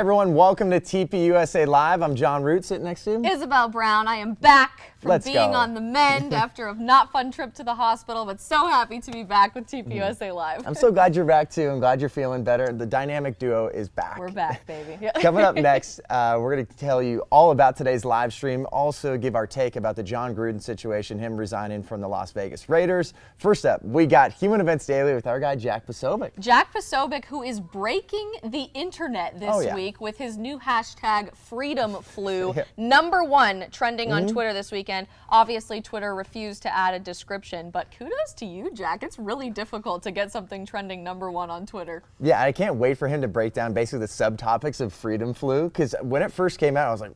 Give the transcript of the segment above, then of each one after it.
Everyone, welcome to TPUSA Live. I'm Jon Root, sitting next to you. Isabel Brown. I am back from Let's being go. on the mend after a not fun trip to the hospital, but so happy to be back with TPUSA Live. I'm so glad you're back too. I'm glad you're feeling better. The dynamic duo is back. We're back, baby. Coming up next, we're going to tell you all about today's live stream. Also give our take about the Jon Gruden situation, him resigning from the Las Vegas Raiders. First up, we got Human Events Daily with our guy Jack Posobiec. Jack Posobiec, who is breaking the internet this week with his new hashtag Freedom Flu, #1 trending on Twitter this weekend. Obviously, Twitter refused to add a description, but kudos to you, Jack. It's really difficult to get something trending #1 on Twitter. Yeah, I can't wait for him to break down basically the subtopics of Freedom Flu, because when it first came out, I was like,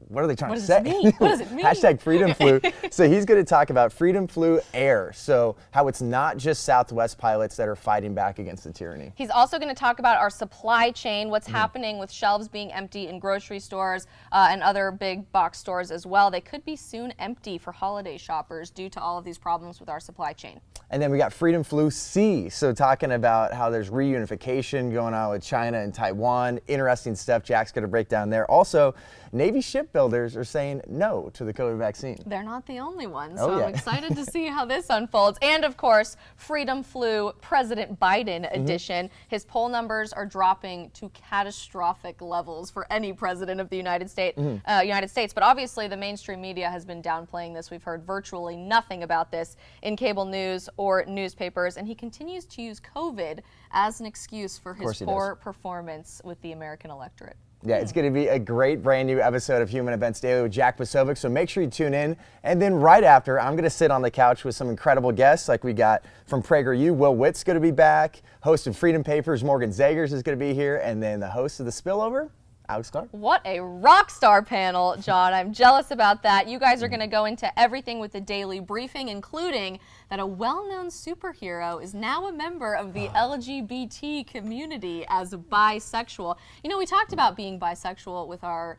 what are they trying to say? What does it mean? Hashtag Freedom Flu. So he's going to talk about Freedom Flu Air. So how it's not just Southwest pilots that are fighting back against the tyranny. He's also going to talk about our supply chain, what's happening with shelves being empty in grocery stores and other big box stores as well. They could be soon empty for holiday shoppers due to all of these problems with our supply chain. And then we got Freedom Flu C. So talking about how there's reunification going on with China and Taiwan. Interesting stuff Jack's going to break down there. Also, Navy shipbuilders are saying no to the COVID vaccine. They're not the only ones, so I'm excited to see how this unfolds. And of course, Freedom Flu President Biden edition. His poll numbers are dropping to catastrophic levels for any president of the United States. But obviously, the mainstream media has been downplaying this. We've heard virtually nothing about this in cable news or newspapers, and he continues to use COVID as an excuse for his poor performance with the American electorate. Yeah, it's going to be a great brand new episode of Human Events Daily with Jack Posobiec, so make sure you tune in. And then right after, I'm going to sit on the couch with some incredible guests like we got from PragerU. Will Witt's going to be back. Host of Freedom Papers, Morgan Zegers is going to be here. And then the host of The Spillover, Alex Clark. What a rock star panel, John. I'm jealous about that. You guys are going to go into everything with the daily briefing, including that a well-known superhero is now a member of the LGBT community as a bisexual. You know, we talked about being bisexual with our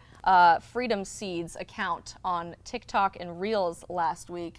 Freedom Seeds account on TikTok and Reels last week.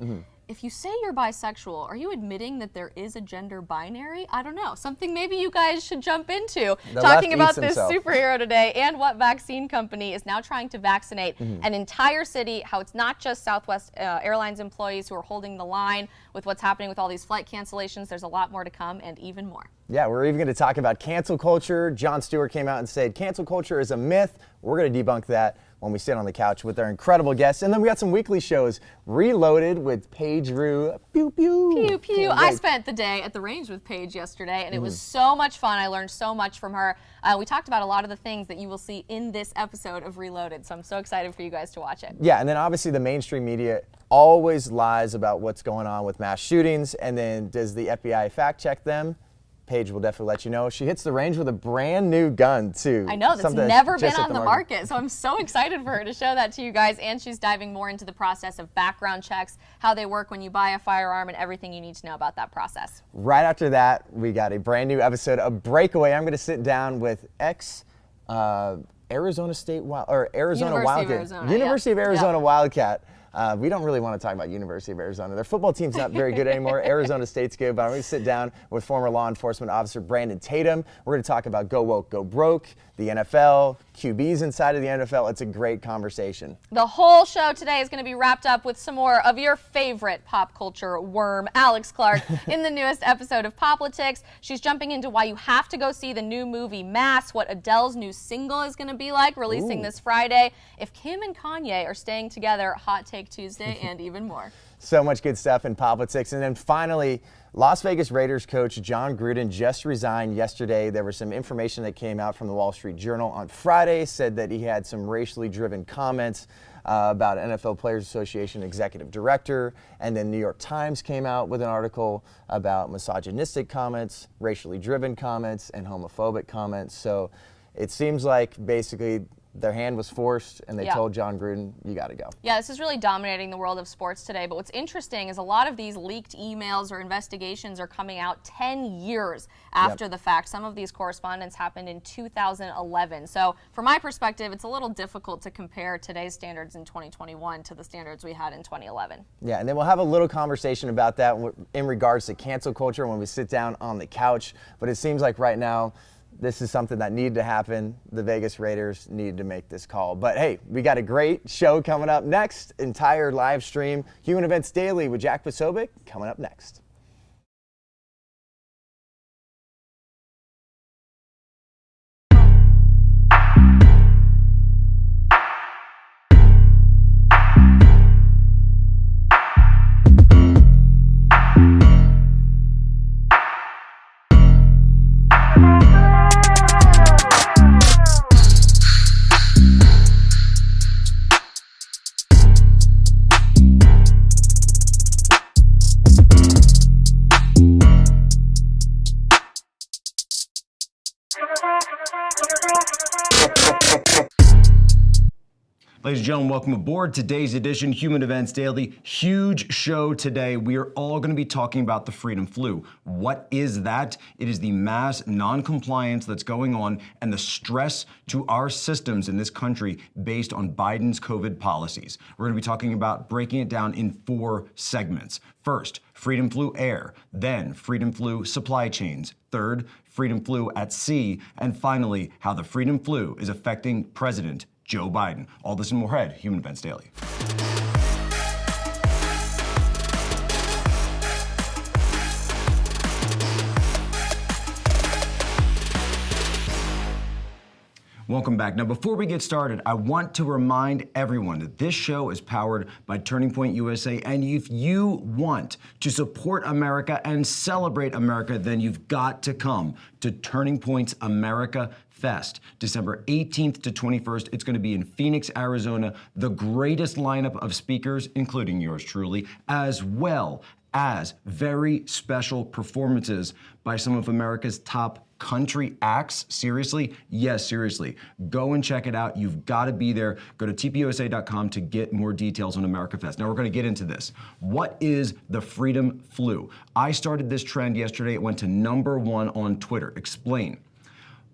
If you say you're bisexual, are you admitting that there is a gender binary? I don't know. Something maybe you guys should jump into. Talking about this superhero today and what vaccine company is now trying to vaccinate an entire city, how it's not just Southwest Airlines employees who are holding the line with what's happening with all these flight cancellations. There's a lot more to come and even more. Yeah, we're even going to talk about cancel culture. Jon Stewart came out and said cancel culture is a myth. We're going to debunk that when we sit on the couch with our incredible guests. And then we got some weekly shows. Reloaded with Paige Roux. Pew, pew. Pew, pew. I spent the day at the range with Paige yesterday, and it was so much fun. I learned so much from her. We talked about a lot of the things that you will see in this episode of Reloaded, so I'm so excited for you guys to watch it. Yeah, and then obviously the mainstream media always lies about what's going on with mass shootings, and then does the FBI fact check them? Paige will definitely let you know. She hits the range with a brand new gun, too. I know, that's never been on the market, so I'm so excited for her to show that to you guys. And she's diving more into the process of background checks, how they work when you buy a firearm, and everything you need to know about that process. Right after that, we got a brand new episode of Breakaway. I'm going to sit down with Arizona State Arizona Wildcat. University of Arizona Wildcat. We don't really want to talk about University of Arizona. Their football team's not very good anymore. Arizona State's good, but I'm going to sit down with former law enforcement officer Brandon Tatum. We're going to talk about Go Woke, Go Broke, the NFL, QBs inside of the NFL. It's a great conversation. The whole show today is going to be wrapped up with some more of your favorite pop culture worm, Alex Clark, in the newest episode of POPlitics. She's jumping into why you have to go see the new movie Mass, what Adele's new single is going to be like, releasing this Friday, if Kim and Kanye are staying together, Hot Take Tuesday, and even more. So much good stuff in POPlitics. And then finally, Las Vegas Raiders coach Jon Gruden just resigned yesterday. There was some information that came out from the Wall Street Journal on Friday, said that he had some racially driven comments about NFL Players Association executive director. And then New York Times came out with an article about misogynistic comments, racially driven comments, and homophobic comments. So it seems like basically their hand was forced, and they told Jon Gruden, you got to go. Yeah, this is really dominating the world of sports today. But what's interesting is a lot of these leaked emails or investigations are coming out 10 years after the fact. Some of these correspondence happened in 2011. So from my perspective, it's a little difficult to compare today's standards in 2021 to the standards we had in 2011. Yeah, and then we'll have a little conversation about that in regards to cancel culture when we sit down on the couch. But it seems like right now, this is something that needed to happen. The Vegas Raiders needed to make this call. But hey, we got a great show coming up next. Entire live stream, Human Events Daily with Jack Posobiec coming up next. Ladies and gentlemen, welcome aboard today's edition, Human Events Daily. Huge show today. We are all going to be talking about the Freedom Flu. What is that? It is the mass non-compliance that's going on and the stress to our systems in this country based on Biden's COVID policies. We're going to be talking about breaking it down in 4 segments. First, Freedom Flu Air, then Freedom Flu Supply Chains, third, Freedom Flu at Sea, and finally, how the Freedom Flu is affecting President Joe Biden. All this and more ahead, Human Events Daily. Welcome back. Now, before we get started, I want to remind everyone that this show is powered by Turning Point USA, and if you want to support America and celebrate America, then you've got to come to Turning Point's America Fest, December 18th to 21st. It's going to be in Phoenix, Arizona. The greatest lineup of speakers, including yours truly, as well as very special performances by some of America's top country acts. Seriously? Yes, seriously. Go and check it out. You've got to be there. Go to TPUSA.com to get more details on America Fest. Now we're going to get into this. What is the Freedom Flu? I started this trend yesterday. It went to #1 on Twitter. Explain.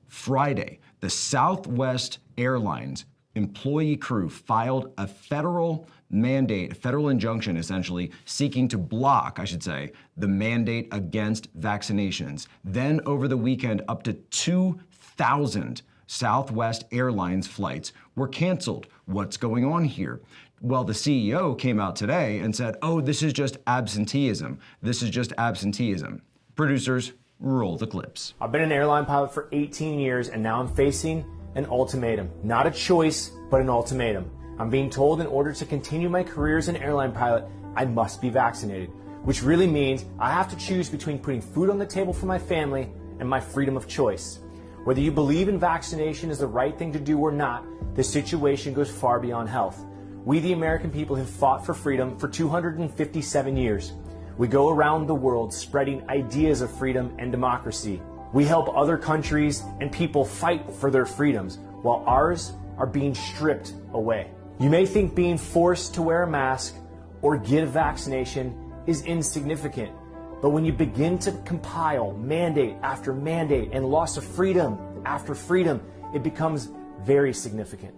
Friday, the Southwest Airlines employee crew filed a federal mandate, a federal injunction essentially, seeking to block, I should say, the mandate against vaccinations. Then over the weekend, up to 2,000 Southwest Airlines flights were canceled. What's going on here? Well, the CEO came out today and said, oh, this is just absenteeism. This is just absenteeism. Producers, roll the clips. I've been an airline pilot for 18 years, and now I'm facing an ultimatum. Not a choice, but an ultimatum. I'm being told in order to continue my career as an airline pilot, I must be vaccinated, which really means I have to choose between putting food on the table for my family and my freedom of choice. Whether you believe in vaccination is the right thing to do or not, the situation goes far beyond health. We, the American people, have fought for freedom for 257 years. We go around the world spreading ideas of freedom and democracy. We help other countries and people fight for their freedoms, while ours are being stripped away. You may think being forced to wear a mask or get a vaccination is insignificant, but when you begin to compile mandate after mandate and loss of freedom after freedom, it becomes very significant.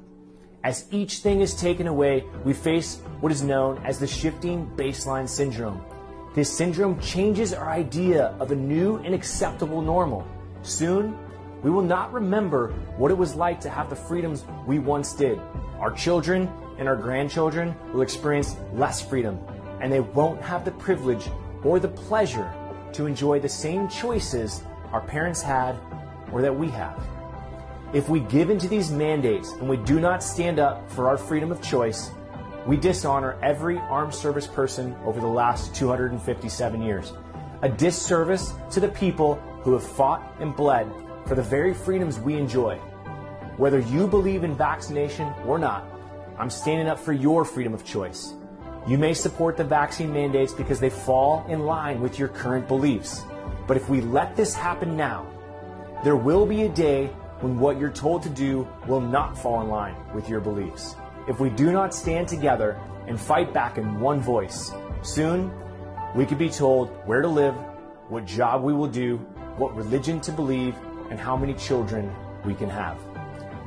As each thing is taken away, we face what is known as the shifting baseline syndrome. This syndrome changes our idea of a new and acceptable normal. Soon, we will not remember what it was like to have the freedoms we once did. Our children and our grandchildren will experience less freedom, and they won't have the privilege or the pleasure to enjoy the same choices our parents had or that we have. If we give into these mandates and we do not stand up for our freedom of choice, we dishonor every armed service person over the last 257 years. A disservice to the people who have fought and bled for the very freedoms we enjoy. Whether you believe in vaccination or not, I'm standing up for your freedom of choice. You may support the vaccine mandates because they fall in line with your current beliefs. But if we let this happen now, there will be a day when what you're told to do will not fall in line with your beliefs. If we do not stand together and fight back in one voice, soon we could be told where to live, what job we will do, what religion to believe, and how many children we can have.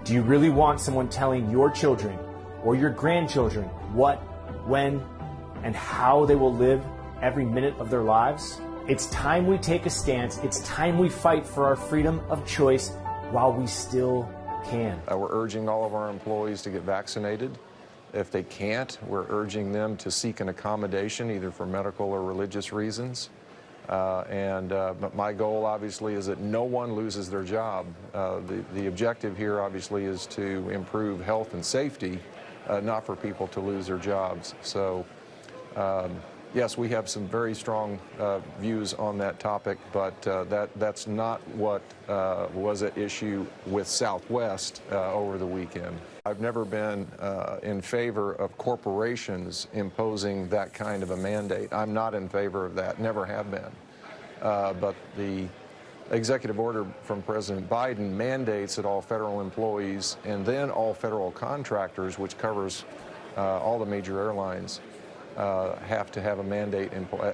Do you really want someone telling your children or your grandchildren what, when, and how they will live every minute of their lives? It's time we take a stance. It's time we fight for our freedom of choice while we still can. We're urging all of our employees to get vaccinated. If they can't, we're urging them to seek an accommodation, either for medical or religious reasons. But my goal, obviously, is that no one loses their job. The objective here, obviously, is to improve health and safety, not for people to lose their jobs. So, yes, we have some very strong views on that topic, but that's not what was at issue with Southwest over the weekend. I've never been in favor of corporations imposing that kind of a mandate. I'm not in favor of that, never have been. But the executive order from President Biden mandates that all federal employees and then all federal contractors, which covers all the major airlines, have to have a mandate,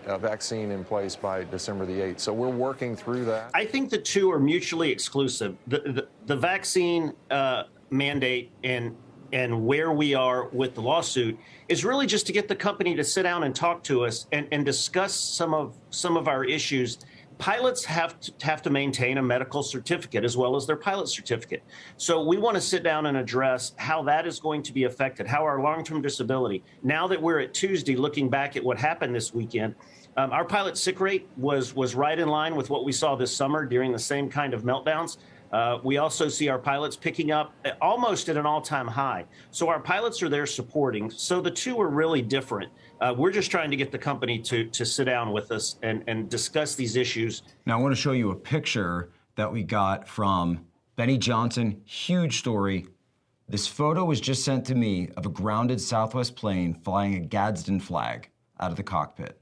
a vaccine in place by December the 8th. So we're working through that. I think the two are mutually exclusive. The vaccine mandate and where we are with the lawsuit is really just to get the company to sit down and talk to us and discuss some of our issues. Pilots have to maintain a medical certificate as well as their pilot certificate. So we want to sit down and address how that is going to be affected, how our long-term disability. Now that we're at Tuesday, looking back at what happened this weekend, our pilot sick rate was right in line with what we saw this summer during the same kind of meltdowns. We also see our pilots picking up almost at an all-time high. So our pilots are there supporting. So the two are really different. We're just trying to get the company to sit down with us and discuss these issues. Now, I want to show you a picture that we got from Benny Johnson. Huge story. This photo was just sent to me of a grounded Southwest plane flying a Gadsden flag out of the cockpit.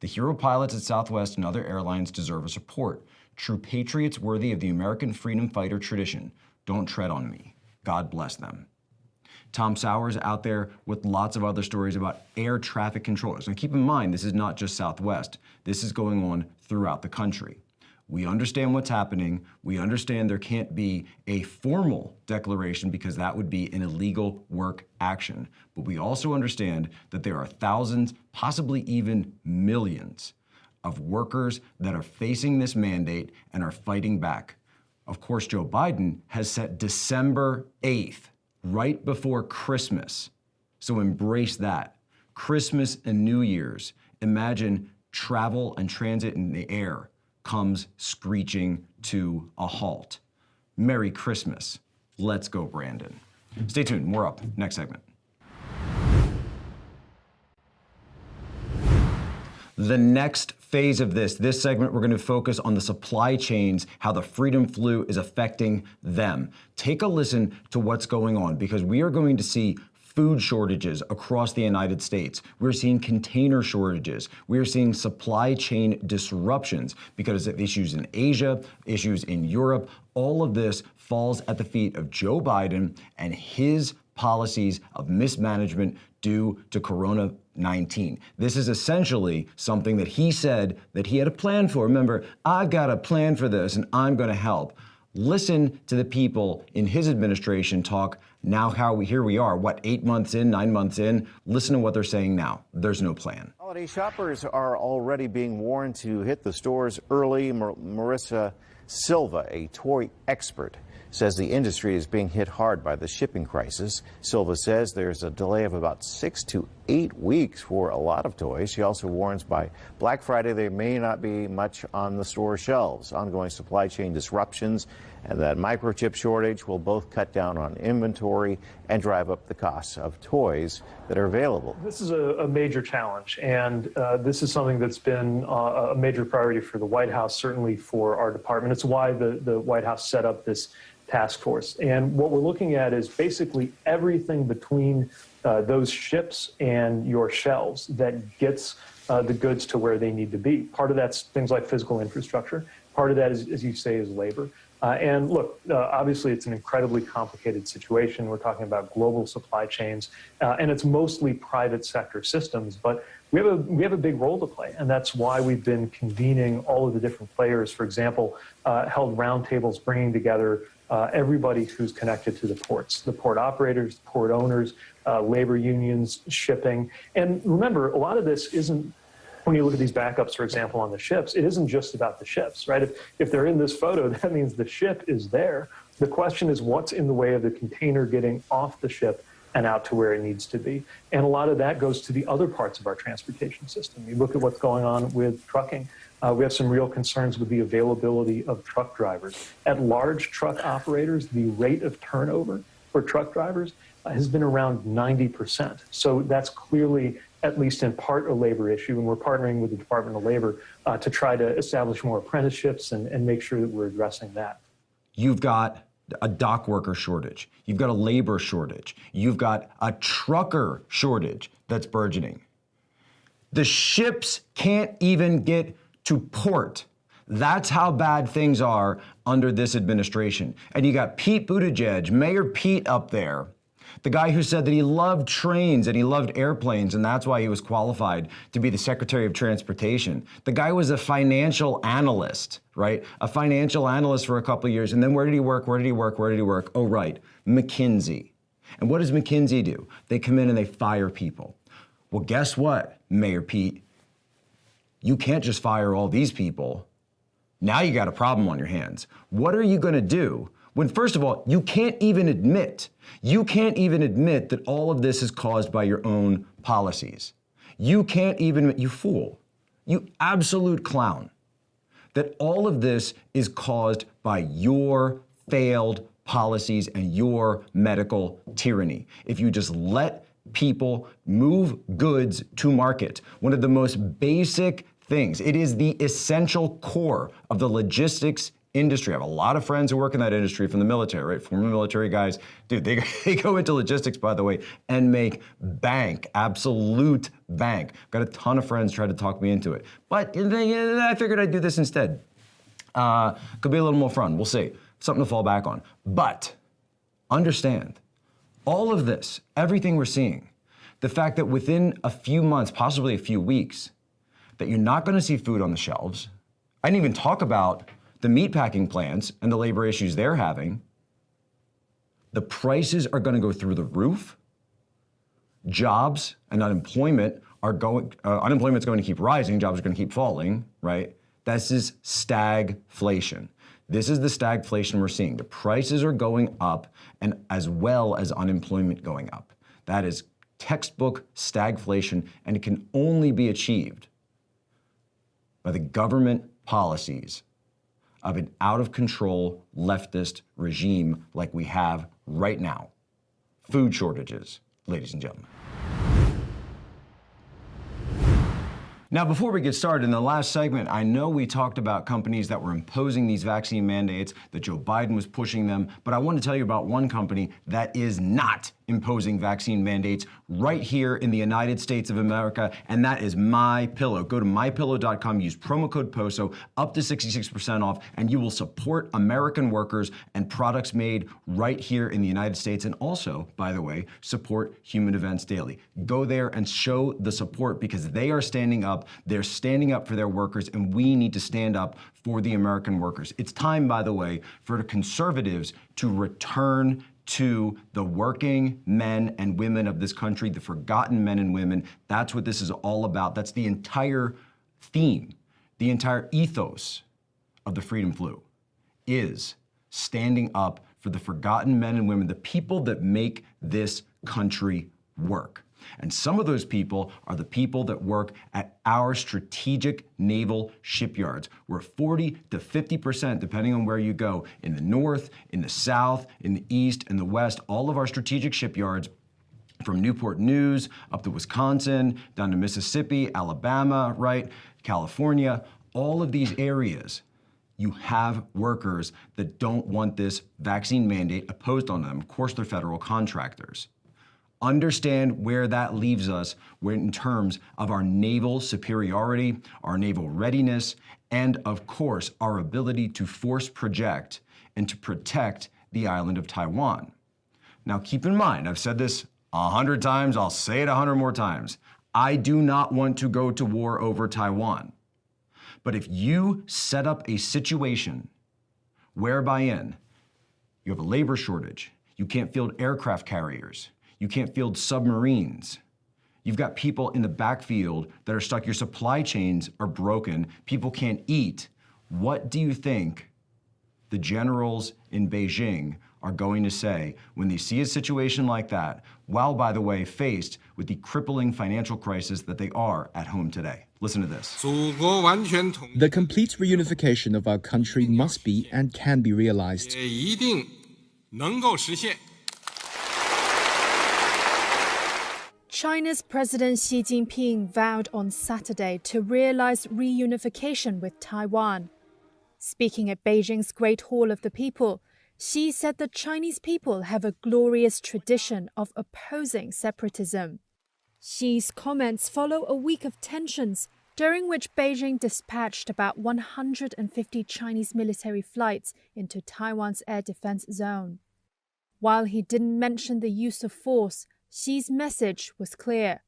The hero pilots at Southwest and other airlines deserve a support. True patriots worthy of the American freedom fighter tradition. Don't tread on me. God bless them. Tom Sowers out there with lots of other stories about air traffic controllers. And keep in mind, this is not just Southwest. This is going on throughout the country. We understand what's happening. We understand there can't be a formal declaration because that would be an illegal work action. But we also understand that there are thousands, possibly even millions, of workers that are facing this mandate and are fighting back. Of course, Joe Biden has set December 8th, right before Christmas. So embrace that. Christmas and New Year's. Imagine travel and transit in the air comes screeching to a halt. Merry Christmas. Let's go, Brandon. Stay tuned, more up, next segment. The next phase of this segment, we're going to focus on the supply chains, how the freedom flu is affecting them. Take a listen to what's going on, because we are going to see food shortages across the United States. We're seeing container shortages. We're seeing supply chain disruptions because of issues in Asia, issues in Europe. All of this falls at the feet of Joe Biden and his policies of mismanagement due to Corona-19. This is essentially something that he said that he had a plan for. Remember, I've got a plan for this and I'm going to help. Listen to the people in his administration talk now. Here we are, 8 months in, 9 months in. Listen to what they're saying now. There's no plan. Holiday shoppers are already being warned to hit the stores early. Marissa Silva, a toy expert, says the industry is being hit hard by the shipping crisis. Silva says there's a delay of about 6 to 8 weeks for a lot of toys. She also warns by Black Friday there may not be much on the store shelves. Ongoing supply chain disruptions and that microchip shortage will both cut down on inventory and drive up the costs of toys that are available. This is a major challenge, and this is something that's been a major priority for the White House, certainly for our department. It's why the White House set up this task force. And what we're looking at is basically everything between those ships and your shelves that gets the goods to where they need to be. Part of that's things like physical infrastructure. Part of that is, as you say, is labor. And look, obviously it's an incredibly complicated situation. We're talking about global supply chains, and it's mostly private sector systems, but we have a big role to play, and that's why we've been convening all of the different players. For example, held roundtables bringing together everybody who's connected to the ports, the port operators, the port owners, labor unions, shipping. And remember, a lot of this isn't, when you look at these backups, for example, on the ships, it isn't just about the ships, right? If they're in this photo, that means the ship is there The question is, what's in the way of the container getting off the ship and out to where it needs to be? And a lot of that goes to the other parts of our transportation system. You look at what's going on with trucking. We have some real concerns with the availability of truck drivers. At large truck operators, the rate of turnover for truck drivers has been around 90%. So that's clearly, at least in part, a labor issue, and we're partnering with the Department of Labor to try to establish more apprenticeships and make sure that we're addressing that. You've got a dock worker shortage. You've got a labor shortage. You've got a trucker shortage that's burgeoning. The ships can't even get to port. That's how bad things are under this administration. And you got Pete Buttigieg, Mayor Pete up there, the guy who said that he loved trains and he loved airplanes, and that's why he was qualified to be the Secretary of Transportation. The guy was a financial analyst, right? A financial analyst for a couple of years. And then where did he work? Where did he work? Where did he work? Oh, right, McKinsey. And what does McKinsey do? They come in and they fire people. Well, guess what, Mayor Pete? You can't just fire all these people. Now you got a problem on your hands. What are you going to do when, first of all, you can't even admit that all of this is caused by your own policies? You can't even, you fool, you absolute clown, that all of this is caused by your failed policies and your medical tyranny. If you just let people move goods to market, one of the most basic things, it is the essential core of the logistics industry. I have a lot of friends who work in that industry from the military, right? Former military guys. Dude, they go into logistics, by the way, and make bank, absolute bank. Got a ton of friends try to talk me into it. But I figured I'd do this instead. Could be a little more fun. We'll see. Something to fall back on. But understand, all of this, everything we're seeing, the fact that within a few months, possibly a few weeks, that you're not going to see food on the shelves. I didn't even talk about the meatpacking plants and the labor issues they're having. The prices are going to go through the roof. Jobs and unemployment are unemployment's going to keep rising. Jobs are going to keep falling, right? This is stagflation. This is the stagflation we're seeing. The prices are going up, and as well as unemployment going up. That is textbook stagflation, and it can only be achieved by the government policies of an out-of-control leftist regime like we have right now. Food shortages, ladies and gentlemen. Now, before we get started, in the last segment, I know we talked about companies that were imposing these vaccine mandates, that Joe Biden was pushing them, but I want to tell you about one company that is not imposing vaccine mandates right here in the United States of America, and that is MyPillow. Go to mypillow.com, use promo code POSO, up to 66% off, and you will support American workers and products made right here in the United States, and also, by the way, support Human Events Daily. Go there and show the support because they are standing up. They're standing up for their workers, and we need to stand up for the American workers. It's time, by the way, for the conservatives to return to the working men and women of this country, the forgotten men and women. That's what this is all about. That's the entire theme, the entire ethos of the Freedom Flu is standing up for the forgotten men and women, the people that make this country work. And some of those people are the people that work at our strategic naval shipyards, where 40 to 50%, depending on where you go, in the north, in the south, in the east, and the west, all of our strategic shipyards, from Newport News up to Wisconsin, down to Mississippi, Alabama, right, California, all of these areas, you have workers that don't want this vaccine mandate imposed on them. Of course, they're federal contractors. Understand where that leaves us in terms of our naval superiority, our naval readiness, and of course, our ability to force project and to protect the island of Taiwan. Now, keep in mind, I've said this 100 times, I'll say it 100 more times. I do not want to go to war over Taiwan. But if you set up a situation whereby you have a labor shortage, you can't field aircraft carriers, you can't field submarines. You've got people in the backfield that are stuck. Your supply chains are broken. People can't eat. What do you think the generals in Beijing are going to say when they see a situation like that, while, by the way, faced with the crippling financial crisis that they are at home today. Listen to this. The complete reunification of our country must be and can be realized. China's President Xi Jinping vowed on Saturday to realize reunification with Taiwan. Speaking at Beijing's Great Hall of the People, Xi said the Chinese people have a glorious tradition of opposing separatism. Xi's comments follow a week of tensions during which Beijing dispatched about 150 Chinese military flights into Taiwan's air defense zone. While he didn't mention the use of force, Xi's message was clear.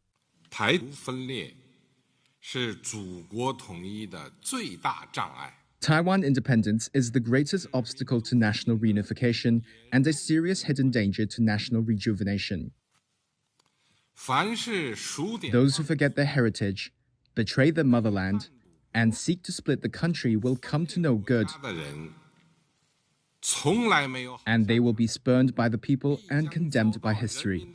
Taiwan independence is the greatest obstacle to national reunification and a serious hidden danger to national rejuvenation. Those who forget their heritage, betray their motherland, and seek to split the country will come to no good. And they will be spurned by the people and condemned by history.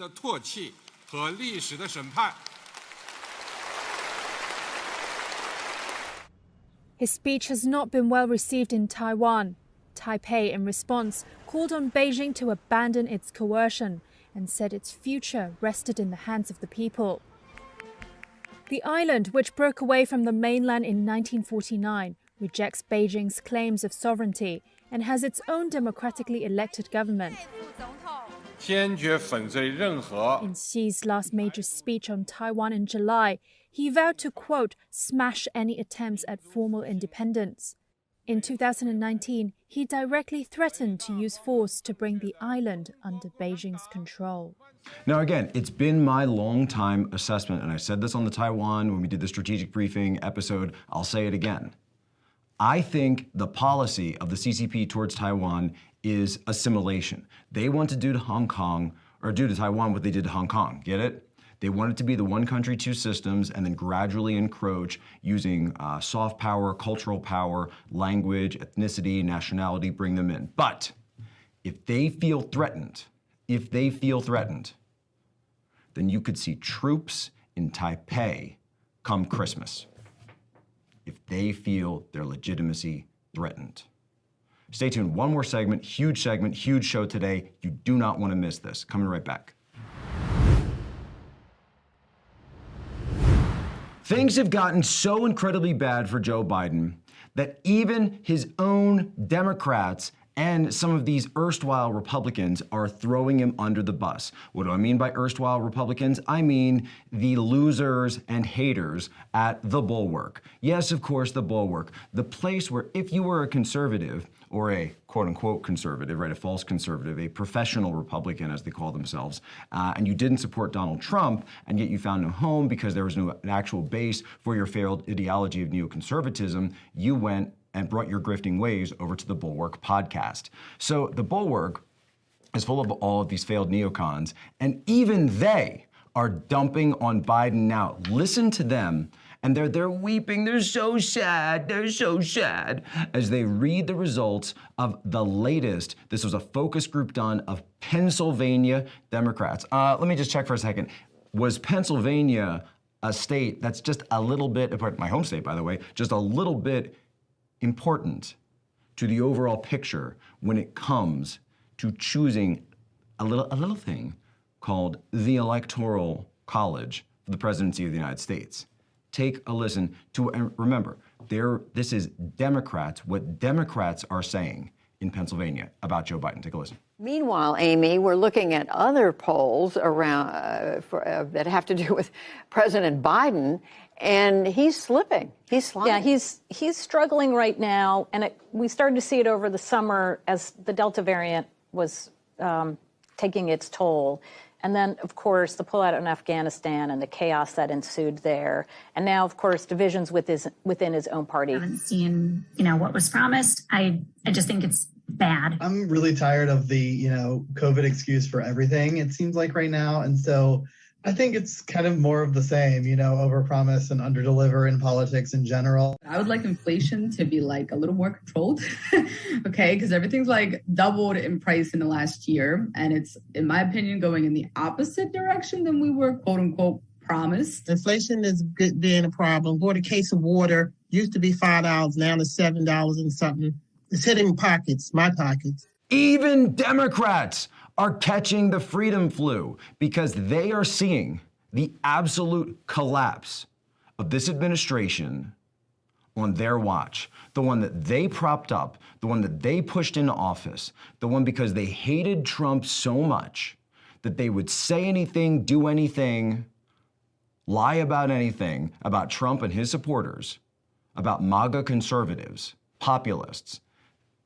His speech has not been well received in Taiwan. Taipei, in response, called on Beijing to abandon its coercion and said its future rested in the hands of the people. The island, which broke away from the mainland in 1949, rejects Beijing's claims of sovereignty and has its own democratically elected government. In Xi's last major speech on Taiwan in July, he vowed to, quote, smash any attempts at formal independence. In 2019, he directly threatened to use force to bring the island under Beijing's control. Now, again, it's been my long-time assessment, and I said this on the Taiwan when we did the strategic briefing episode, I'll say it again. I think the policy of the CCP towards Taiwan is assimilation. They want to do to Hong Kong, or do to Taiwan what they did to Hong Kong, get it? They want it to be the one country, two systems, and then gradually encroach using soft power, cultural power, language, ethnicity, nationality, bring them in. But if they feel threatened, then you could see troops in Taipei come Christmas. If they feel their legitimacy threatened. Stay tuned, one more segment, huge show today. You do not want to miss this. Coming right back. Things have gotten so incredibly bad for Joe Biden that even his own Democrats and some of these erstwhile Republicans are throwing him under the bus. What do I mean by erstwhile Republicans? I mean the losers and haters at the Bulwark. Yes, of course, the Bulwark, the place where if you were a conservative, or a quote-unquote conservative, right, a false conservative, a professional Republican, as they call themselves, and you didn't support Donald Trump, and yet you found no home because there was no an actual base for your failed ideology of neoconservatism, you went and brought your grifting ways over to the Bulwark podcast. So the Bulwark is full of all of these failed neocons, and even they are dumping on Biden now. Listen to them. And they're weeping, they're so sad, as they read the results of the latest, this was a focus group done of Pennsylvania Democrats. Let me just check for a second. Was Pennsylvania a state that's just a little bit, my home state, by the way, just a little bit important to the overall picture when it comes to choosing a little thing called the Electoral College for the presidency of the United States? Take a listen to, and remember, this is Democrats, what Democrats are saying in Pennsylvania about Joe Biden. Take a listen. Meanwhile, Amy, we're looking at other polls around that have to do with President Biden, and he's slipping. He's sliding. Yeah, he's struggling right now, and we started to see it over the summer as the Delta variant was taking its toll. And then, of course, the pullout in Afghanistan and the chaos that ensued there. And now, of course, divisions within his own party. I haven't seen, what was promised. I just think it's bad. I'm really tired of the, COVID excuse for everything, it seems like right now. And so I think it's kind of more of the same, overpromise and underdeliver in politics in general. I would like inflation to be like a little more controlled, okay? Because everything's like doubled in price in the last year. And it's, in my opinion, going in the opposite direction than we were, quote unquote, promised. Inflation is being a problem. Bought a case of water, used to be $5, now it's $7 and something. It's hitting pockets, my pockets. Even Democrats are catching the freedom flu because they are seeing the absolute collapse of this administration on their watch. The one that they propped up, the one that they pushed into office, the one because they hated Trump so much that they would say anything, do anything, lie about anything about Trump and his supporters, about MAGA conservatives, populists.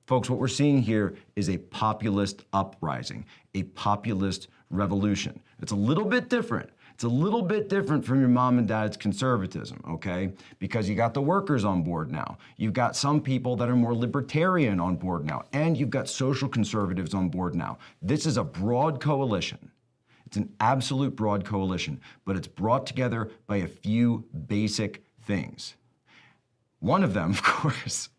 Folks, what we're seeing here is a populist uprising, a populist revolution. It's a little bit different. It's a little bit different from your mom and dad's conservatism, okay? Because you got the workers on board now. You've got some people that are more libertarian on board now, and you've got social conservatives on board now. This is a broad coalition. It's an absolute broad coalition, but it's brought together by a few basic things. One of them, of course,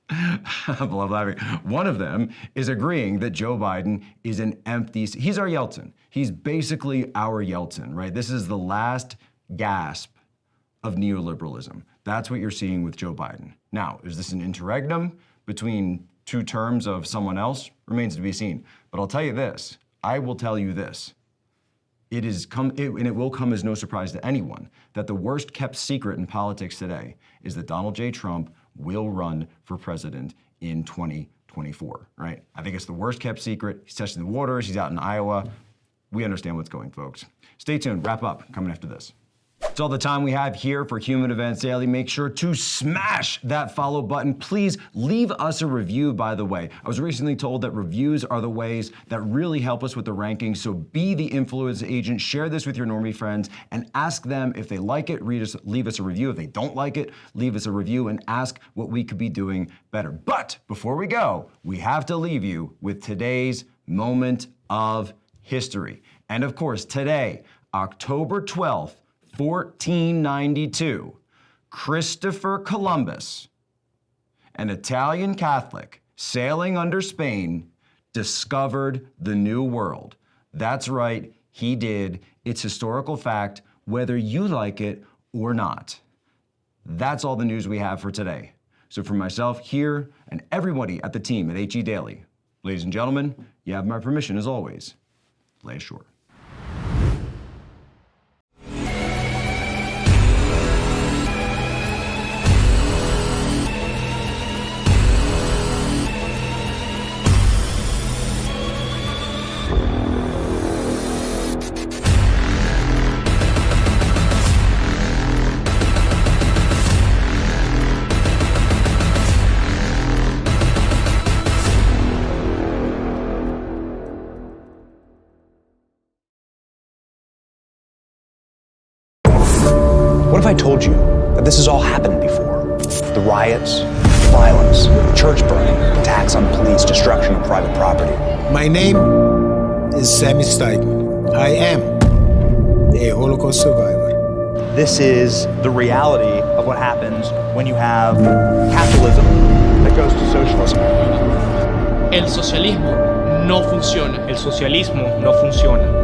one of them is agreeing that Joe Biden is an empty, he's our Yeltsin. He's basically our Yeltsin, right? This is the last gasp of neoliberalism. That's what you're seeing with Joe Biden. Now, is this an interregnum between two terms of someone else? Remains to be seen. But I'll tell you this, I will tell you this. And it will come as no surprise to anyone that the worst kept secret in politics today is that Donald J. Trump will run for president in 2024, right? I think it's the worst kept secret. He's testing the waters. He's out in Iowa. We understand what's going, folks. Stay tuned. Wrap up coming after this. It's all the time we have here for Human Events Daily. Make sure to smash that follow button. Please leave us a review, by the way. I was recently told that reviews are the ways that really help us with the rankings, so be the influence agent. Share this with your normie friends and ask them if they like it, leave us a review. If they don't like it, leave us a review and ask what we could be doing better. But before we go, we have to leave you with today's moment of history. And of course, today, October 12th, 1492, Christopher Columbus, an Italian Catholic sailing under Spain, discovered the New World. That's right, he did. It's historical fact, whether you like it or not. That's all the news we have for today. So for myself here and everybody at the team at HE Daily, ladies and gentlemen, you have my permission as always. Lay ashore. What if I told you that this has all happened before? The riots, violence, church burning, attacks on police, destruction of private property. My name is Sammy Steigman. I am a Holocaust survivor. This is the reality of what happens when you have capitalism that goes to socialism. El socialismo no funciona. El socialismo no funciona.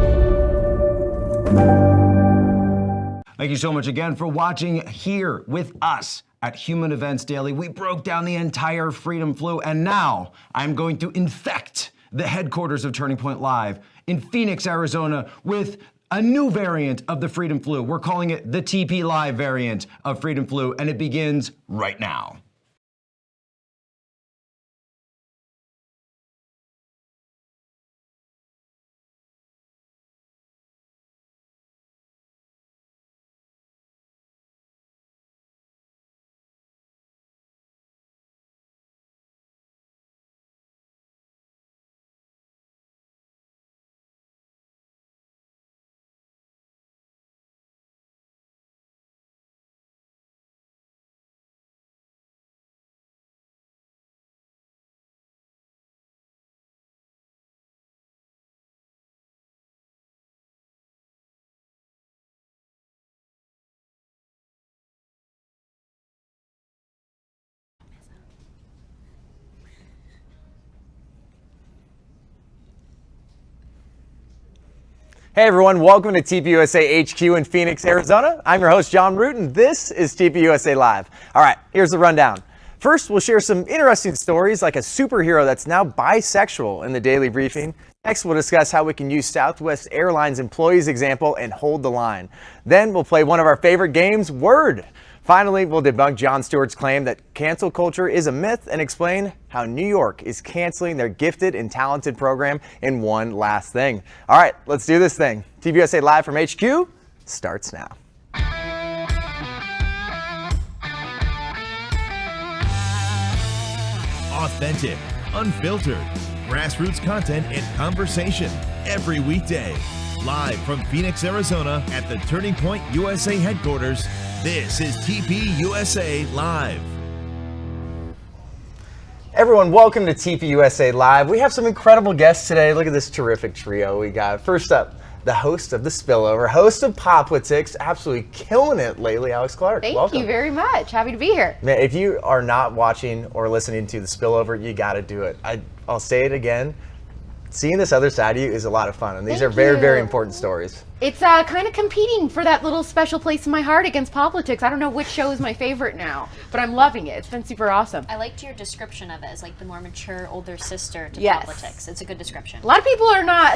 Thank you so much again for watching here with us at Human Events Daily. We broke down the entire Freedom Flu, and now I'm going to infect the headquarters of Turning Point Live in Phoenix, Arizona, with a new variant of the Freedom Flu. We're calling it the TP Live variant of Freedom Flu, and it begins right now. Hey everyone, welcome to TPUSA HQ in Phoenix, Arizona. I'm your host, Jon Root, and this is TPUSA Live. All right, here's the rundown. First, we'll share some interesting stories like a superhero that's now bisexual in the daily briefing. Next, we'll discuss how we can use Southwest Airlines employees' example and hold the line. Then we'll play one of our favorite games, Word. Finally, we'll debunk Jon Stewart's claim that cancel culture is a myth and explain how New York is canceling their gifted and talented program in one last thing. All right, let's do this thing. TPUSA Live from HQ starts now. Authentic, unfiltered, grassroots content and conversation every weekday. Live from Phoenix, Arizona at the Turning Point USA headquarters, this is TPUSA Live. Everyone, welcome to TPUSA Live. We have some incredible guests today. Look at this terrific trio we got. First up, the host of The Spillover, host of POPlitics, absolutely killing it lately, Alex Clark. Thank you very much. Happy to be here. Man, if you are not watching or listening to The Spillover, you got to do it. I'll say it again. Seeing this other side of you is a lot of fun, and these are very, very important stories. It's kind of competing for that little special place in my heart against POPlitics. I don't know which show is my favorite now, but I'm loving it. It's been super awesome. I liked your description of it as like the more mature older sister to Yes. POPlitics. It's a good description. A lot of people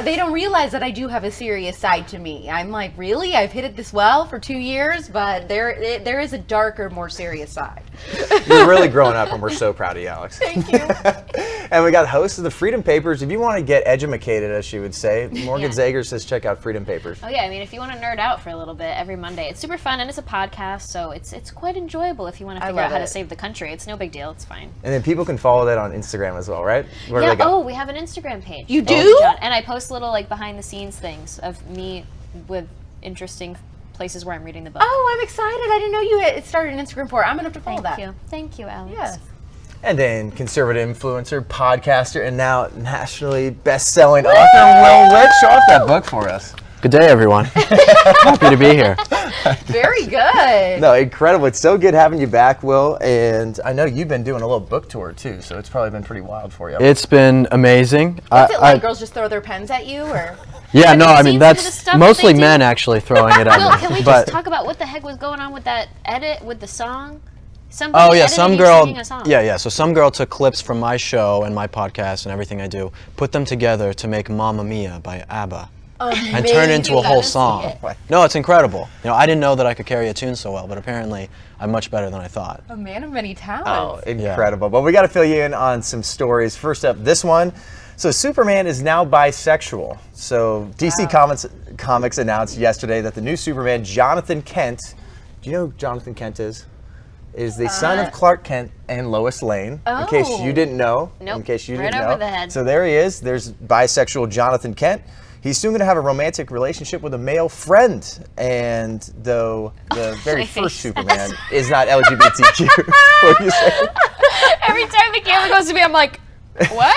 they don't realize that I do have a serious side to me. I'm like, really? I've hit it this well for 2 years, but there is a darker, more serious side. You're really growing up, and we're so proud of you, Alex. Thank you. And we got hosts of the Freedom Papers. If you want to get edumacated, as she would say, Morgan Zegers says check out Freedom Papers. Oh yeah, I mean, if you want to nerd out for a little bit every Monday, it's super fun and it's a podcast, so it's quite enjoyable if you want to figure out how to save the country. It's no big deal. It's fine. And then people can follow that on Instagram as well, right? Where do Yeah. they go? Oh, we have an Instagram page. You do? John, and I post little like behind the scenes things of me with interesting places where I'm reading the book. Oh, I'm excited. I didn't know you had started an Instagram for it. I'm going to have to follow that. Thank you, Alex. Yes. And then conservative influencer, podcaster, and now nationally best-selling author, Will Witt. Show off that book for us. Good day, everyone. Happy to be here. Very good. No, incredible. It's so good having you back, Will. And I know you've been doing a little book tour, too, so it's probably been pretty wild for you. It's been amazing. What's it like? Girls just throw their pens at you, or? Yeah, no, I mean, seen that's some of the stuff mostly that they do? men actually throwing it at Will, me. can we but, just talk about what the heck was going on with that edit with the song? Somebody oh, yeah, edited some you girl, singing a song. yeah, so some girl took clips from my show and my podcast and everything I do, put them together to make Mamma Mia by ABBA. And turn it into a whole song. No, it's incredible. You know, I didn't know that I could carry a tune so well, but apparently I'm much better than I thought. A man of many talents. Oh, incredible. But we got to fill you in on some stories. First up, this one. So Superman is now bisexual. So DC Comics announced yesterday that the new Superman, Jonathan Kent, do you know who Jonathan Kent is? Is the son of Clark Kent and Lois Lane. In case you didn't know. Nope. In case you Right didn't know. over the head. So there he is. There's bisexual Jonathan Kent. He's soon going to have a romantic relationship with a male friend. And though the very first Superman is not LGBTQ, what do you say? Every time the camera goes to me, I'm like, what?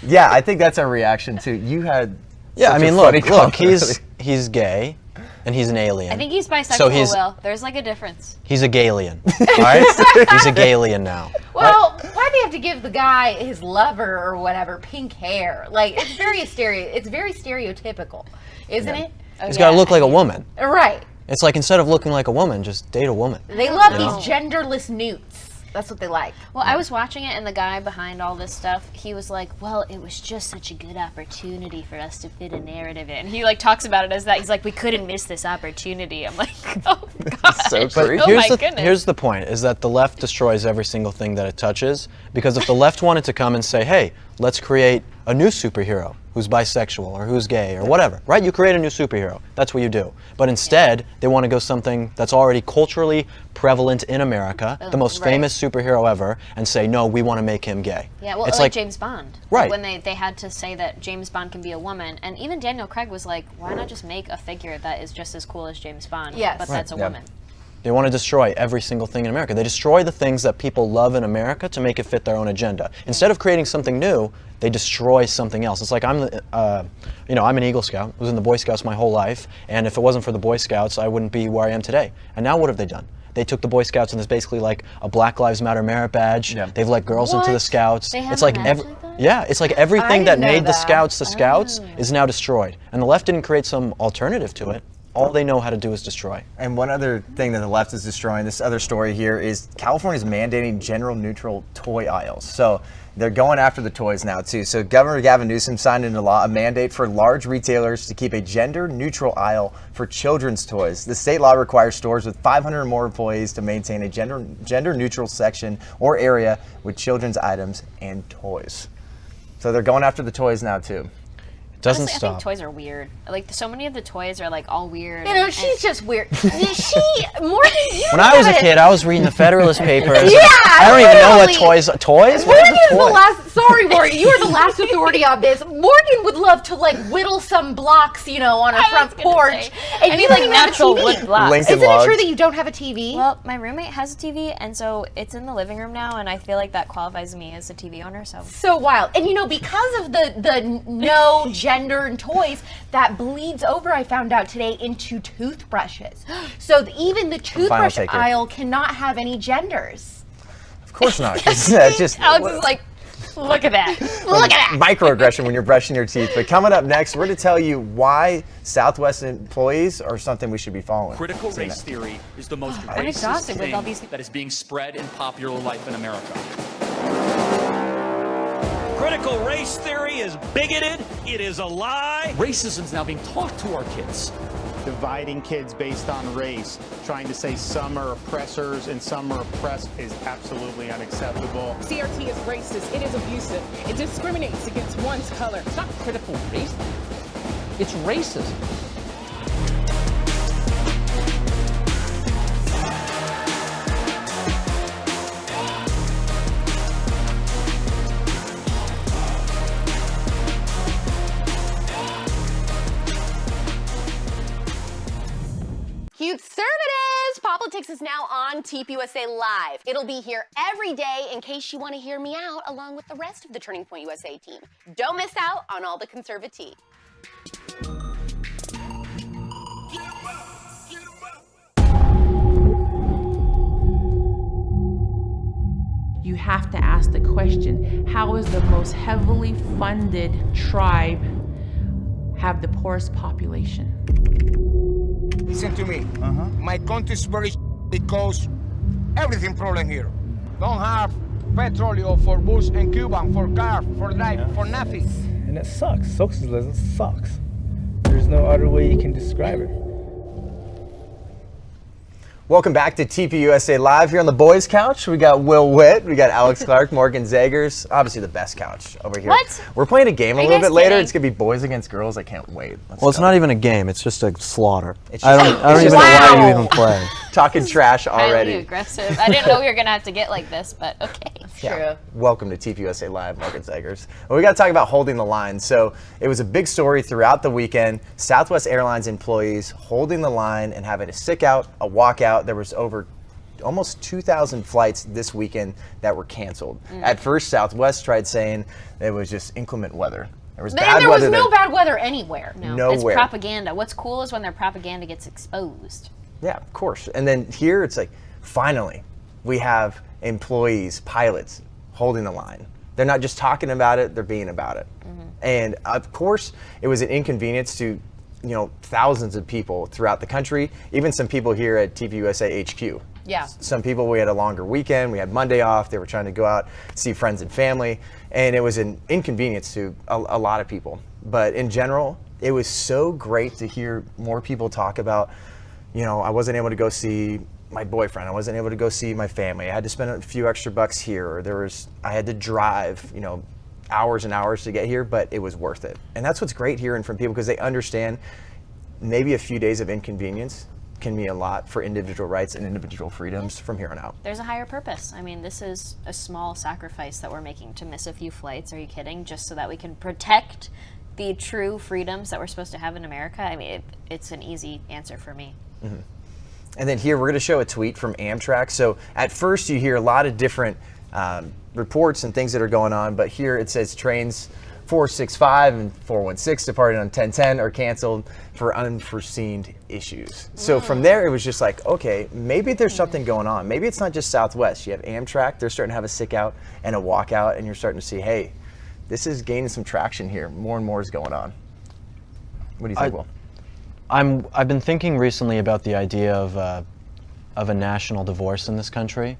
Yeah, I think that's our reaction too. You had Yeah, I such a mean, funny look, comment. he's gay, and he's an alien. I think he's bisexual, So he's- Will. There's like a difference. He's a Galian, all right? He's a Galian now. Well, why do you have to give the guy, his lover or whatever, pink hair? Like, it's very stereotypical, isn't it? He's got to look like a woman. Right. It's like instead of looking like a woman, just date a woman. They love You these know? genderless newts. That's what they like. Well, I was watching it, and the guy behind all this stuff, he was like, well, it was just such a good opportunity for us to fit a narrative in. And he like talks about it as that. He's like, we couldn't miss this opportunity. I'm like, oh, God. So But creepy. here's, goodness. here's the point, is that the left destroys every single thing that it touches, because if the left wanted to come and say, hey, let's create a new superhero who's bisexual or who's gay or whatever, right? You create a new superhero. That's what you do. But instead, they want to go something that's already culturally prevalent in America, the most famous superhero ever, and say, no, we want to make him gay. Yeah, well, it's like James Bond. Right. When they had to say that James Bond can be a woman, and even Daniel Craig was like, why not just make a figure that is just as cool as James Bond, but that's a woman? They want to destroy every single thing in America. They destroy the things that people love in America to make it fit their own agenda. Instead of creating something new, they destroy something else. It's like I'm an Eagle Scout. I was in the Boy Scouts my whole life, and if it wasn't for the Boy Scouts, I wouldn't be where I am today. And now what have they done? They took the Boy Scouts, and there's basically like a Black Lives Matter merit badge. Yeah. They've let girls into the Scouts. They have it's a like badge like that? yeah, it's like everything that didn't know made the that. Scouts is now destroyed, and the left didn't create some alternative to it. All they know how to do is destroy. And one other thing that the left is destroying, this other story here, is California's mandating gender neutral toy aisles. So they're going after the toys now too. So Governor Gavin Newsom signed into law a mandate for large retailers to keep a gender neutral aisle for children's toys. The state law requires stores with 500 or more employees to maintain a gender neutral section or area with children's items and toys. So they're going after the toys now too. Doesn't Honestly, I stop. think toys are weird. Like, so many of the toys are like all weird. You know, she's just weird. Morgan, you When I was a kid, I was reading the Federalist Papers. Yeah, I don't even know what literally. toys? What Morgan is is a the toy? last. Sorry, Morgan, you are the last authority on this. Morgan would love to like whittle some blocks, you know, on her front porch, and I you mean, like like natural natural wood wood blocks. Lincoln Isn't it logs. true that you don't have a TV? Well, my roommate has a TV, and so it's in the living room now, and I feel like that qualifies me as a TV owner. So wild. And you know, because of the no gender in toys, that bleeds over, I found out today, into toothbrushes. So even the toothbrush taker. aisle cannot have any genders. Of course not. Just Alex is like, look at that. Look at that. microaggression when you're brushing your teeth. But coming up next, we're going to tell you why Southwest employees are something we should be following. Critical race theory is the most I'm racist exhausted with all thing these- that is being spread in popular life in America. Critical race theory is bigoted. It is a lie. Racism is now being taught to our kids. Dividing kids based on race, trying to say some are oppressors and some are oppressed is absolutely unacceptable. CRT is racist. It is abusive. It discriminates against one's color. It's not critical race. It's racism. Conservatives! POPlitics is now on TPUSA Live. It'll be here every day in case you want to hear me out along with the rest of the Turning Point USA team. Don't miss out on all the conservative. You have to ask the question, how is the most heavily funded tribe have the poorest population? Listen to me. My country is very because everything problem here. Don't have petroleum for bus and Cuban, for car, for life, for nothing. And it sucks. Socialism sucks. There's no other way you can describe it. Welcome back to TPUSA Live here on the boys' couch. We got Will Witt, we got Alex Clark, Morgan Zegers. Obviously the best couch over here. What? We're playing a game a Are you little guys bit later. kidding? It's gonna be boys against girls. I can't wait. Well, it's not even a game. It's just a slaughter. It's I just- don't even know why you even play. Talking trash highly already. aggressive. I didn't know we were gonna have to get like this, but okay. Yeah. Welcome to TPUSA Live, Morgan Zegers. Well, we got to talk about holding the line. So it was a big story throughout the weekend. Southwest Airlines employees holding the line and having a sick out, a walkout. There was over almost 2,000 flights this weekend that were canceled. At first, Southwest tried saying it was just inclement weather. There was bad And there was weather no there. bad weather anywhere. Nowhere. It's propaganda. What's cool is when their propaganda gets exposed. Yeah, of course. And then here it's like, finally, we have employees, pilots holding the line. They're not just talking about it, they're being about it. And of course, it was an inconvenience to, thousands of people throughout the country, even some people here at TPUSA HQ. Yeah. Some people, we had a longer weekend, we had Monday off, they were trying to go out, see friends and family, and it was an inconvenience to a lot of people. But in general, it was so great to hear more people talk about, I wasn't able to go see my boyfriend, I wasn't able to go see my family, I had to spend a few extra bucks here, or I had to drive, hours and hours to get here, but it was worth it. And that's what's great hearing from people, because they understand maybe a few days of inconvenience can mean a lot for individual rights and individual freedoms from here on out. There's a higher purpose. I mean, this is a small sacrifice that we're making to miss a few flights. Are you kidding? Just so that we can protect the true freedoms that we're supposed to have in America. I mean, it's an easy answer for me. And then here we're going to show a tweet from Amtrak. So at first you hear a lot of different reports and things that are going on, but here it says trains 465 and 416 departed on 1010 are canceled for unforeseen issues. So from there, it was just like, okay, maybe there's something going on. Maybe it's not just Southwest. You have Amtrak, they're starting to have a sick out and a walkout, and you're starting to see, hey, this is gaining some traction here. More and more is going on. What do you think, Will? I've been thinking recently about the idea of a national divorce in this country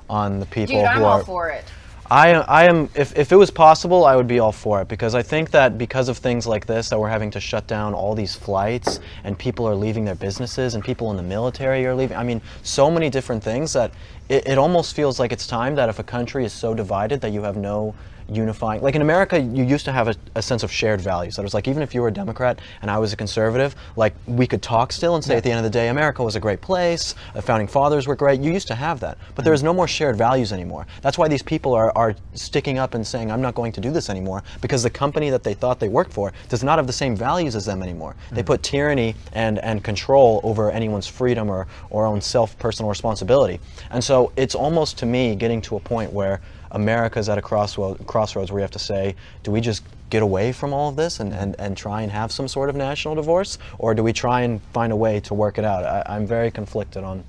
on the people Dude, who I'm are. all for it. I am. If it was possible, I would be all for it, because I think that because of things like this, that we're having to shut down all these flights, and people are leaving their businesses, and people in the military are leaving. I mean, so many different things that it almost feels like it's time that if a country is so divided that you have no unifying, like in America, you used to have a sense of shared values. That was like, even if you were a Democrat and I was a conservative, like we could talk still and say at the end of the day, America was a great place, the founding fathers were great. You used to have that, but there is no more shared values anymore. That's why these people are sticking up and saying, I'm not going to do this anymore, because the company that they thought they worked for does not have the same values as them anymore. They put tyranny and control over anyone's freedom or own personal responsibility. And so it's almost, to me, getting to a point where America's at a crossroads where you have to say, do we just get away from all of this and try and have some sort of national divorce, or do we try and find a way to work it out? I'm very conflicted on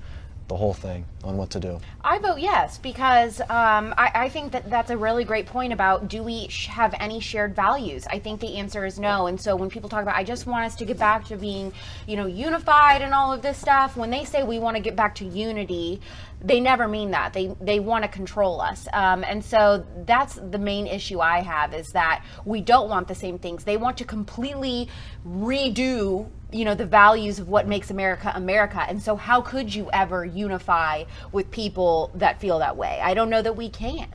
the whole thing, on what to do. I vote yes, because I think that that's a really great point about, do we have any shared values? I think the answer is no. And so when people talk about, I just want us to get back to being, unified and all of this stuff, when they say we want to get back to unity, they never mean that. They want to control us. And so that's the main issue I have, is that we don't want the same things. They want to completely redo the values of what makes America America. And so how could you ever unify with people that feel that way? I don't know that we can.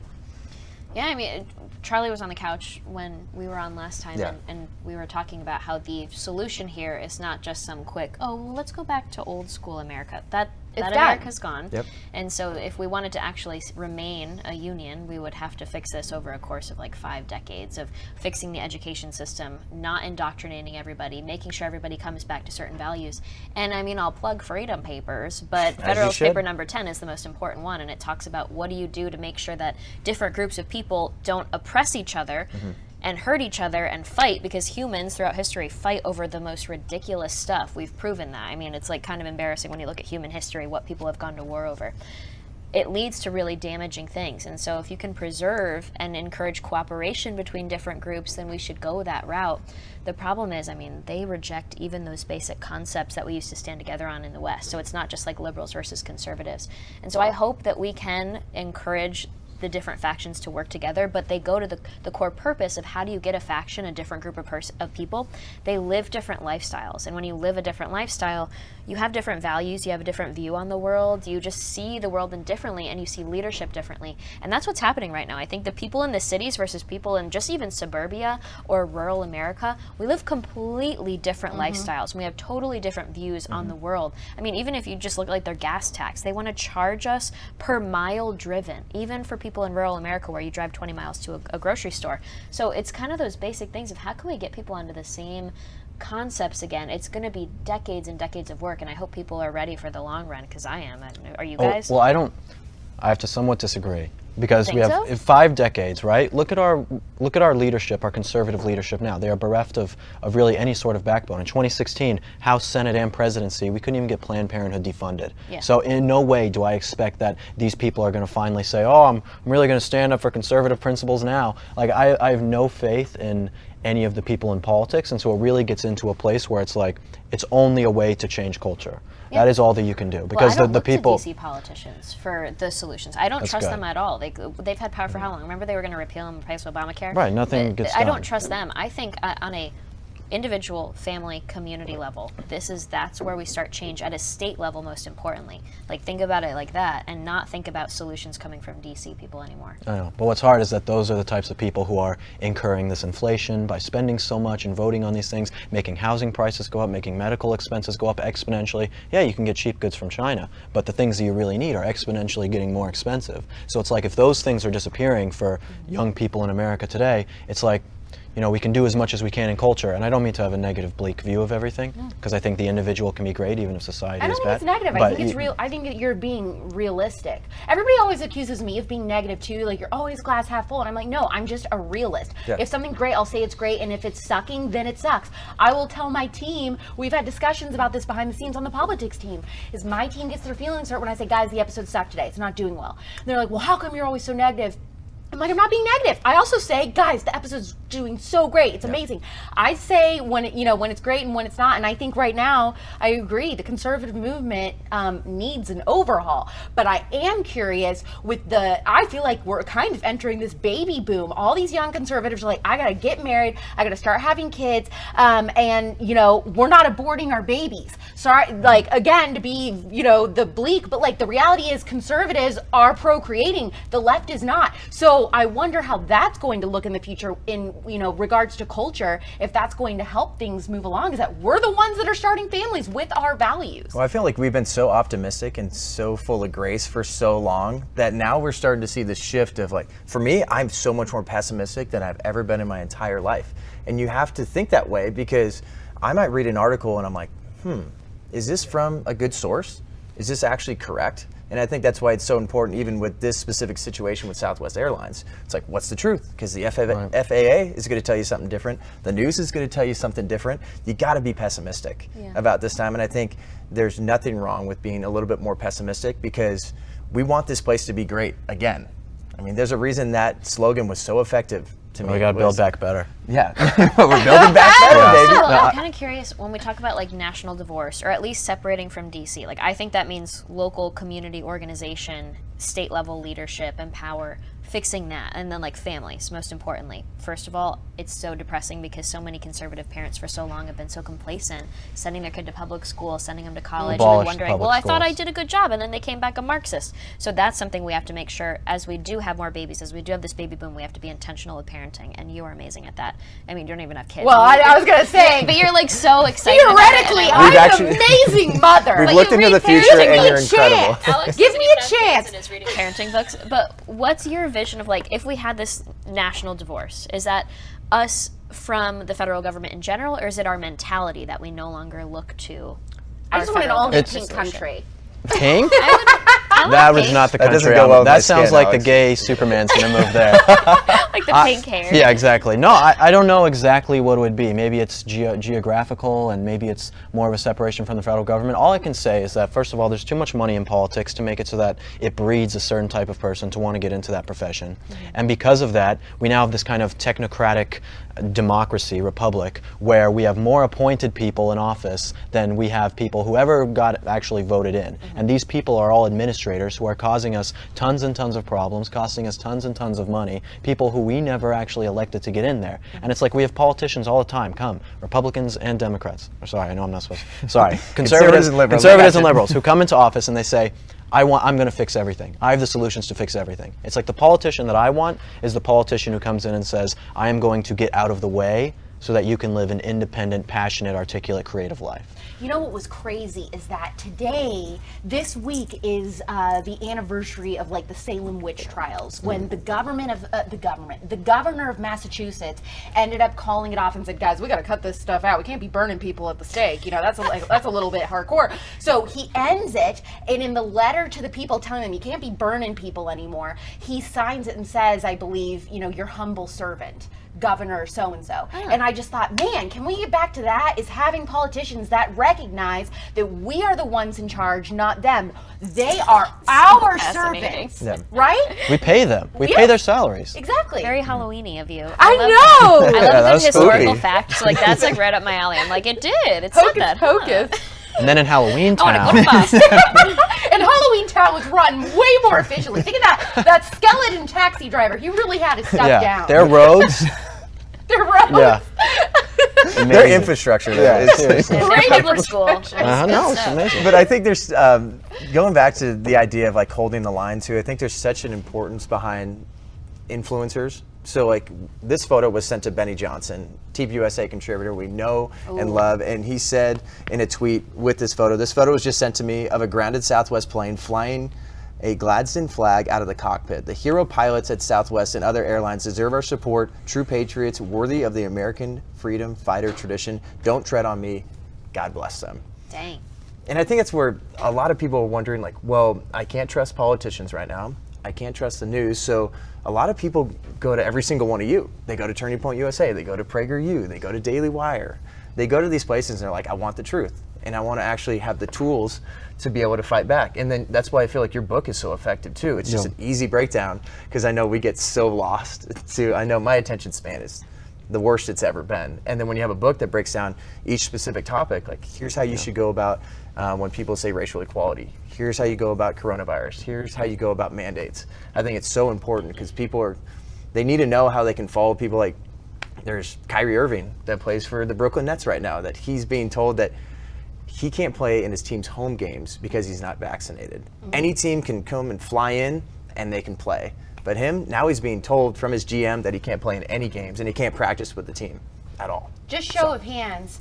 Yeah, I mean, Charlie was on the couch when we were on last time, and we were talking about how the solution here is not just some quick, let's go back to old school America. That America's gone. Yep. And so if we wanted to actually remain a union, we would have to fix this over a course of like 5 decades of fixing the education system, not indoctrinating everybody, making sure everybody comes back to certain values. And I mean, I'll plug Freedom Papers, but Federalist Paper number 10 is the most important one, and it talks about what do you do to make sure that different groups of people don't oppress each other and hurt each other and fight, because humans throughout history fight over the most ridiculous stuff. We've proven that. I mean, it's like kind of embarrassing when you look at human history, what people have gone to war over. It leads to really damaging things. And so if you can preserve and encourage cooperation between different groups, then we should go that route. The problem is, I mean, they reject even those basic concepts that we used to stand together on in the West. So it's not just like liberals versus conservatives. And so I hope that we can encourage the different factions to work together, but they go to the core purpose of, how do you get a faction, a different group of people? They live different lifestyles, and when you live a different lifestyle, you have different values, you have a different view on the world, you just see the world differently, and you see leadership differently. And that's what's happening right now. I think the people in the cities versus people in just even suburbia or rural America, we live completely different lifestyles, and we have totally different views on the world. I mean, even if you just look like their gas tax, they want to charge us per mile driven, even for people in rural America where you drive 20 miles to a grocery store. So it's kind of those basic things of, how can we get people onto the same concepts again? It's going to be decades and decades of work, and I hope people are ready for the long run, because I am. Are you guys? Well, I have to somewhat disagree, because we have so? 5 decades, right? Look at our leadership, our conservative leadership now. They are bereft of really any sort of backbone. In 2016, House, Senate, and presidency, we couldn't even get Planned Parenthood defunded. Yeah. So in no way do I expect that these people are going to finally say, I'm really going to stand up for conservative principles now. Like, I have no faith in any of the people in politics, and so it really gets into a place where it's like, it's only a way to change culture. Yeah. That is all that you can do, because I don't the people. Look to DC politicians for the solutions. I don't trust them at all. They've had power for how long? Remember, they were going to repeal and replace Obamacare. Right. Nothing gets done. I don't trust them. I think on a individual, family, community level, that's where we start change at a state level, most importantly. Like, think about it like that, and not think about solutions coming from DC people anymore. I know, but what's hard is that those are the types of people who are incurring this inflation by spending so much and voting on these things, making housing prices go up, making medical expenses go up exponentially. Yeah, you can get cheap goods from China, but the things that you really need are exponentially getting more expensive. So it's like, if those things are disappearing for young people in America today, it's like, we can do as much as we can in culture. And I don't mean to have a negative, bleak view of everything, because I think the individual can be great even if society I is don't bad. think it's negative. I But think it's real. I think that you're being realistic. Everybody always accuses me of being negative too, like you're always glass half full, and I'm like, no, I'm just a realist. Yeah. If something's great, I'll say it's great, and if it's sucking, then it sucks. I will tell my team, we've had discussions about this behind the scenes on the POPlitics team, is my team gets their feelings hurt when I say, guys, the episode sucked today, it's not doing well. And they're like, well, how come you're always so negative? I'm like, I'm not being negative. I also say, guys, the episode's doing so great. It's amazing. I say when when it's great and when it's not. And I think right now, I agree, the conservative movement needs an overhaul. But I am curious with I feel like we're kind of entering this baby boom. All these young conservatives are like, I gotta get married, I gotta start having kids, and we're not aborting our babies. Sorry, like again, to be the bleak, but like the reality is conservatives are procreating. The left is not. So I wonder how that's going to look in the future in regards to culture, if that's going to help things move along, is that we're the ones that are starting families with our values. Well, I feel like we've been so optimistic and so full of grace for so long that now we're starting to see the shift of like, for me, I'm so much more pessimistic than I've ever been in my entire life. And you have to think that way because I might read an article and I'm like, is this from a good source? Is this actually correct? And I think that's why it's so important, even with this specific situation with Southwest Airlines. It's like, what's the truth? Because the FAA is going to tell you something different. The news is going to tell you something different. You got to be pessimistic about this time. And I think there's nothing wrong with being a little bit more pessimistic because we want this place to be great again. I mean, there's a reason that slogan was so effective to me. We got to build back better. Yeah, we're building back better, baby. So I'm kind of curious when we talk about like national divorce, or at least separating from DC. Like I think that means local community organization, state level leadership and power, fixing that, and then like families. Most importantly, first of all, it's so depressing because so many conservative parents for so long have been so complacent, sending their kid to public school, sending them to college, and then wondering, well, I thought I did a good job, and then they came back a Marxist. So that's something we have to make sure as we do have more babies, as we do have this baby boom, we have to be intentional with parenting, and you are amazing at that. I mean, you don't even have kids. Well, I was gonna say, but you're like so excited. Theoretically, I'm an amazing mother. We've looked into the future, and you're incredible. Give me a chance. And is reading parenting books. But what's your vision of like if we had this national divorce? Is that us from the federal government in general, or is it our mentality that we no longer look to? I just want an all-new pink country. Pink? That was not the country. That sounds like the gay Superman's gonna move there. Like the pink hair. Yeah, exactly. No, I don't know exactly what it would be. Maybe it's geographical, and maybe it's more of a separation from the federal government. All I can say is that, first of all, there's too much money in politics to make it so that it breeds a certain type of person to want to get into that profession. And because of that, we now have this kind of technocratic democracy, republic, where we have more appointed people in office than we have people who ever got actually voted in. And these people are all administrators who are causing us tons and tons of problems, costing us tons and tons of money, people who we never actually elected to get in there. And it's like we have politicians all the time, Republicans and Democrats. Or sorry, I know I'm not supposed to. Sorry, conservatives and liberals who come into office and they say, I'm going to fix everything. I have the solutions to fix everything. It's like the politician that I want is the politician who comes in and says, I am going to get out of the way so that you can live an independent, passionate, articulate, creative life. You know what was crazy is that today, this week is the anniversary of like the Salem witch trials, when the governor of Massachusetts ended up calling it off and said, guys, we got to cut this stuff out. We can't be burning people at the stake. That's a little bit hardcore. So he ends it, and in the letter to the people telling them you can't be burning people anymore, he signs it and says, I believe, your humble servant, Governor so-and-so. And I just thought, man, can we get back to that? Is having politicians that recognize that we are the ones in charge, not them. They are our servants, right? We pay them. We pay their salaries. Exactly. Very Halloween-y of you. I know. I love a good historical spooky. fact. So like that's like right up my alley. I'm like, it did. It said that. Hocus. And then in Halloween Town. And Halloween Town was run way more efficiently. Think of that skeleton taxi driver. He really had his stuff down. Their roads. Their roads. Yeah. Their infrastructure there is very public school. No, it's amazing. But I think there's, going back to the idea of like holding the line too, I think there's such an importance behind influencers. So like this photo was sent to Benny Johnson, TPUSA contributor we know and love, and he said in a tweet with this photo was just sent to me of a grounded Southwest plane flying a Gladstone flag out of the cockpit. The hero pilots at Southwest and other airlines deserve our support. True patriots worthy of the American freedom fighter tradition. Don't tread on me. God bless them. Dang. And I think that's where a lot of people are wondering, like, well, I can't trust politicians right now. I can't trust the news. So a lot of people go to every single one of you. They go to Turning Point USA. They go to PragerU. They go to Daily Wire. They go to these places and they're like, I want the truth. And I want to actually have the tools to be able to fight back. And then that's why I feel like your book is so effective too. It's just an easy breakdown, because I know we get so lost to, I know my attention span is the worst it's ever been. And then when you have a book that breaks down each specific topic, like here's how you should go about when people say racial equality. Here's how you go about coronavirus. Here's how you go about mandates. I think it's so important because they need to know how they can follow people like, there's Kyrie Irving that plays for the Brooklyn Nets right now, that he's being told that he can't play in his team's home games because he's not vaccinated. Any team can come and fly in and they can play. But him, now he's being told from his GM that he can't play in any games and he can't practice with the team at all. Just show of hands,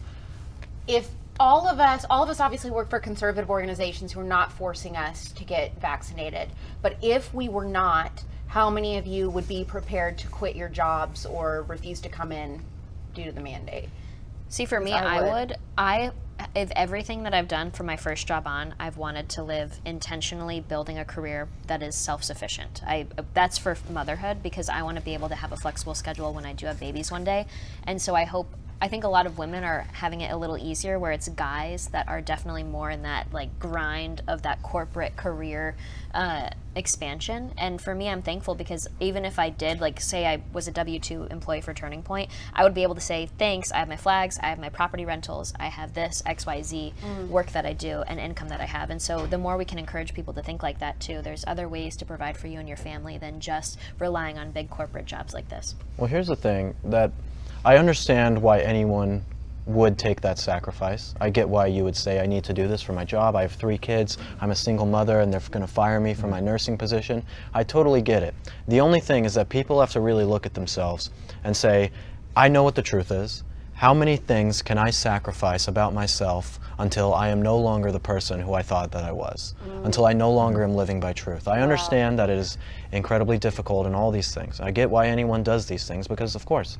if all of us obviously work for conservative organizations who are not forcing us to get vaccinated, but if we were not, how many of you would be prepared to quit your jobs or refuse to come in due to the mandate? See, for me, I would. If everything that I've done from my first job on, I've wanted to live intentionally building a career that is self-sufficient. That's for motherhood, because I want to be able to have a flexible schedule when I do have babies one day. And so I think a lot of women are having it a little easier, where it's guys that are definitely more in that like grind of that corporate career expansion. And for me, I'm thankful, because even if I did, like say I was a W-2 employee for Turning Point, I would be able to say, thanks, I have my flags, I have my property rentals, I have this XYZ work that I do and income that I have. And so the more we can encourage people to think like that too, there's other ways to provide for you and your family than just relying on big corporate jobs like this. Well, here's the thing, that I understand why anyone would take that sacrifice. I get why you would say, I need to do this for my job. I have 3 kids, I'm a single mother, and they're going to fire me from my nursing position. I totally get it. The only thing is that people have to really look at themselves and say, I know what the truth is. How many things can I sacrifice about myself until I am no longer the person who I thought that I was, until I no longer am living by truth? I understand that it is incredibly difficult and all these things. I get why anyone does these things, because of course,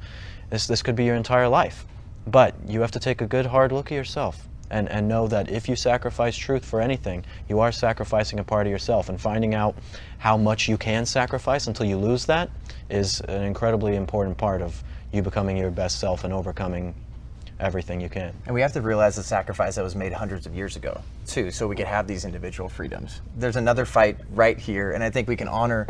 this could be your entire life. But you have to take a good hard look at yourself and know that if you sacrifice truth for anything, you are sacrificing a part of yourself, and finding out how much you can sacrifice until you lose that is an incredibly important part of you becoming your best self and overcoming everything you can. And we have to realize the sacrifice that was made hundreds of years ago too, so we could have these individual freedoms. There's another fight right here, and I think we can honor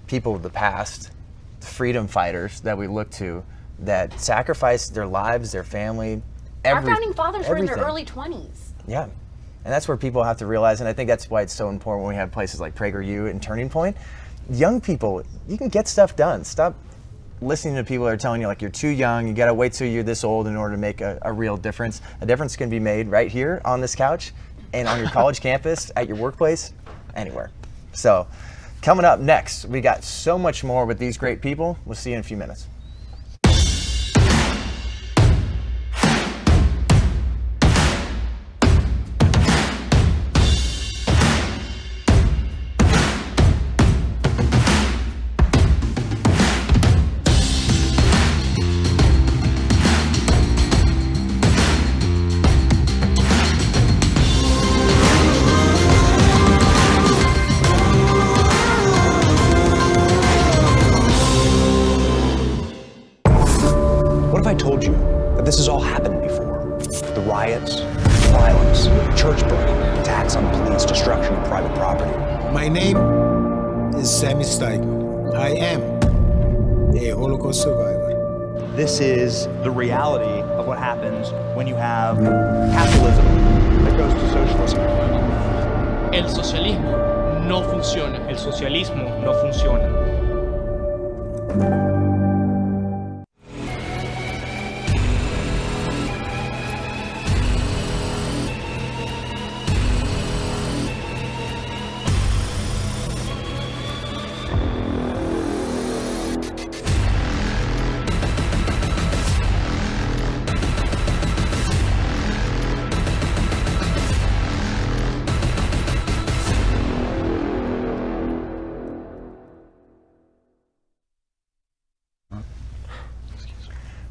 people of the past, the freedom fighters that we look to, that sacrificed their lives, their family, Our founding fathers were in their everything. early 20s. Yeah, and that's where people have to realize, and I think that's why it's so important when we have places like PragerU and Turning Point. Young people, you can get stuff done. Stop listening to people that are telling you like you're too young, you gotta wait till you're this old in order to make a real difference. A difference can be made right here on this couch and on your college campus, at your workplace, anywhere. So coming up next, we got so much more with these great people. We'll see you in a few minutes. This has all happened before. The riots, violence, church burning, attacks on police, destruction of private property. My name is Sammy Steigman. I am a Holocaust survivor. This is the reality of what happens when you have capitalism that goes to socialism. El socialismo no funciona. El socialismo no funciona.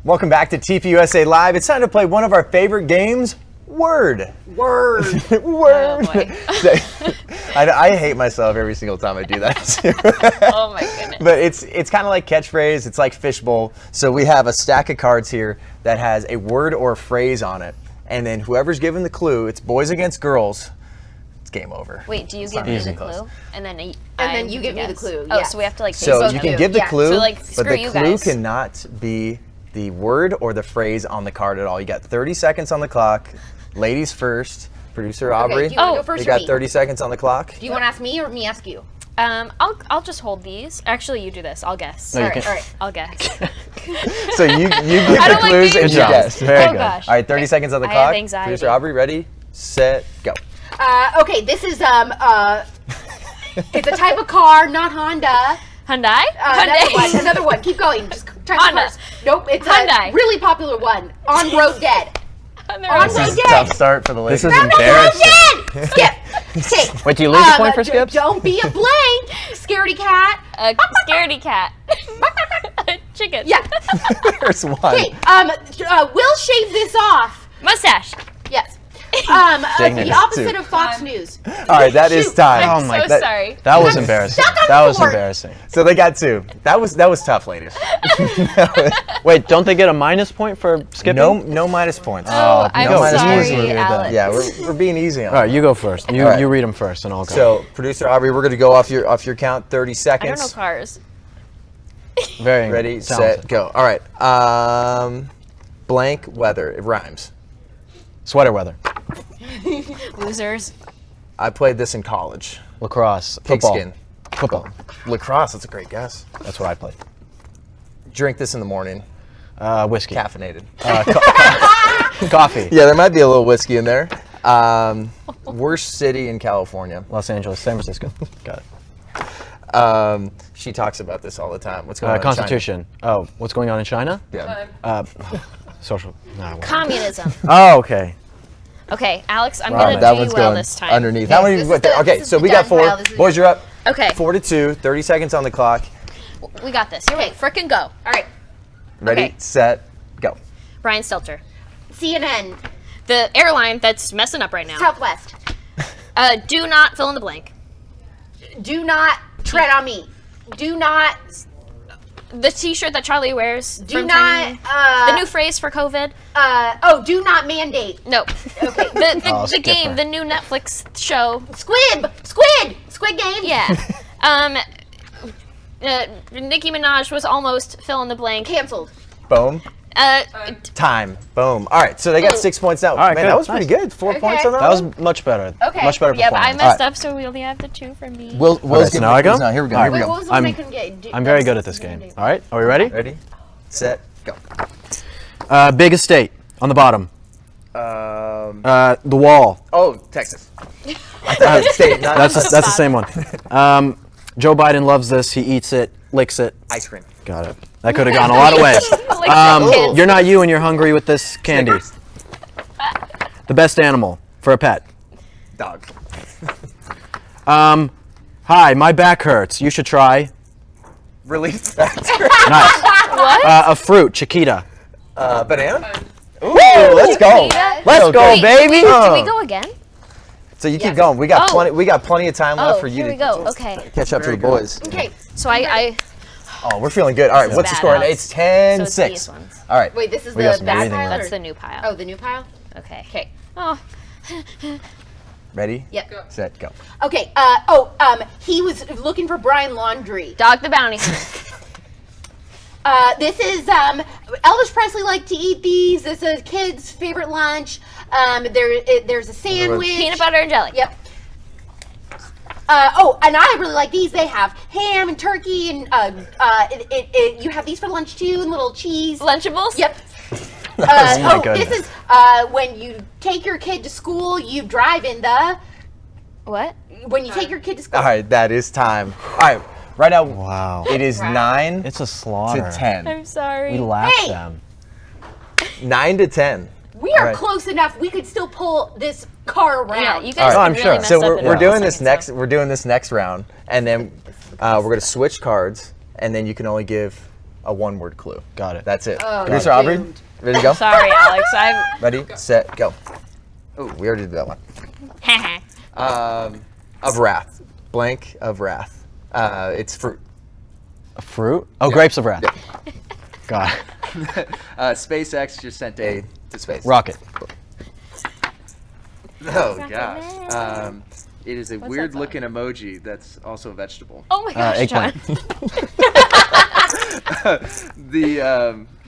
Welcome back to TPUSA Live. It's time to play one of our favorite games, Word. Word. Word. Oh, boy. I hate myself every single time I do that too. Oh my goodness. But it's kind of like catchphrase. It's like fishbowl. So we have a stack of cards here that has a word or a phrase on it, and then whoever's given the clue, it's boys against girls. It's game over. Wait, do you give me the clue, and then you give me the clue? Oh, yes. so we have to like. So you can give the clue, So, like, but screw the you clue guys. cannot be the word or the phrase on the card at all. You got 30 seconds on the clock. Ladies first. Producer Aubrey. do you want to go first You or got me? 30 seconds on the clock. Do you want to ask me or me ask you? I'll just hold these. Actually, you do this. I'll guess. No, you all right, can't. all right. I'll guess. So you give I the don't like clues being and you judged. guess. Very good. Gosh. All right, 30 seconds on the I clock. have anxiety. Producer Aubrey, ready, set, go. Okay, this is it's a type of car, not Honda. Hyundai? Another one. Keep going. Just type Honda. of cars. Nope, it's Hyundai. a really popular one. On Road Dead. On This Road is a Dead. tough start for the ladies. This is embarrassing. Skip. Okay. Wait, do you lose a point for skips? Don't be a blank. Scaredy cat. Scaredy cat. Chicken. Yeah. There's one. Okay. We'll shave this off. Mustache. Yes. Dignity. The opposite of Fox News. All right, that is time. I'm so sorry. That was embarrassing. That was embarrassing. So they got 2. That was tough, ladies. Wait, don't they get a minus point for skipping? No minus points. Oh, I'm no, sorry, easy. Alex. Yeah, we're being easy on All right, it. you go first. You All right. you read them first, and I'll go. So, producer Aubrey, we're going to go off your count. 30 I seconds. don't know cars. Very Ready, talented. set, go. All right. Blank weather. It rhymes. Sweater weather. Losers. I played this in college. Lacrosse. Football. Pigskin. Football. Lacrosse. That's a great guess. That's what I played. Drink this in the morning. Whiskey. Caffeinated. Coffee. Yeah, there might be a little whiskey in there. Worst city in California. Los Angeles. San Francisco. Got it. She talks about this all the time. What's going on Constitution. in China? Oh, what's going on in China? Yeah. Social. Nah, Communism. oh, okay. Okay, Alex, I'm All gonna right, that do one's you well going this time. underneath. How many? Okay, so we got 4. Boys, you're up. Okay. 4-2. 30 seconds on the clock. We got this. Here, wait, frickin' go. All right. Ready, Okay. set, go. Brian Stelter. CNN. The airline that's messing up right now. Southwest. Do not fill in the blank. Do not tread on me. Do not. The T-shirt that Charlie wears. Do from not. Tiny. The new phrase for COVID. Do not mandate. No. Okay. The game, the new Netflix show. Squid Game. Yeah. Nicki Minaj was almost fill in the blank. Canceled. Boom. Time. Boom. All right, so they got 6 points now. All right, Man, good. that was pretty good. 4 points on that. That was one? much better. Okay. Much better Yeah, but I performance. messed up, so we only have the 2 from me. Will's Okay, so getting now I the clues go? now. Here we go. All Here we right. go. What was the one I couldn't get? I'm very good at this game. All right, are we ready? Ready, set, go. Big estate on the bottom. The wall. Oh, Texas. I thought it was state. Not That's the same one. Joe Biden loves this. He eats it, licks it. ice cream. Got it. That could have gone a lot of ways. You're not you and you're hungry with this candy. Snickers. The best animal for a pet. Dog. Hi, my back hurts. You should try. Release factor. Nice. What? A fruit, Chiquita. Banana. Ooh, let's go. Let's go, Wait, baby. Do we go again? So you keep going. We got Oh. plenty. We got plenty of time left Oh, for you here to we go. Okay. catch up to the boys. Okay. So I Oh, we're feeling good. All right, This is what's the bad, score? Alex. It's 10-6. So it's these ones. All right. Wait, this is We got the some bad breathing pile? room. that's or- the new pile. Oh, the new pile? Okay. Okay. Oh. Ready? Yep. Set, go. Okay. He was looking for Brian Laundrie. Dog the bounty. This is Elvis Presley liked to eat these. This is kids' favorite lunch. There's a sandwich. Peanut butter and jelly. Yep. And I really like these. They have ham and turkey, and you have these for lunch too, and little cheese. Lunchables? Yep. Oh my goodness. This is when you take your kid to school, you drive in the. What? When you take your kid to school. All right, that is time. All right, right now. Wow. It is 9 It's a slaughter. to 10. I'm sorry. We laughed Hey! them. 9 to 10. We are All right. close enough. We could still pull this car around. Yeah, you All guys right. Oh, I'm could sure. really mess So up we're in doing a this second, next. so- We're doing this next round, and then we're gonna switch cards, and then you can only give a one-word clue. Got it. That's it. Oh, Producer Aubrey, ready to go? Sorry, Alex. I'm. Ready, set, go. Oh, we already did that one. Of wrath. Blank of wrath. It's fruit. A fruit? Oh, grapes of wrath. Yeah. Got it. SpaceX just sent a to space. Rocket. Oh gosh. It is a weird-looking emoji that's also a vegetable. Oh my gosh, John.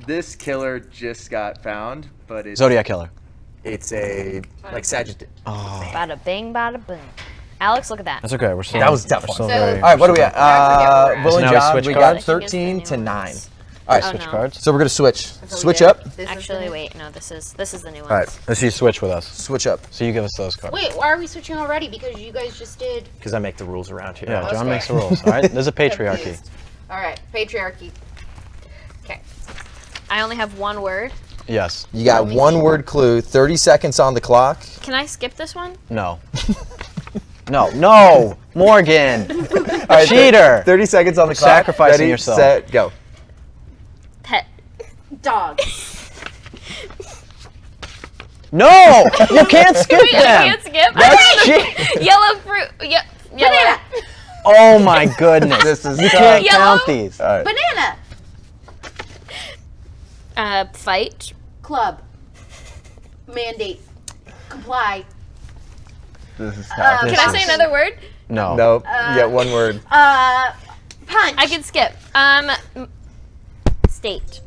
This killer just got found, but it's Zodiac killer. It's a like Sagittarius. Oh. Bada bing, bada boom. Alex, look at that. That's okay. We're still. That was a tough we're one. still So, very- all right, what are we at? Will and So now we John, switch we cards? got 13 to 9. All right, Switch cards. So we're gonna switch. Switch up. Actually, wait. No, this is the new one. All right, Let's see. Switch with us. switch up. So you give us those cards. Wait, why are we switching already? Because you guys just did. Because I make the rules around here. Yeah, John Okay. makes the rules. All right. There's a patriarchy. All right, patriarchy. Okay. I only have one word. Yes. You got one word clue. 30 seconds on the clock. Can I skip this one? No. No, Morgan. All right, Cheater. 30 seconds on the clock. Sacrificing Ready, yourself. Set, go. Pet. Dog. No, you can't skip Wait, them. I can't skip. That's Okay. Yellow fruit. Yellow. Oh my goodness. This is you tough. can't Yellow. count these. All right. Banana. Fight. Club. Mandate. Comply. This is tough. Can I say another word? No. Nope. You get one word. Punch. I can skip. State.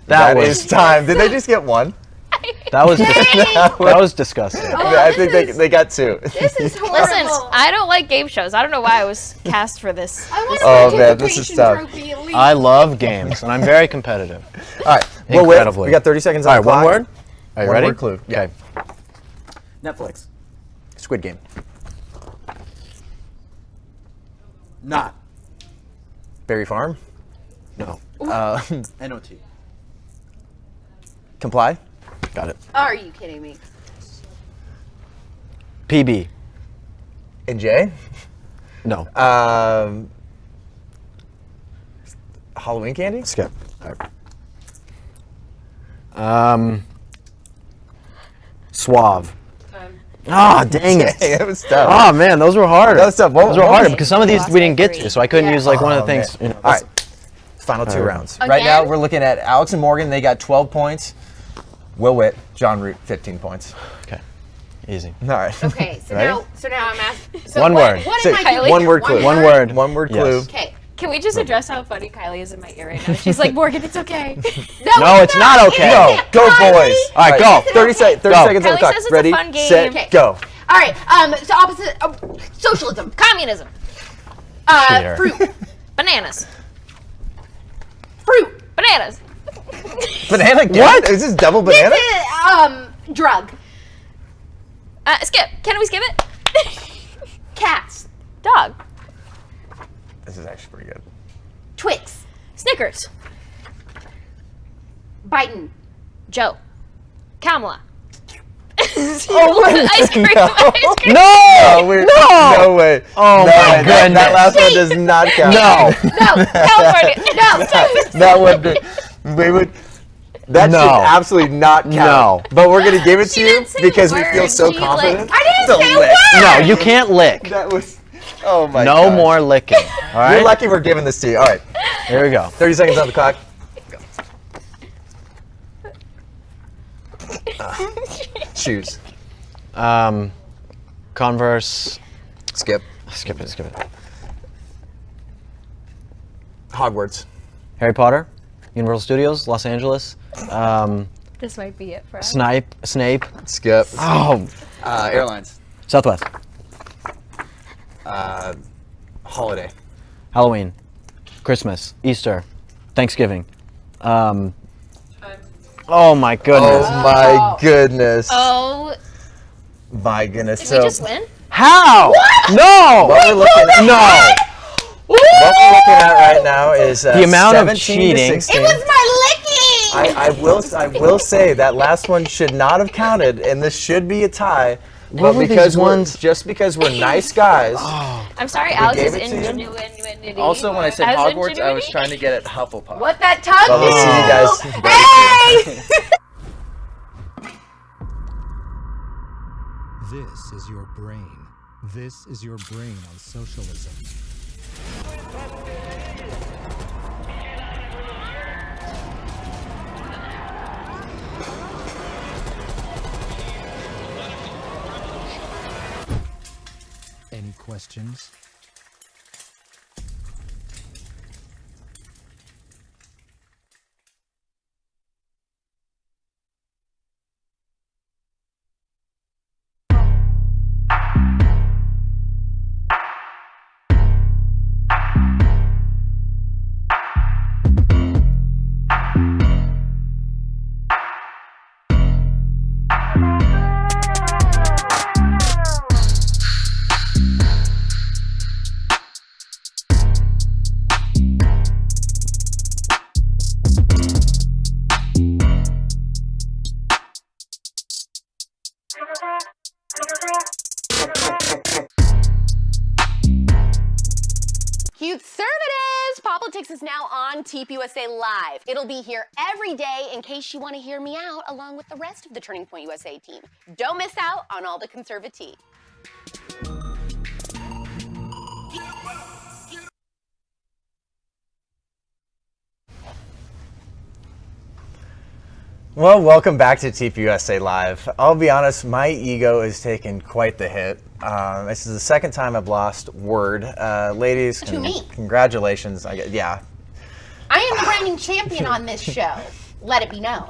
That is time. Did they just get one? That was that was disgusting. I think they got two. This is horrible. Listen, I don't like game shows. I don't know why I was cast for this. Oh man, this is tough. I love games, and I'm very competitive. All right, Will Witt, Incredibly. we got 30 seconds on All the right, clock. one word. Are you One ready? word clue. Yeah. Okay. Netflix. Squid Game. Not. Berry Farm. No. NOT. Comply. Got it. Are you kidding me? PB. And Jay. No. Halloween candy. Skip. All right. Suave. Ah, dang it. Dang, that was tough. Oh man, those were harder. That was tough. Those were harder because some of these we didn't get to, so I couldn't use like one of the Oh, things. man. You know, All right. Final two All right. rounds. Right now we're looking at Alex and Morgan. They got 12 points. Will Witt, Jon Root, 15 points. Okay. Easy. All right. Okay, so Ready? now I'm asking. So One word. What So, am I doing? one word clue. One word. One word Yes. clue. Okay. Can we just address how funny Kylie is in my ear right now? She's like, Morgan, it's okay. No, it's not okay. No, go boys. All right, go. 30 seconds on the Kylie clock. says it's a Ready, fun game. set, Okay. go. All right. So opposite socialism, communism, Cheater. fruit, Bananas. fruit. Bananas. Banana again? What? Is this double banana? This is drug. Skip. Can we skip it? Cats. Dog. This is actually pretty good. Twix. Snickers. Biden. Joe. Kamala. Oh, wait. Ice cream. No. Ice cream. No way. Oh my goodness. That last one does not count. No. No. California. No. That would. That No. should absolutely not count. No. But we're gonna give it to She you didn't say because we the feel word. so She confident. I didn't say a lick. word. No, you can't lick. That was. Oh my. No gosh. more licking. All right. You're lucky we're giving this to you. All right. Here we go. 30 seconds on the clock. Shoes. Converse. Skip. Skip it. Skip it. Hogwarts. Harry Potter. Universal Studios, Los Angeles. This might be it for us. Snape. Skip. Oh. Airlines. Southwest. Holiday. Halloween. Christmas. Easter. Thanksgiving. Oh my goodness. Oh my goodness. Oh. My goodness. Did So we just win? How? No. what we're looking at, No. what we're looking at right now is The amount of 17 cheating. to 16. It was my licking. I will say that last one should not have counted, and this should be a tie. But just because we're nice guys. I'm sorry, we Alex gave is it to you. ingenuity. Also, when I said As Hogwarts, I ingenuity? was trying to get at Hufflepuff. What that tongue But we'll see you guys. Hey! This is your brain. This is your brain on socialism. Any questions? Conservatives! POPlitics is now on TPUSA Live. It'll be here every day in case you want to hear me out along with the rest of the Turning Point USA team. Don't miss out on all the conservative. Well, welcome back to TPUSA Live. I'll be honest, my ego is taking quite the hit. This is the second time I've lost word. Ladies, To me. congratulations. Yeah, I am the reigning champion on this show. Let it be known.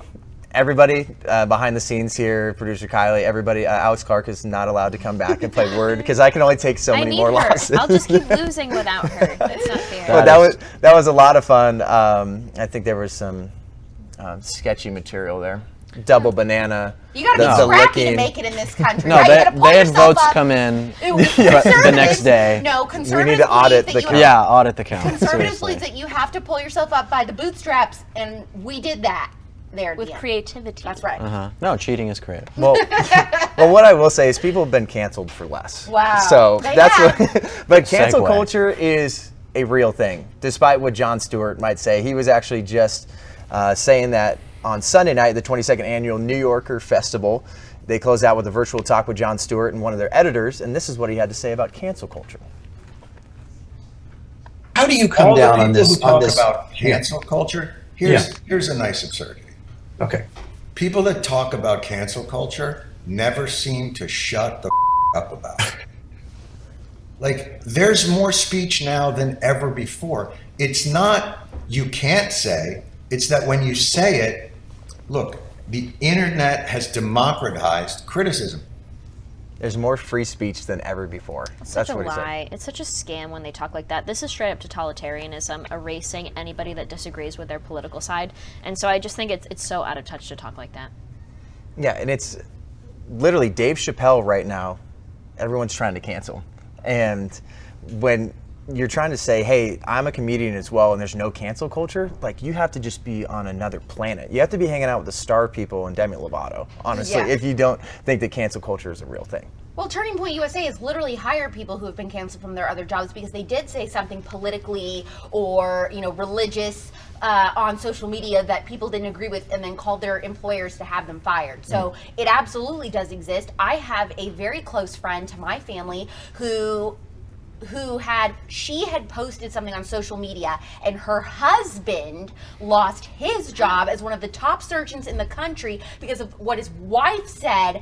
everybody behind the scenes here, producer Kylie, everybody, Alex Clark is not allowed to come back and play word because I can only take so many more losses. I'll just keep losing without her. That's not fair. But that was a lot of fun. I think there was some sketchy material there. Double banana. You gotta be scrappy to make it in this country. No, right? You they gotta pull had yourself votes up. come in Ooh, the next day. No, We conservatives need to audit the believe that count. you Yeah, audit the count. Conservatives seriously. believe that you have to pull yourself up by the bootstraps, and we did that there at With the end. creativity. That's right. No, cheating is creative. Well, what I will say is people have been canceled for less. Wow. So They that's have. what, but cancel Segue. culture is a real thing, despite what Jon Stewart might say. He was actually just saying that on Sunday night, the 22nd annual New Yorker Festival, they closed out with a virtual talk with Jon Stewart and one of their editors, and this is what he had to say about cancel culture. How do you come All the down on people this? who talk On this about cancel culture. Here's a nice absurdity. Okay. People that talk about cancel culture never seem to shut the up about it. Like, there's more speech now than ever before. It's not you can't say, it's that when you say it, look, the internet has democratized criticism. There's more free speech than ever before. It's That's such a what he said. lie. It's such a scam when they talk like that. This is straight up totalitarianism, erasing anybody that disagrees with their political side. And so I just think it's so out of touch to talk like that. Yeah, and it's literally Dave Chappelle right now, everyone's trying to cancel. And when you're trying to say, hey, I'm a comedian as well, and there's no cancel culture, like, you have to just be on another planet. You have to be hanging out with the star people and Demi Lovato, honestly, Yeah. if you don't think that cancel culture is a real thing. Well, Turning Point USA has literally hired people who have been canceled from their other jobs because they did say something politically or, religious on social media that people didn't agree with, and then called their employers to have them fired. So it absolutely does exist. I have a very close friend to my family who she had posted something on social media, and her husband lost his job as one of the top surgeons in the country because of what his wife said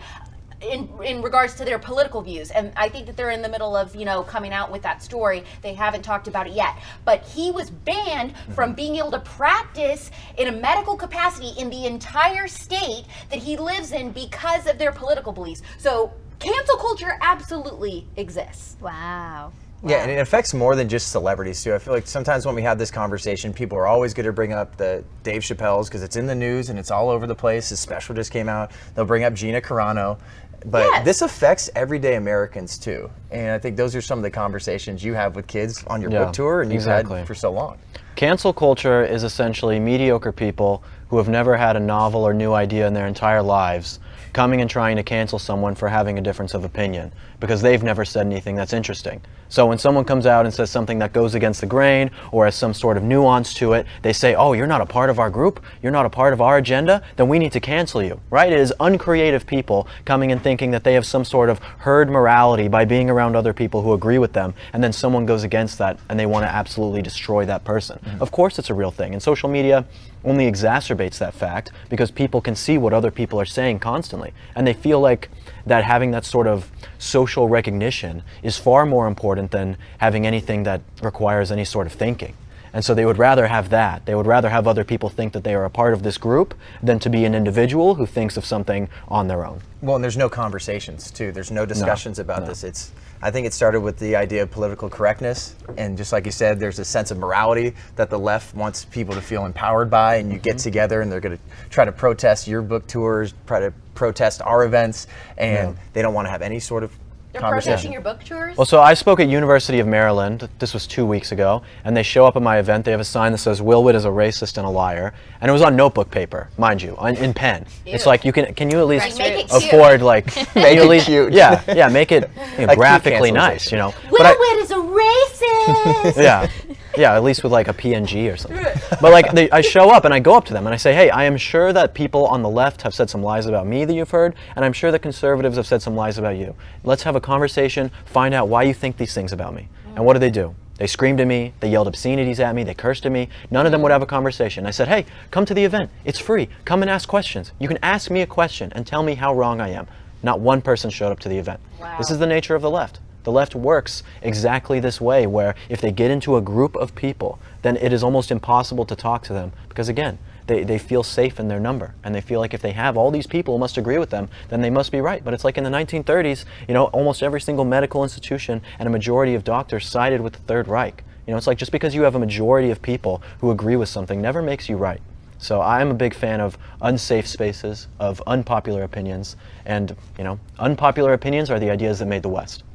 in regards to their political views. And I think that they're in the middle of, coming out with that story. They haven't talked about it yet. But he was banned from being able to practice in a medical capacity in the entire state that he lives in because of their political beliefs. So cancel culture absolutely exists. Wow. Yeah, and it affects more than just celebrities, too. I feel like sometimes when we have this conversation, people are always going to bring up the Dave Chappelle's because it's in the news and it's all over the place. His special just came out. They'll bring up Gina Carano. But this affects everyday Americans, too. And I think those are some of the conversations you have with kids on your book tour and you've had for so long. Cancel culture is essentially mediocre people who have never had a novel or new idea in their entire lives coming and trying to cancel someone for having a difference of opinion because they've never said anything that's interesting. So when someone comes out and says something that goes against the grain or has some sort of nuance to it, they say, oh, you're not a part of our group, you're not a part of our agenda, then we need to cancel you, right? It is uncreative people coming and thinking that they have some sort of herd morality by being around other people who agree with them, and then someone goes against that and they want to absolutely destroy that person. Of course it's a real thing, and social media only exacerbates that fact because people can see what other people are saying constantly, and they feel like that having that sort of social recognition is far more important than having anything that requires any sort of thinking. And so they would rather have that. They would rather have other people think that they are a part of this group than to be an individual who thinks of something on their own. Well, and there's no conversations, too. There's no discussions about this. I think it started with the idea of political correctness, and just like you said, there's a sense of morality that the left wants people to feel empowered by, and you get together and they're going to try to protest your book tours, try to protest our events, and they don't want to have any sort of They're conversation. protesting your book tours? Well, so I spoke at University of Maryland, this was 2 weeks ago, and they show up at my event, they have a sign that says, Will Witt is a racist and a liar, and it was on notebook paper, mind you, in pen. Ew. It's like, can you at least Make it afford, like, Make you at it least, cute. Yeah, make it Like graphically cute nice, you know. Will But Witt is a racist! Yeah, at least with like a PNG or something. But like, I show up and I go up to them and I say, hey, I am sure that people on the left have said some lies about me that you've heard, and I'm sure that conservatives have said some lies about you. Let's have a conversation, find out why you think these things about me. And what do? They screamed at me, they yelled obscenities at me, they cursed at me. None of them would have a conversation. I said, hey, come to the event. It's free. Come and ask questions. You can ask me a question and tell me how wrong I am. Not one person showed up to the event. Wow. This is the nature of the left. The left works exactly this way, where if they get into a group of people, then it is almost impossible to talk to them because, again, they feel safe in their number, and they feel like if they have all these people who must agree with them, then they must be right. But it's like in the 1930s, you know, almost every single medical institution and a majority of doctors sided with the Third Reich. You know, it's like just because you have a majority of people who agree with something never makes you right. So I'm a big fan of unsafe spaces, of unpopular opinions, and, you know, unpopular opinions are the ideas that made the West.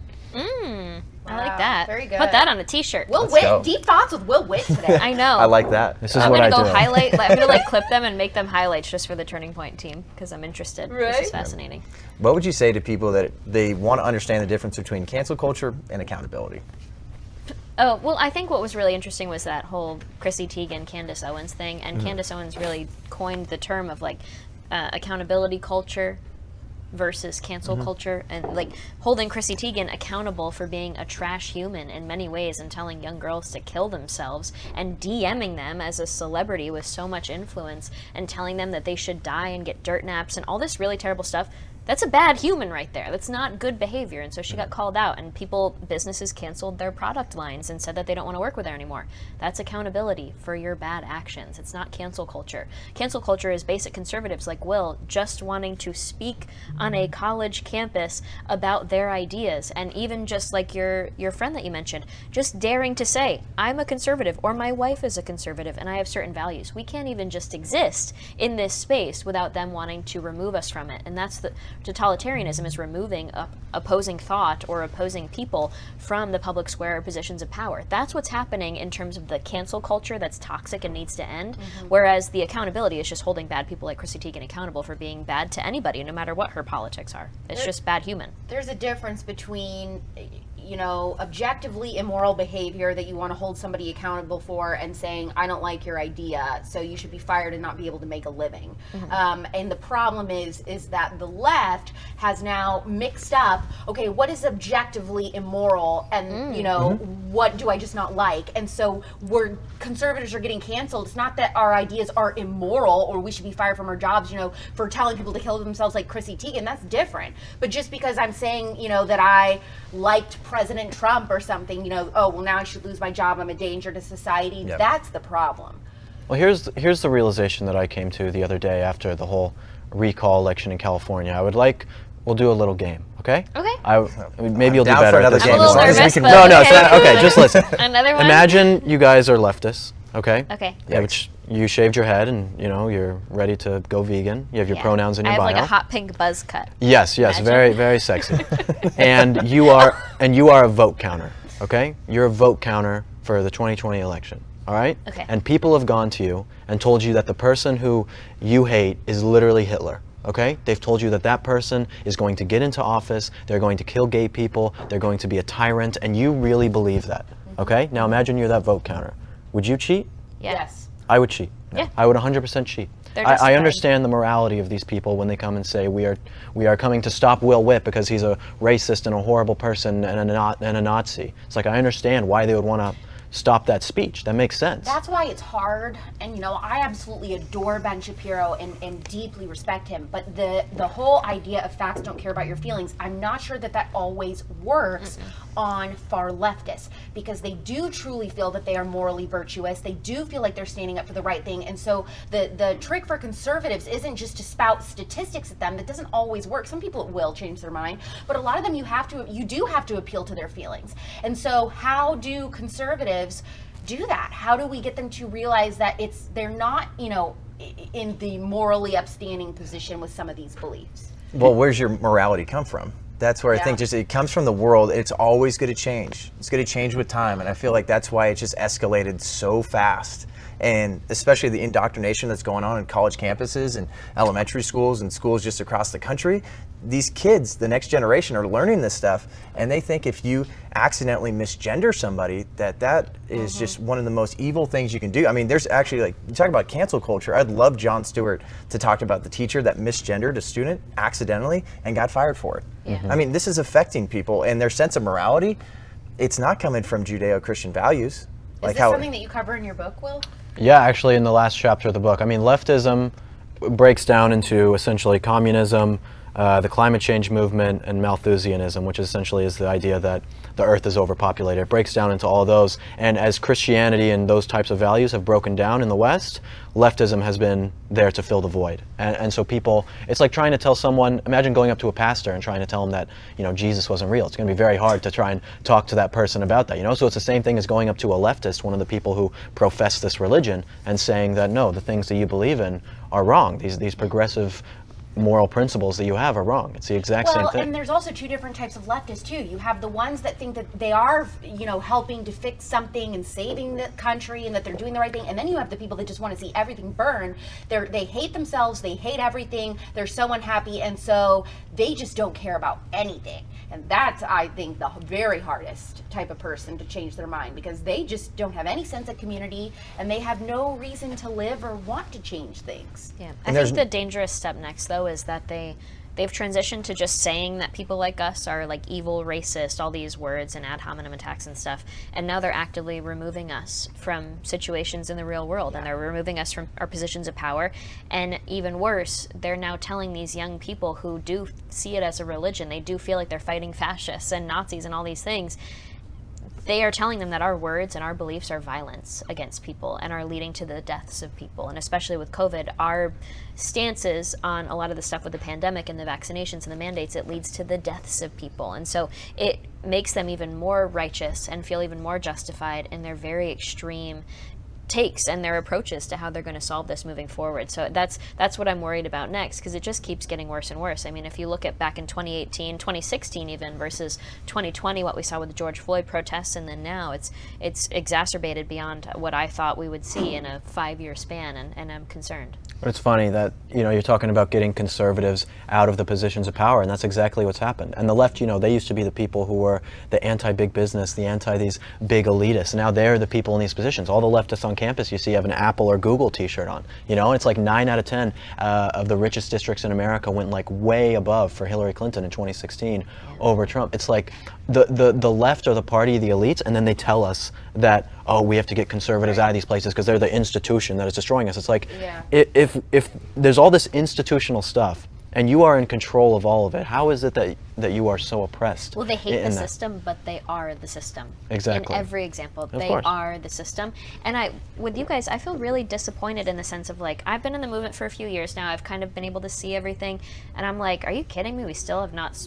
I like that. Very good. Put that on a t-shirt. Will Let's Witt, go. deep thoughts with Will Witt today. I know. I like that. This is I'm what gonna I go do. highlight. I'm gonna like clip them and make them highlights just for the Turning Point team because I'm interested. This Right. is fascinating. What would you say to people that they want to understand the difference between cancel culture and accountability? Oh, well, I think what was really interesting was that whole Chrissy Teigen, Candace Owens thing, and Candace Owens really coined the term of like accountability culture versus cancel culture, and like holding Chrissy Teigen accountable for being a trash human in many ways and telling young girls to kill themselves and DMing them as a celebrity with so much influence and telling them that they should die and get dirt naps and all this really terrible stuff. That's a bad human right there. That's not good behavior. And so she got called out, and businesses canceled their product lines and said that they don't want to work with her anymore. That's accountability for your bad actions. It's not cancel culture. Cancel culture is basic conservatives like Will just wanting to speak on a college campus about their ideas, and even just like your friend that you mentioned, just daring to say, I'm a conservative, or my wife is a conservative, and I have certain values. We can't even just exist in this space without them wanting to remove us from it. And that's the totalitarianism, is removing opposing thought or opposing people from the public square or positions of power. That's what's happening in terms of the cancel culture that's toxic and needs to end, whereas the accountability is just holding bad people like Chrissy Teigen accountable for being bad to anybody, no matter what her politics are. It's just bad human. There's a difference between, you know, objectively immoral behavior that you want to hold somebody accountable for and saying, I don't like your idea, so you should be fired and not be able to make a living. And the problem is that the left has now mixed up, okay, what is objectively immoral and, you know, what do I just not like? And so conservatives are getting canceled. It's not that our ideas are immoral or we should be fired from our jobs, you know, for telling people to kill themselves like Chrissy Teigen. That's different. But just because I'm saying, you know, that I liked President Trump or something, you know, oh, well, now I should lose my job, I'm a danger to society. Yep. That's the problem. Well, here's the realization that I came to the other day after the whole recall election in California. We'll do a little game, okay? Okay. Maybe you'll do down better for another at this. game, I'm a little as long as we nervous, can- but No, okay. it's not, okay, just listen. Another one? Imagine you guys are leftists, okay? Okay. Yeah, which you shaved your head and, you know, you're ready to go vegan. You have your Yeah. pronouns in your I have bio. like a hot pink buzz cut. Yes, Imagine. very, very sexy. and you are a vote counter, okay? You're a vote counter for the 2020 election, all right? Okay. And people have gone to you and told you that the person who you hate is literally Hitler, Okay? They've told you that that person is going to get into office, they're going to kill gay people, they're going to be a tyrant, and you really believe that. Okay? Now imagine you're that vote counter. Would you cheat? Yes. I would cheat. Yeah. I would 100% cheat. I understand the morality of these people when they come and say we are coming to stop Will Witt because he's a racist and a horrible person and a Nazi. It's like, I understand why they would want to stop that speech. That makes sense. That's why it's hard, and you know, I absolutely adore Ben Shapiro and deeply respect him, but the whole idea of facts don't care about your feelings, I'm not sure that always works on far leftists, because they do truly feel that they are morally virtuous, they do feel like they're standing up for the right thing, and so the trick for conservatives isn't just to spout statistics at them. That doesn't always work. Some people it will change their mind, but a lot of them you do have to appeal to their feelings. And so how do conservatives do that? How do we get them to realize that they're not, you know, in the morally upstanding position with some of these beliefs? Well, where's your morality come from? That's where I think just it comes from the world. It's always going to change. It's going to change with time, and I feel like that's why it just escalated so fast. And especially the indoctrination that's going on in college campuses and elementary schools and schools just across the country. These kids, the next generation, are learning this stuff, and they think if you accidentally misgender somebody, that is just one of the most evil things you can do. I mean, there's actually, like, you talk about cancel culture. I'd love Jon Stewart to talk about the teacher that misgendered a student accidentally and got fired for it. Yeah. I mean, this is affecting people and their sense of morality. It's not coming from Judeo-Christian values. Is this something that you cover in your book, Will? Yeah, actually in the last chapter of the book. I mean, leftism breaks down into essentially communism, the climate change movement, and Malthusianism, which essentially is the idea that the earth is overpopulated. It breaks down into all those, and as Christianity and those types of values have broken down in the West, leftism has been there to fill the void. And so people, it's like trying to tell someone, imagine going up to a pastor and trying to tell him that, you know, Jesus wasn't real. It's going to be very hard to try and talk to that person about that, you know? So it's the same thing as going up to a leftist, one of the people who profess this religion, and saying that, no, the things that you believe in are wrong. These progressive moral principles that you have are wrong. It's the exact same thing. Well, and there's also two different types of leftists too. You have the ones that think that they are, you know, helping to fix something and saving the country and that they're doing the right thing. And then you have the people that just want to see everything burn. They hate themselves, they hate everything, they're so unhappy, and so they just don't care about anything. And that's, I think, the very hardest type of person to change their mind, because they just don't have any sense of community and they have no reason to live or want to change things. Yeah, I think the dangerous step next, though, is that they've transitioned to just saying that people like us are like evil, racist, all these words and ad hominem attacks and stuff, and now they're actively removing us from situations in the real world, and they're removing us from our positions of power, and even worse, they're now telling these young people who do see it as a religion, they do feel like they're fighting fascists and Nazis and all these things, they are telling them that our words and our beliefs are violence against people and are leading to the deaths of people. And especially with COVID, our stances on a lot of the stuff with the pandemic and the vaccinations and the mandates, it leads to the deaths of people. And so it makes them even more righteous and feel even more justified in their very extreme takes and their approaches to how they're going to solve this moving forward. So that's what I'm worried about next, because it just keeps getting worse and worse. I mean, if you look at back in 2018, 2016 even, versus 2020, what we saw with the George Floyd protests, and then now it's exacerbated beyond what I thought we would see in a 5-year span, and I'm concerned. But it's funny that, you know, you're talking about getting conservatives out of the positions of power, and that's exactly what's happened. And the left, you know, they used to be the people who were the anti-big business, the anti-these big elitists. Now they're the people in these positions. All the leftists on campus you see have an Apple or Google t-shirt on. You know, it's like 9 out of 10 of the richest districts in America went like way above for Hillary Clinton in 2016 over Trump. It's like the left are the party of the elites, and then they tell us that, oh, we have to get conservatives out of these places because they're the institution that is destroying us. It's like, if there's all this institutional stuff and you are in control of all of it, how is it that you are so oppressed? Well, they hate the system, but they are the system. Exactly. In every example, they are the system. And with you guys, I feel really disappointed in the sense of, like, I've been in the movement for a few years now. I've kind of been able to see everything, and I'm like, are you kidding me? We still have not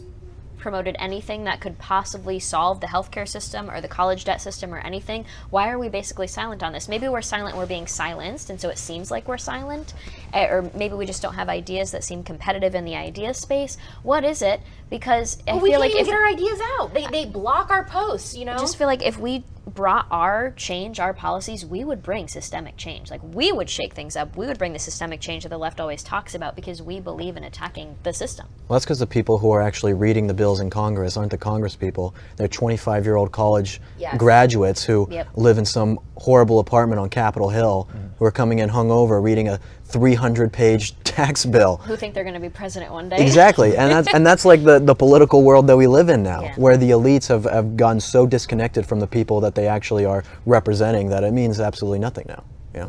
promoted anything that could possibly solve the healthcare system or the college debt system or anything. Why are we basically silent on this? Maybe we're silent, we're being silenced, and so it seems like we're silent, or maybe we just don't have ideas that seem competitive in the idea space. What is it? Because I feel like we can't even get our ideas out. They block our posts, you know? I just feel like if we brought our change, our policies, we would bring systemic change. Like, we would shake things up. We would bring the systemic change that the left always talks about because we believe in attacking the system. Well, that's because the people who are actually reading the bills in Congress aren't the Congress people. They're 25-year-old college graduates who live in some horrible apartment on Capitol Hill who are coming in hungover reading a 300-page tax bill. Who think they're going to be president one day. Exactly, and that's like the political world that we live in now, where the elites have gotten so disconnected from the people that they actually are representing that it means absolutely nothing now. Yeah.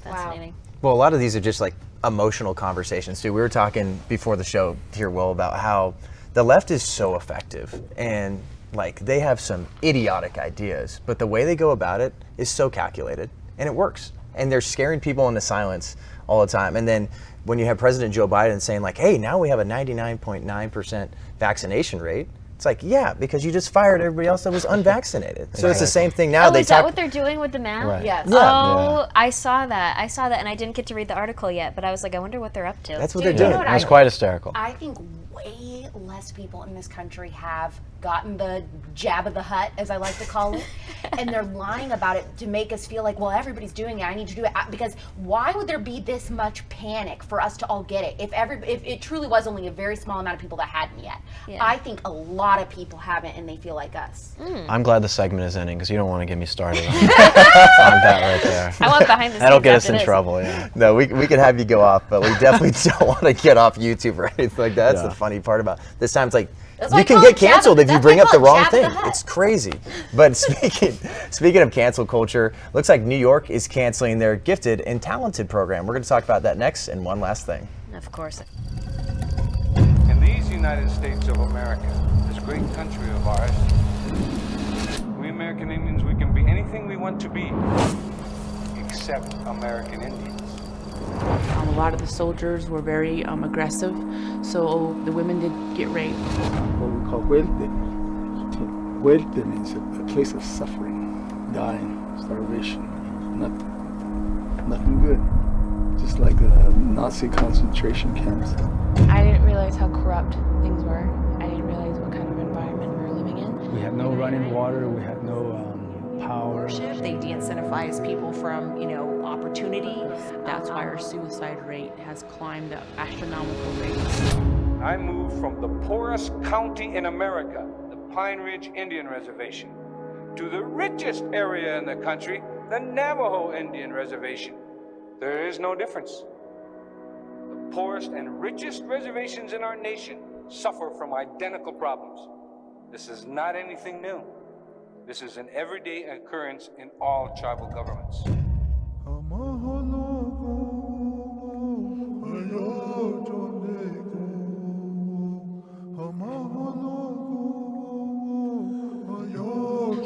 Fascinating. Well, a lot of these are just like emotional conversations too. We were talking before the show here, Will, about how the left is so effective and like they have some idiotic ideas, but the way they go about it is so calculated and it works. And they're scaring people into silence all the time. And then when you have President Joe Biden saying like, hey, now we have a 99.9% vaccination rate, it's like, yeah, because you just fired everybody else that was unvaccinated. So it's the same thing now. Oh, is that what they're doing with the math? Right. Yes. Yeah. Oh, I saw that, and I didn't get to read the article yet, but I was like, I wonder what they're up to. That's what Dude, they're you doing. know what It's quite hysterical. I think way less people in this country have gotten the jab of the hut, as I like to call it, and they're lying about it to make us feel like, well, everybody's doing it, I need to do it. Because why would there be this much panic for us to all get it if it truly was only a very small amount of people that hadn't yet? Yeah. I think a lot of people haven't, and they feel like us. I'm glad the segment is ending because you don't want to get me started on that right there. I want behind the scenes. That'll get us after in this. trouble, yeah. No, we could have you go off, but we definitely don't want to get off YouTube or anything like that. That's the funny part about this time. It's like, you can get canceled if you bring up the wrong thing. It's crazy. But speaking of cancel culture, looks like New York is canceling their Gifted and Talented program. We're going to talk about that next, and one last thing. Of course. In these United States of America, this great country of ours, we American Indians, we can be anything we want to be, except American Indians. A lot of the soldiers were very aggressive, so the women did get raped. What we call huelte. Huelte means a place of suffering, dying, starvation, nothing good. Just like the Nazi concentration camps. I didn't realize how corrupt things were. I didn't realize what kind of environment we were living in. We had no running water, we had no power. They de-incentivize people from, opportunity. That's why our suicide rate has climbed up astronomical rates. I moved from the poorest county in America, the Pine Ridge Indian Reservation, to the richest area in the country, the Navajo Indian Reservation. There is no difference. The poorest and richest reservations in our nation suffer from identical problems. This is not anything new. This is an everyday occurrence in all tribal governments.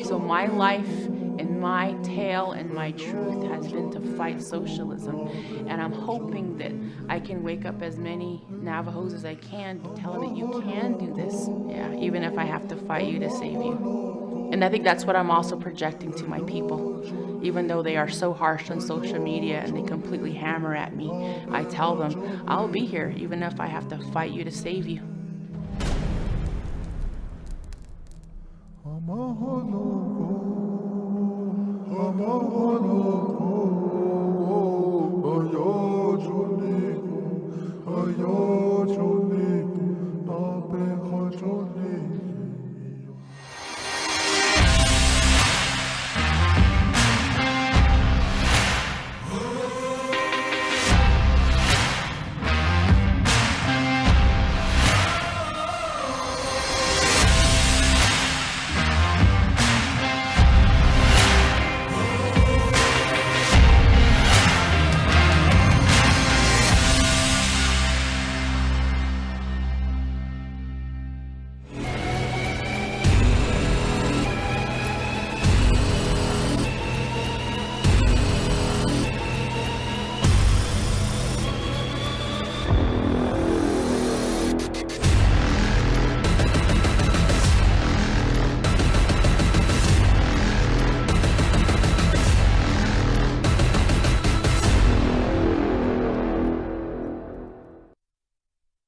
So my life and my tale and my truth has been to fight socialism, and I'm hoping that I can wake up as many Navajos as I can to tell them that you can do this, even if I have to fight you to save you. And I think that's what I'm also projecting to my people. Even though they are so harsh on social media and they completely hammer at me, I tell them, I'll be here even if I have to fight you to save you.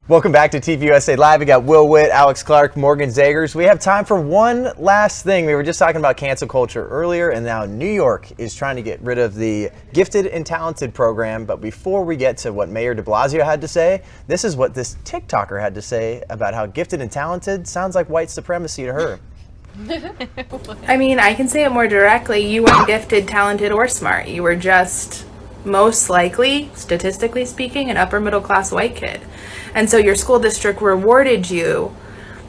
Welcome back to TPUSA Live. We got Will Witt, Alex Clark, Morgan Zegers. We have time for one last thing. We were just talking about cancel culture earlier, and now New York is trying to get rid of the Gifted and Talented program. But before we get to what Mayor de Blasio had to say, this is what this TikToker had to say about how gifted and talented sounds like white supremacy to her. I mean, I can say it more directly. You weren't gifted, talented, or smart. You were just, most likely, statistically speaking, an upper middle class white kid. And so your school district rewarded you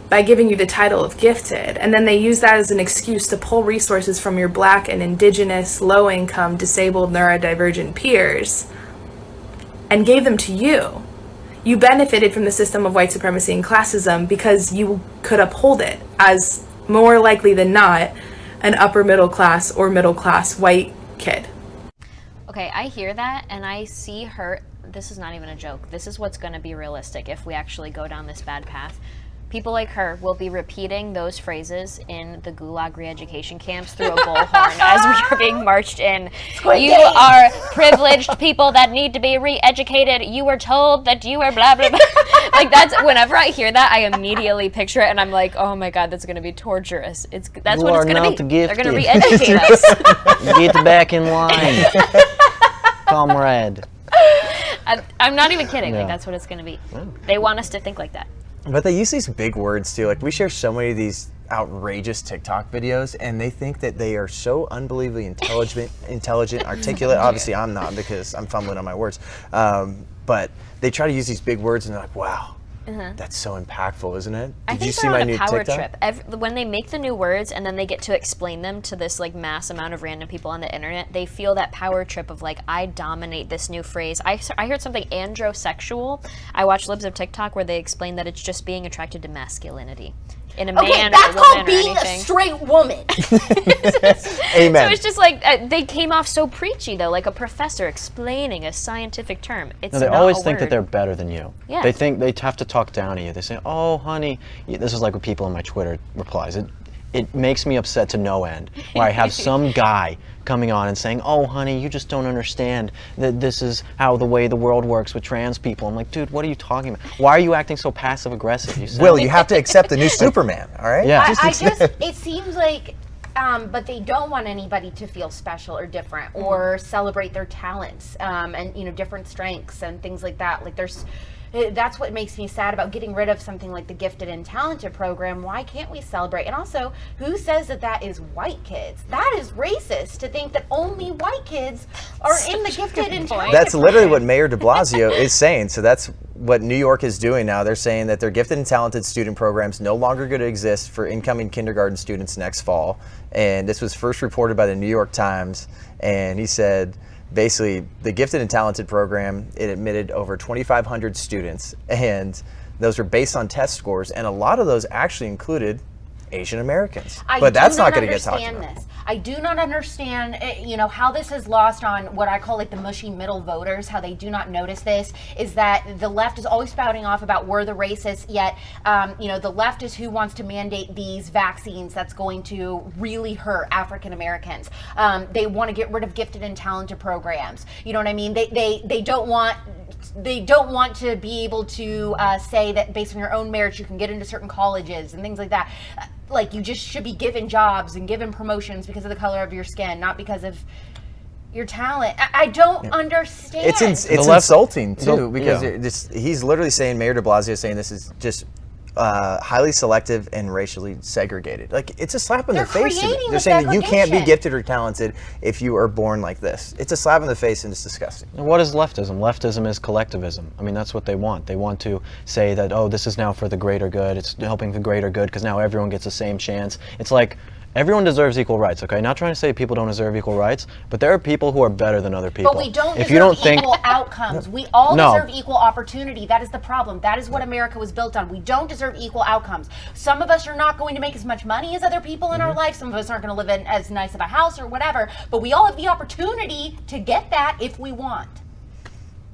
by giving you the title of gifted. And then they use that as an excuse to pull resources from your black and indigenous, low income, disabled, neurodivergent peers and gave them to you. You benefited from the system of white supremacy and classism because you could uphold it as more likely than not an upper middle class or middle class white kid. Okay, I hear that and I see her. This is not even a joke. This is what's going to be realistic if we actually go down this bad path. People like her will be repeating those phrases in the Gulag re-education camps through a bullhorn as we are being marched in. You are privileged people that need to be re-educated. You were told that you were blah, blah, blah. Like, that's, whenever I hear that, I immediately picture it and I'm like, oh my God, that's going to be torturous. That's what it's going to be. They're going to re-educate us. Get back in line, comrade. I'm not even kidding. Yeah. Like, that's what it's going to be. They want us to think like that. But they use these big words too. Like, we share so many of these outrageous TikTok videos, and they think that they are so unbelievably intelligent, articulate. Obviously, I'm not because I'm fumbling on my words. But they try to use these big words, and they're like, "Wow, that's so impactful, isn't it?" I Did think you see they're my on a new power TikTok? trip. When they make the new words and then they get to explain them to this like mass amount of random people on the internet, they feel that power trip of like, I dominate this new phrase. I heard something androsexual. I watched libs of TikTok where they explain that it's just being attracted to masculinity in a man that's or a woman called or being anything. a straight woman. Amen. So it's just like they came off so preachy though, like a professor explaining a scientific term. It's No, they not always a think that word. they're better than you. Yeah. They think they have to talk down to you. They say, "Oh, honey," this is like with people in my Twitter replies. It makes me upset to no end. Where I have some guy coming on and saying, "Oh, honey, you just don't understand that this is how the way the world works with trans people." I'm like, dude, what are you talking about? Why are you acting so passive aggressive? Will, you have to accept the new Superman. All right? Yeah. It seems like, but they don't want anybody to feel special or different or celebrate their talents and, you know, different strengths and things like that. Like that's what makes me sad about getting rid of something like the Gifted and Talented program. Why can't we celebrate? And also, who says that that is white kids? That is racist to think that only white kids are in the Gifted and Talented. That's literally what Mayor de Blasio is saying. So that's what New York is doing now. They're saying that their Gifted and Talented student programs no longer going to exist for incoming kindergarten students next fall. And this was first reported by the New York Times. And he said, basically, the Gifted and Talented program, it admitted over 2,500 students, and those were based on test scores, and a lot of those actually included Asian Americans. But that's not going to get talked about. I do not understand, you know, how this is lost on what I call like the mushy middle voters, how they do not notice this, is that the left is always spouting off about we're the racists, yet, you know, the left is who wants to mandate these vaccines that's going to really hurt African Americans. They want to get rid of Gifted and Talented programs. You know what I mean? They don't want to be able to say that based on your own merits you can get into certain colleges and things like that. Like, you just should be given jobs and given promotions because of the color of your skin, not because of your talent. I don't understand. It's insulting too, because he's literally saying, Mayor de Blasio is saying this is just highly selective and racially segregated. Like, it's a slap in the face. They're saying that you can't be gifted or talented if you are born like this. It's a slap in the face, and it's disgusting. And what is leftism? Leftism is collectivism. I mean, that's what they want. They want to say that, oh, this is now for the greater good. It's helping the greater good because now everyone gets the same chance. It's like, everyone deserves equal rights, okay? Not trying to say people don't deserve equal rights, but there are people who are better than other people. But we don't if deserve equal outcomes. We all No. deserve equal opportunity. That is the problem. That is what America was built on. We don't deserve equal outcomes. Some of us are not going to make as much money as other people in our life. Some of us aren't going to live in as nice of a house or whatever. But we all have the opportunity to get that if we want.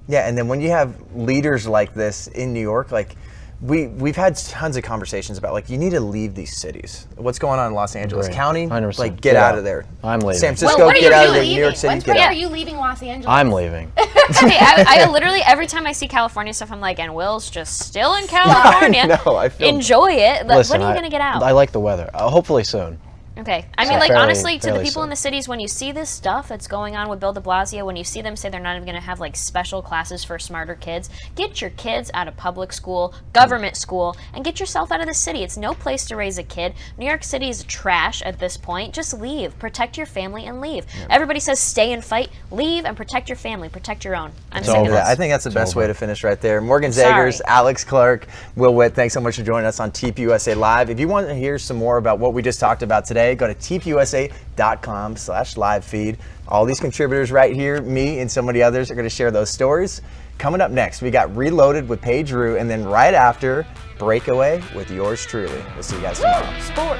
Yeah, and then when you have leaders like this in New York, like, we've had tons of conversations about like you need to leave these cities. What's going on in Los Angeles County? 100%. Like get out of there. I'm leaving. San Francisco, get out of there. New York City, get When out. are you leaving Los Angeles? I'm leaving. Okay, I literally every time I see California stuff, I'm like, and Will's just still in California. I feel Enjoy it. Listen, when are you gonna get out? I like the weather. Hopefully soon. Okay. I mean, like, honestly, to the people in the cities, when you see this stuff that's going on with Bill de Blasio, when you see them say they're not even going to have, like, special classes for smarter kids, get your kids out of public school, government school, and get yourself out of the city. It's no place to raise a kid. New York City is trash at this point. Just leave. Protect your family and leave. Yeah. Everybody says stay and fight. Leave and protect your family. Protect your own. I'm sick of this. I think that's the best way to finish right there. Morgan Zegers, Alex Clark, Will Witt, thanks so much for joining us on TPUSA Live. If you want to hear some more about what we just talked about today, go to tpusa.com/live feed. All these contributors right here, me and so many others, are going to share those stories. Coming up next, we got Reloaded with Paige Roux, and then right after, Breakaway with yours truly. We'll see you guys tomorrow. Sport.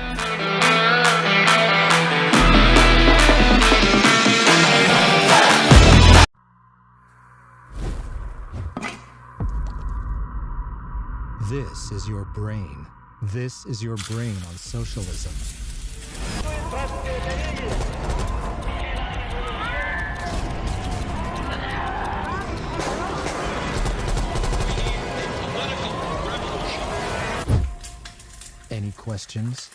This is your brain. This is your brain on socialism. Any questions?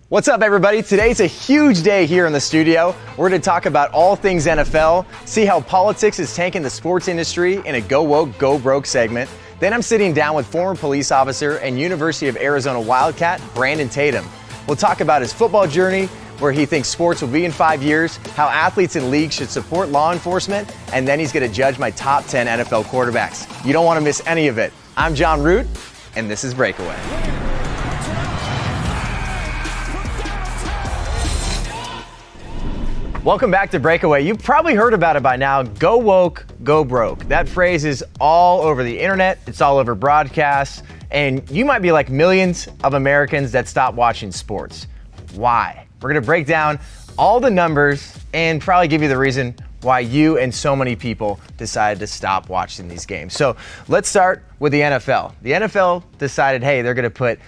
What's up, everybody? Today's a huge day here in the studio. We're going to talk about all things NFL, see how politics is tanking the sports industry in a Go Woke, Go Broke segment. Then I'm sitting down with former police officer and University of Arizona Wildcat, Brandon Tatum. We'll talk about his football journey, where he thinks sports will be in 5 years, how athletes and leagues should support law enforcement, and then he's going to judge my top 10 NFL quarterbacks. You don't want to miss any of it. I'm Jon Root, and this is Breakaway. Welcome back to Breakaway. You've probably heard about it by now. Go woke, go broke. That phrase is all over the internet. It's all over broadcasts. And you might be like millions of Americans that stop watching sports. Why? We're going to break down all the numbers and probably give you the reason why you and so many people decided to stop watching these games. So let's start with the NFL. The NFL decided, hey, they're going to put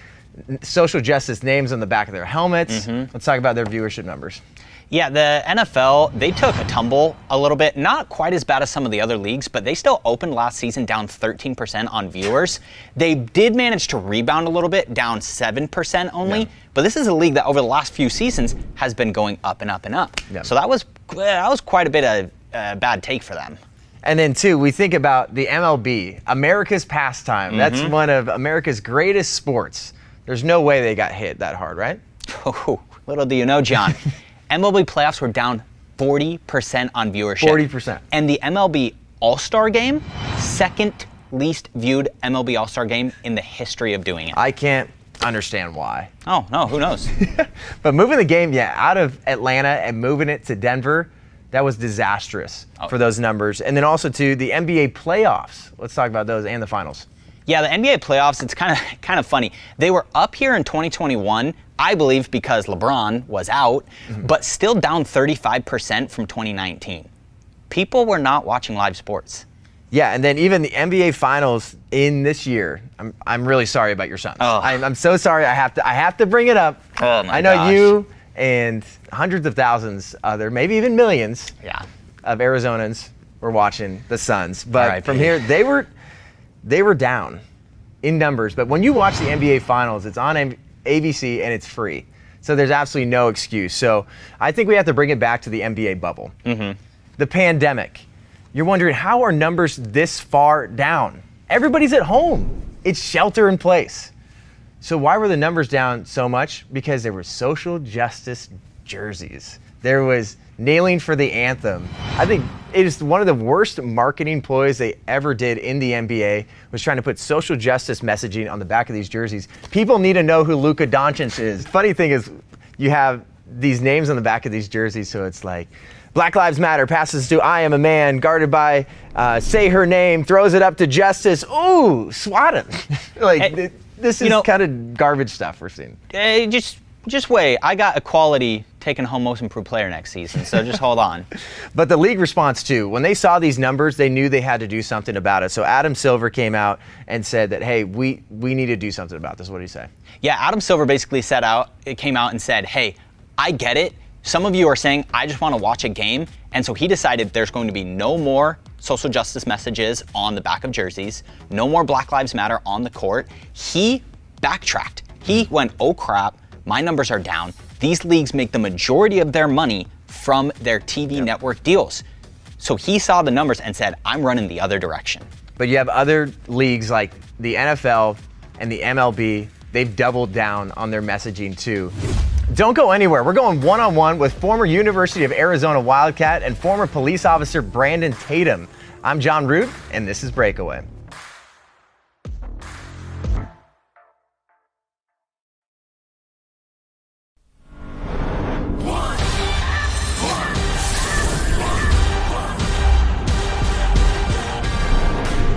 social justice names on the back of their helmets. Let's talk about their viewership numbers. Yeah, the NFL, they took a tumble a little bit, not quite as bad as some of the other leagues, but they still opened last season down 13% on viewers. They did manage to rebound a little bit, down 7% only, but this is a league that over the last few seasons has been going up and up and up. So that was quite a bit of a bad take for them. And then, too, we think about the MLB, America's pastime. That's one of America's greatest sports. There's no way they got hit that hard, right? Oh, little do you know, John. MLB playoffs were down 40% on viewership. 40%. And the MLB All-Star Game, second least viewed MLB All-Star Game in the history of doing it. I can't understand why. Oh, no, who knows? But moving the game, out of Atlanta and moving it to Denver, that was disastrous for those numbers. And then also, too, the NBA playoffs. Let's talk about those and the finals. Yeah, the NBA playoffs, it's kind of funny. They were up here in 2021, I believe because LeBron was out, but still down 35% from 2019. People were not watching live sports. Yeah, and then even the NBA finals in this year, I'm really sorry about your Suns. I'm so sorry. I have to bring it up. Oh my I know gosh. you and hundreds of thousands other, maybe even millions of Arizonans were watching the Suns. But from here, they were down in numbers. But when you watch the NBA finals, it's on ABC and it's free. So there's absolutely no excuse. So I think we have to bring it back to the NBA bubble. The pandemic. You're wondering, how are numbers this far down? Everybody's at home. It's shelter in place. So why were the numbers down so much? Because there were social justice jerseys. There was kneeling for the anthem. I think it is one of the worst marketing ploys they ever did in the NBA, was trying to put social justice messaging on the back of these jerseys. People need to know who Luka Doncic is. Funny thing is, you have these names on the back of these jerseys, so it's like, Black Lives Matter passes to I am a man, guarded by say her name, throws it up to justice. Ooh, swat him. This is kind of garbage stuff we're seeing. Just wait. I got equality taking home most improved player next season, so just hold on. But the league response too, when they saw these numbers, they knew they had to do something about it. So Adam Silver came out and said that, hey, we need to do something about this. What did he say? Yeah, Adam Silver basically came out and said, hey, I get it. Some of you are saying, I just want to watch a game. And so he decided there's going to be no more social justice messages on the back of jerseys, no more Black Lives Matter on the court. He backtracked. He went, oh crap, my numbers are down. These leagues make the majority of their money from their TV network deals. So he saw the numbers and said, I'm running the other direction. But you have other leagues like the NFL and the MLB. They've doubled down on their messaging too. Don't go anywhere. We're going one-on-one with former University of Arizona Wildcat and former police officer Brandon Tatum. I'm Jon Root, and this is Breakaway.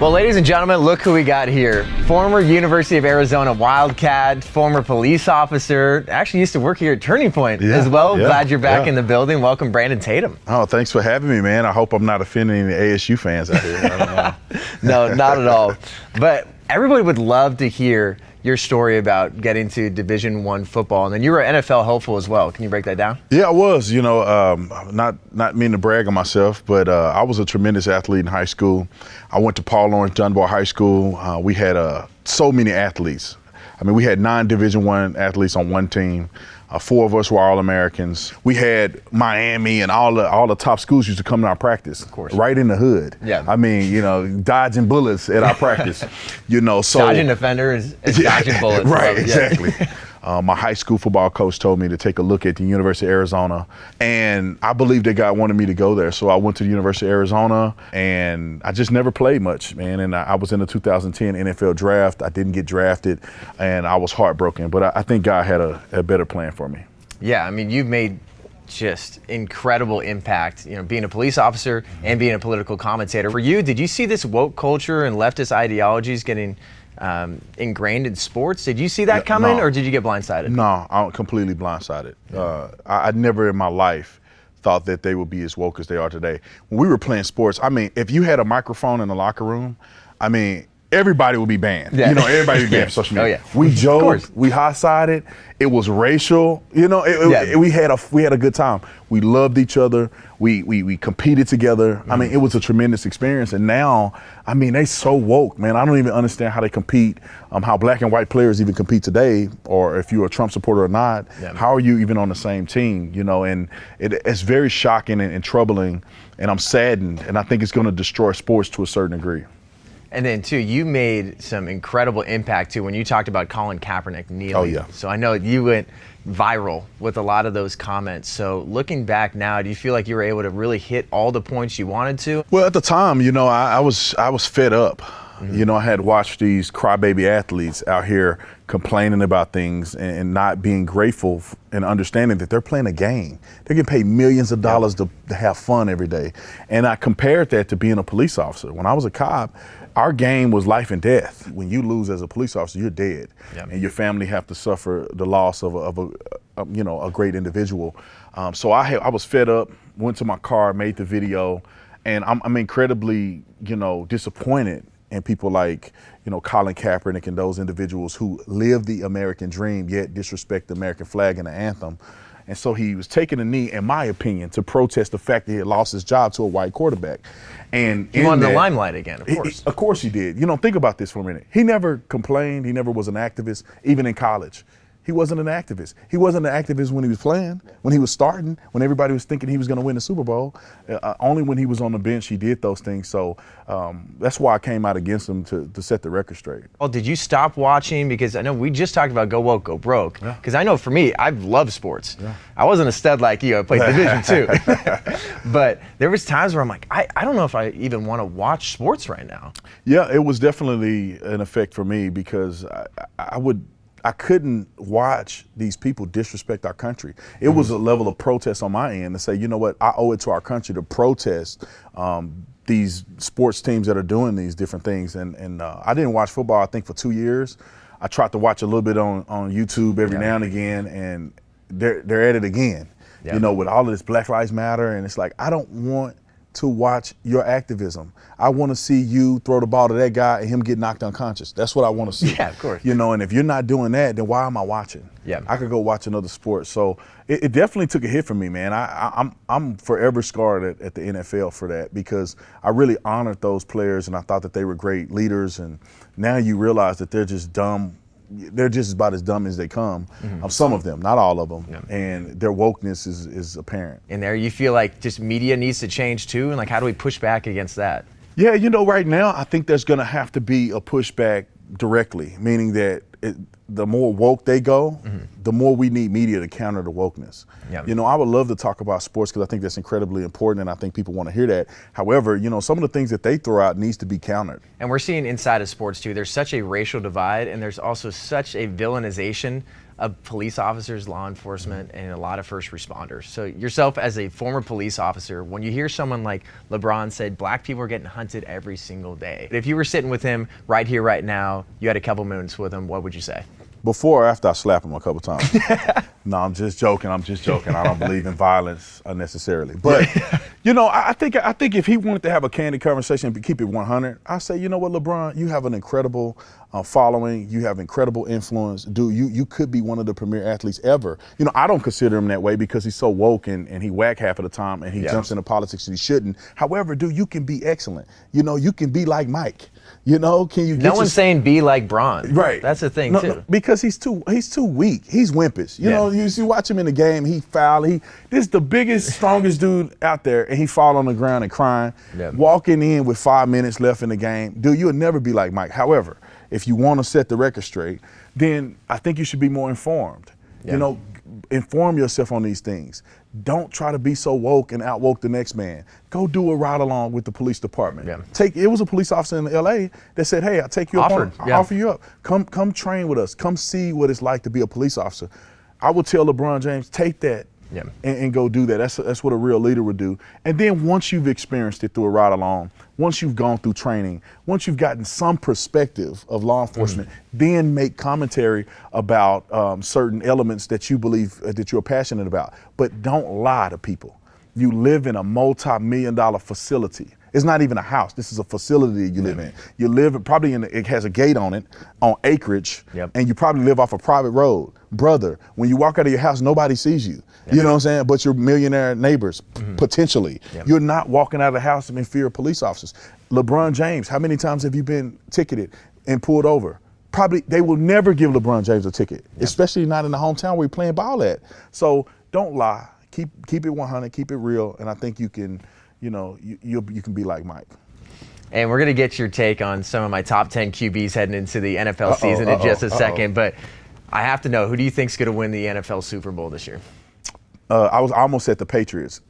Well, ladies and gentlemen, look who we got here. Former University of Arizona Wildcat, former police officer, actually used to work here at Turning Point as well. Glad you're back in the building. Welcome, Brandon Tatum. Oh, thanks for having me, man. I hope I'm not offending any ASU fans out here. I don't know. No, not at all. But everybody would love to hear your story about getting to Division I football, and then you were an NFL hopeful as well. Can you break that down? Yeah, I was. You know, not meaning to brag on myself, but I was a tremendous athlete in high school. I went to Paul Lawrence Dunbar High School. We had so many athletes. I mean, we had 9 Division I athletes on one team. 4 of us were All-Americans. We had Miami and all the top schools used to come to our practice. Of course. Right in the hood. Yeah. I mean, you know, dodging bullets at our practice. You know, so dodging defender is dodging bullets. Right, exactly. My high school football coach told me to take a look at the University of Arizona, and I believed that God wanted me to go there. So I went to the University of Arizona, and I just never played much, man. And I was in the 2010 NFL draft. I didn't get drafted, and I was heartbroken. But I think God had a better plan for me. Yeah, I mean, you've made just incredible impact, you know, being a police officer and being a political commentator. For you, did you see this woke culture and leftist ideologies getting ingrained in sports? Did you see that coming, or did you get blindsided? No, I'm completely blindsided. I never in my life thought that they would be as woke as they are today. When we were playing sports, I mean, if you had a microphone in the locker room, I mean, everybody would be banned. Yeah. You know, everybody would be banned from social media. Oh, yeah. We joked, we hot-sided. It was racial. You know, we had a good time. We loved each other. We competed together. I mean, it was a tremendous experience. And now, I mean, they so woke, man. I don't even understand how they compete, how black and white players even compete today, or if you're a Trump supporter or not. Yeah. How are you even on the same team? You know, and it's very shocking and troubling. And I'm saddened. And I think it's going to destroy sports to a certain degree. And then, too, you made some incredible impact, too, when you talked about Colin Kaepernick kneeling. Oh, yeah. So I know you went viral with a lot of those comments. So looking back now, do you feel like you were able to really hit all the points you wanted to? Well, at the time, you know, I was fed up. You know, I had watched these crybaby athletes out here complaining about things and not being grateful and understanding that they're playing a game. They're getting paid millions of dollars to have fun every day. And I compared that to being a police officer. When I was a cop, our game was life and death. When you lose as a police officer, you're dead, and your family have to suffer the loss of a great individual. So I was fed up. Went to my car, made the video, and I'm incredibly, you know, disappointed in people like, you know, Colin Kaepernick and those individuals who live the American dream yet disrespect the American flag and the anthem. And so he was taking a knee, in my opinion, to protest the fact that he had lost his job to a white quarterback. And he wanted the limelight again, of course. Of course he did. You know, think about this for a minute. He never complained. He never was an activist, even in college. He wasn't an activist. He wasn't an activist when he was playing, when he was starting, when everybody was thinking he was going to win the Super Bowl. Only when he was on the bench, he did those things. So that's why I came out against him to set the record straight. Well, did you stop watching? Because I know we just talked about go woke, go broke. Because I know for me, I've loved sports. Yeah. I wasn't a stud like you. I played Division II. But there was times where I'm like, I don't know if I even want to watch sports right now. Yeah, it was definitely an effect for me because I couldn't watch these people disrespect our country. It was a level of protest on my end to say, you know what, I owe it to our country to protest these sports teams that are doing these different things. And I didn't watch football, I think, for 2 years. I try to watch a little bit on YouTube every now and again, and they're at it again. Yeah. You know, with all of this Black Lives Matter, and it's like, I don't want to watch your activism. I want to see you throw the ball to that guy and him get knocked unconscious. That's what I want to see. Yeah, of course. You know, and if you're not doing that, then why am I watching? Yeah. I could go watch another sport. So it definitely took a hit for me, man. I'm forever scarred at the NFL for that, because I really honored those players and I thought that they were great leaders. And now you realize that they're just dumb. They're just about as dumb as they come. Some of them, not all of them. And their wokeness is apparent. In there, you feel like just media needs to change too? And like, how do we push back against that? Yeah, you know, right now, I think there's going to have to be a pushback directly, meaning that the more woke they go, the more we need media to counter the wokeness. Yeah. You know, I would love to talk about sports because I think that's incredibly important, and I think people want to hear that. However, you know, some of the things that they throw out needs to be countered. And we're seeing inside of sports too, there's such a racial divide, and there's also such a villainization of police officers, law enforcement, and a lot of first responders. So yourself as a former police officer, when you hear someone like LeBron said, black people are getting hunted every single day. If you were sitting with him right here, right now, you had a couple minutes with him, what would you say? Before or after I slap him a couple times? No, I'm just joking. I don't believe in violence unnecessarily. But, you know, I think if he wanted to have a candid conversation and keep it 100, I say, you know what, LeBron, you have an incredible following. You have incredible influence. Dude, you could be one of the premier athletes ever. You know, I don't consider him that way because he's so woke and he whack half of the time and he jumps into politics and he shouldn't. However, dude, you can be excellent. You know, you can be like Mike. You know, can you? No one's saying be like Braun. Right. That's the thing too. No, because he's too weak. He's wimpish. You know, you watch him in the game. He foul. This is the biggest, strongest dude out there, and he fall on the ground and crying. Walking in with 5 minutes left in the game, dude, you'll never be like Mike. However, if you want to set the record straight, then I think you should be more informed. You know, inform yourself on these things. Don't try to be so woke and out-woke the next man. Go do a ride-along with the police department. It was a police officer in L.A. that said, hey, I'll take you up. I'll offer you up. Come train with us. Come see what it's like to be a police officer. I would tell LeBron James, take that and go do that. That's what a real leader would do. And then once you've experienced it through a ride-along, once you've gone through training, once you've gotten some perspective of law enforcement, then make commentary about certain elements that you believe that you're passionate about. But don't lie to people. You live in a multi-million-dollar facility. It's not even a house. This is a facility you live in. You live probably it has a gate on it, on acreage, and you probably live off a private road. Brother, when you walk out of your house, nobody sees you. You know what I'm saying? But your millionaire neighbors, potentially. You're not walking out of the house in fear of police officers. LeBron James, how many times have you been ticketed and pulled over? Probably, they will never give LeBron James a ticket, especially not in the hometown where you're playing ball at. So don't lie. Keep it 100, keep it real, and I think you can, you know, you can be like Mike. And we're going to get your take on some of my top 10 QBs heading into the NFL season in just a second. But I have to know, who do you think's going to win the NFL Super Bowl this year? I was almost at the Patriots.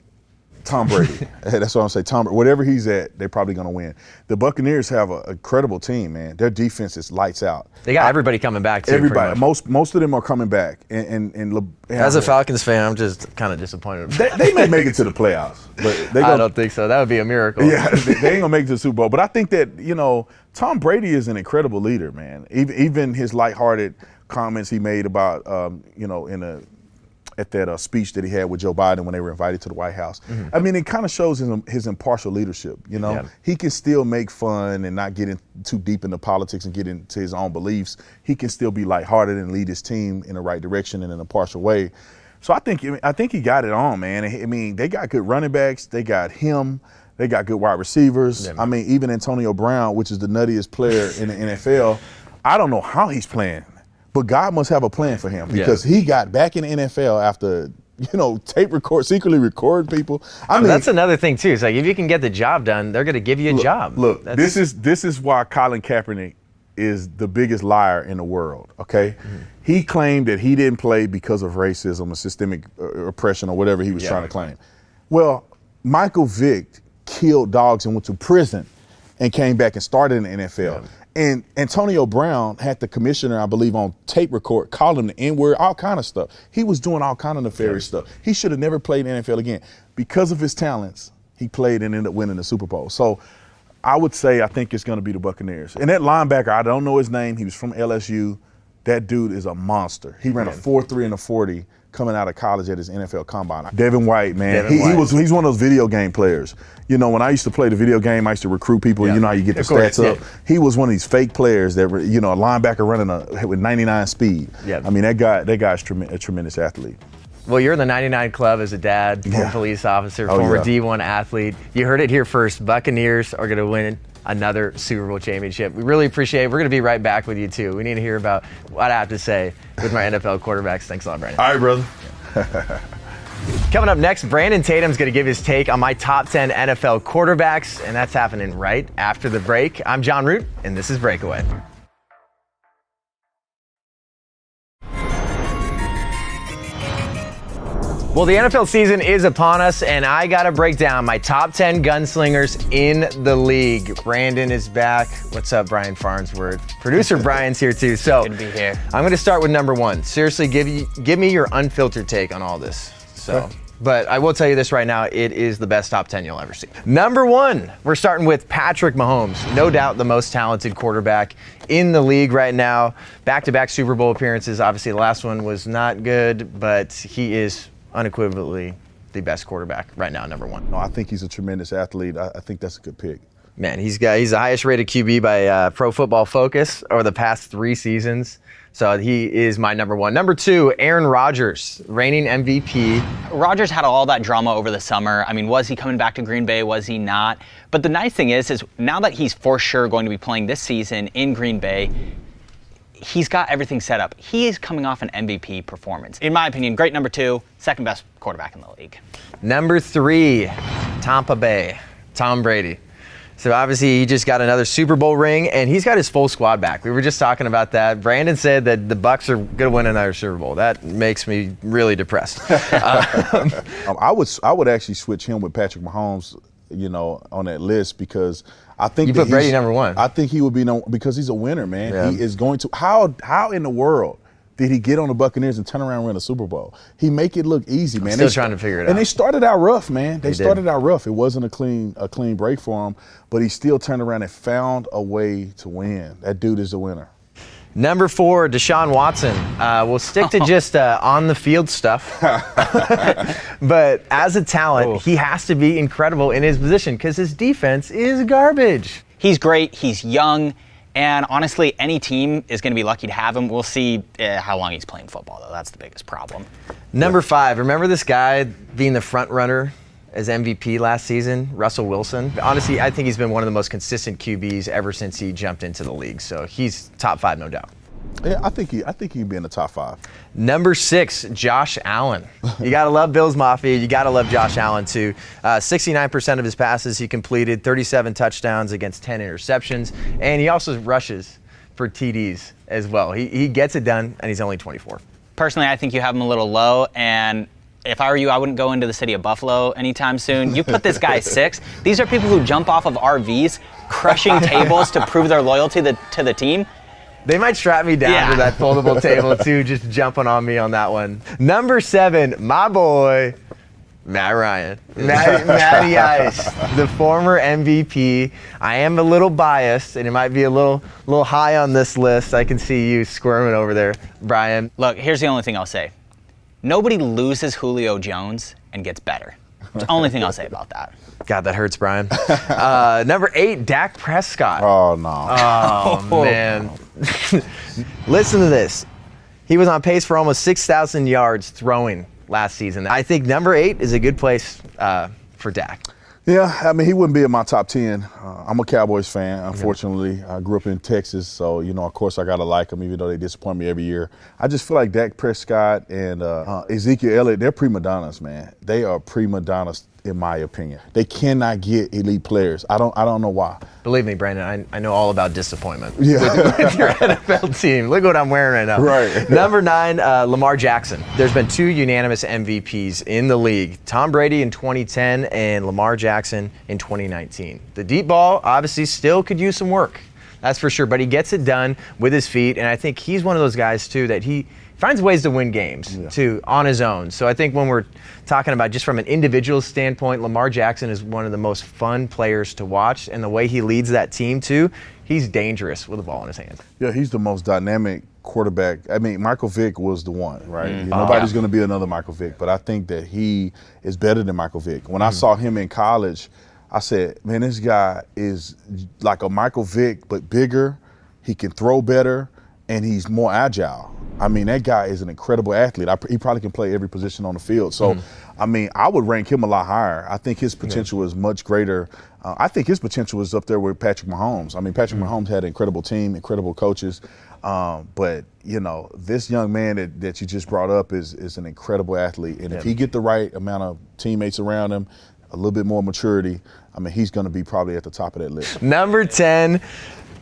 Tom Brady. That's what I'm saying. Tom, whatever he's at, they're probably going to win. The Buccaneers have an incredible team, man. Their defense is lights out. They got everybody coming back too. Everybody. Most of them are coming back. As a Falcons fan, I'm just kind of disappointed. They may make it to the playoffs, but I don't think so. That would be a miracle. Yeah, they ain't gonna make it to the Super Bowl. But I think that, you know, Tom Brady is an incredible leader, man. Even his lighthearted comments he made about, you know, at that speech that he had with Joe Biden when they were invited to the White House. I mean, it kind of shows his impartial leadership, you know? He can still make fun and not get in too deep into politics and get into his own beliefs. He can still be lighthearted and lead his team in the right direction and in a partial way. So I think he got it on, man. I mean, they got good running backs. They got him. They got good wide receivers. I mean, even Antonio Brown, which is the nuttiest player in the NFL, I don't know how he's playing. But God must have a plan for him because he got back in the NFL after, you know, secretly record people. I mean, that's another thing too. It's like if you can get the job done, they're going to give you a job. Look, this is why Colin Kaepernick is the biggest liar in the world. Okay, he claimed that he didn't play because of racism or systemic oppression or whatever he was trying to claim. Well, Michael Vick killed dogs and went to prison and came back and started in the NFL. And Antonio Brown had the commissioner, I believe, on tape record, called him the N-word, all kind of stuff. He was doing all kind of nefarious stuff. He should have never played in the NFL again. Because of his talents, he played and ended up winning the Super Bowl. So I would say I think it's going to be the Buccaneers. And that linebacker, I don't know his name. He was from LSU. That dude is a monster. He ran a 4.3 and a 40 coming out of college at his NFL combine. Devin White, man, he's one of those video game players. You know, when I used to play the video game, I used to recruit people. You know how you get the stats up. He was one of these fake players that were, you know, a linebacker running with 99 speed. Yeah. I mean, that guy's a tremendous athlete. Well, you're in the 99 Club as a dad, former police officer, former D1 athlete. You heard it here first. Buccaneers are going to win another Super Bowl championship. We really appreciate it. We're going to be right back with you, too. We need to hear about what I have to say with my NFL quarterbacks. Thanks a lot, Brandon. All right, brother. Coming up next, Brandon Tatum's going to give his take on my top 10 NFL quarterbacks, and that's happening right after the break. I'm Jon Root, and this is Breakaway. Well, the NFL season is upon us, and I got to break down my top 10 gunslingers in the league. Brandon is back. What's up, Brian Farnsworth? Producer Brian's here, too. So good to be here. I'm going to start with number one. Seriously, give me your unfiltered take on all this. So, but I will tell you this right now, it is the best top 10 you'll ever see. Number one, we're starting with Patrick Mahomes. No doubt the most talented quarterback in the league right now. Back-to-back Super Bowl appearances. Obviously, the last one was not good, but he is unequivocally the best quarterback right now, number one. No, I think he's a tremendous athlete. I think that's a good pick. Man, he's the highest rated QB by Pro Football Focus over the past 3 seasons. So he is my number one. Number two, Aaron Rodgers, reigning MVP. Rodgers had all that drama over the summer. I mean, was he coming back to Green Bay? Was he not? But the nice thing is now that he's for sure going to be playing this season in Green Bay, he's got everything set up. He is coming off an MVP performance. In my opinion, great number two, second best quarterback in the league. Number three, Tampa Bay, Tom Brady. So obviously he just got another Super Bowl ring, and he's got his full squad back. We were just talking about that. Brandon said that the Bucs are going to win another Super Bowl. That makes me really depressed. I would actually switch him with Patrick Mahomes, you know, on that list, because I think you put Brady number one. I think he would be because he's a winner, man. Yeah. He is going to. How in the world did he get on the Buccaneers and turn around and win a Super Bowl? He make it look easy, man. Still trying to figure it out. And they started out rough, man. They started out rough. It wasn't a clean break for him, but he still turned around and found a way to win. That dude is a winner. Number four, Deshaun Watson. We'll stick to just on the field stuff. But as a talent, he has to be incredible in his position because his defense is garbage. He's great. He's young. And honestly, any team is going to be lucky to have him. We'll see how long he's playing football, though. That's the biggest problem. Number five, remember this guy being the front runner as MVP last season, Russell Wilson? Honestly, I think he's been one of the most consistent QBs ever since he jumped into the league. So he's top five, no doubt. Yeah, I think he'd be in the top five. Number six, Josh Allen. You got to love Bills Mafia. You got to love Josh Allen, too. 69% of his passes he completed, 37 touchdowns against 10 interceptions, and he also rushes for TDs as well. He gets it done, and he's only 24. Personally, I think you have him a little low, and if I were you, I wouldn't go into the city of Buffalo anytime soon. You put this guy 6. These are people who jump off of RVs, crushing tables to prove their loyalty to the team. They might strap me down to that foldable table, too, just jumping on me on that one. Number 7, my boy, Matt Ryan. Matty Ice, the former MVP. I am a little biased, and it might be a little high on this list. I can see you squirming over there, Brian. Look, here's the only thing I'll say. Nobody loses Julio Jones and gets better. It's the only thing I'll say about that. God, that hurts, Brian. Number 8, Dak Prescott. Oh, no. Oh, man. Listen to this. He was on pace for almost 6,000 yards throwing last season. I think number 8 is a good place for Dak. Yeah, I mean, he wouldn't be in my top 10. I'm a Cowboys fan, unfortunately. I grew up in Texas, so, you know, of course I got to like them, even though they disappoint me every year. I just feel like Dak Prescott and Ezekiel Elliott, they're prima donnas, man. They are prima donnas, in my opinion. They cannot get elite players. I don't know why. Believe me, Brandon, I know all about disappointment with Yeah. your NFL team. Look what I'm wearing right now. Right. Number 9, Lamar Jackson. There's been 2 unanimous MVPs in the league. Tom Brady in 2010 and Lamar Jackson in 2019. The deep ball obviously still could use some work. That's for sure, but he gets it done with his feet, and I think he's one of those guys, too, that he finds ways to win games, too, on his own. So I think when we're talking about just from an individual standpoint, Lamar Jackson is one of the most fun players to watch, and the way he leads that team, too, he's dangerous with the ball in his hands. Yeah, he's the most dynamic quarterback. I mean, Michael Vick was the one, right? Nobody's going to be another Michael Vick, but I think that he is better than Michael Vick. When I saw him in college, I said, man, this guy is like a Michael Vick, but bigger. He can throw better, and he's more agile. I mean, that guy is an incredible athlete. He probably can play every position on the field. So, I mean, I would rank him a lot higher. I think his potential is much greater. I think his potential is up there with Patrick Mahomes. I mean, Patrick Mahomes had an incredible team, incredible coaches. But, you know, this young man that you just brought up is an incredible athlete. And if he get the right amount of teammates around him, a little bit more maturity, I mean, he's going to be probably at the top of that list. Number 10,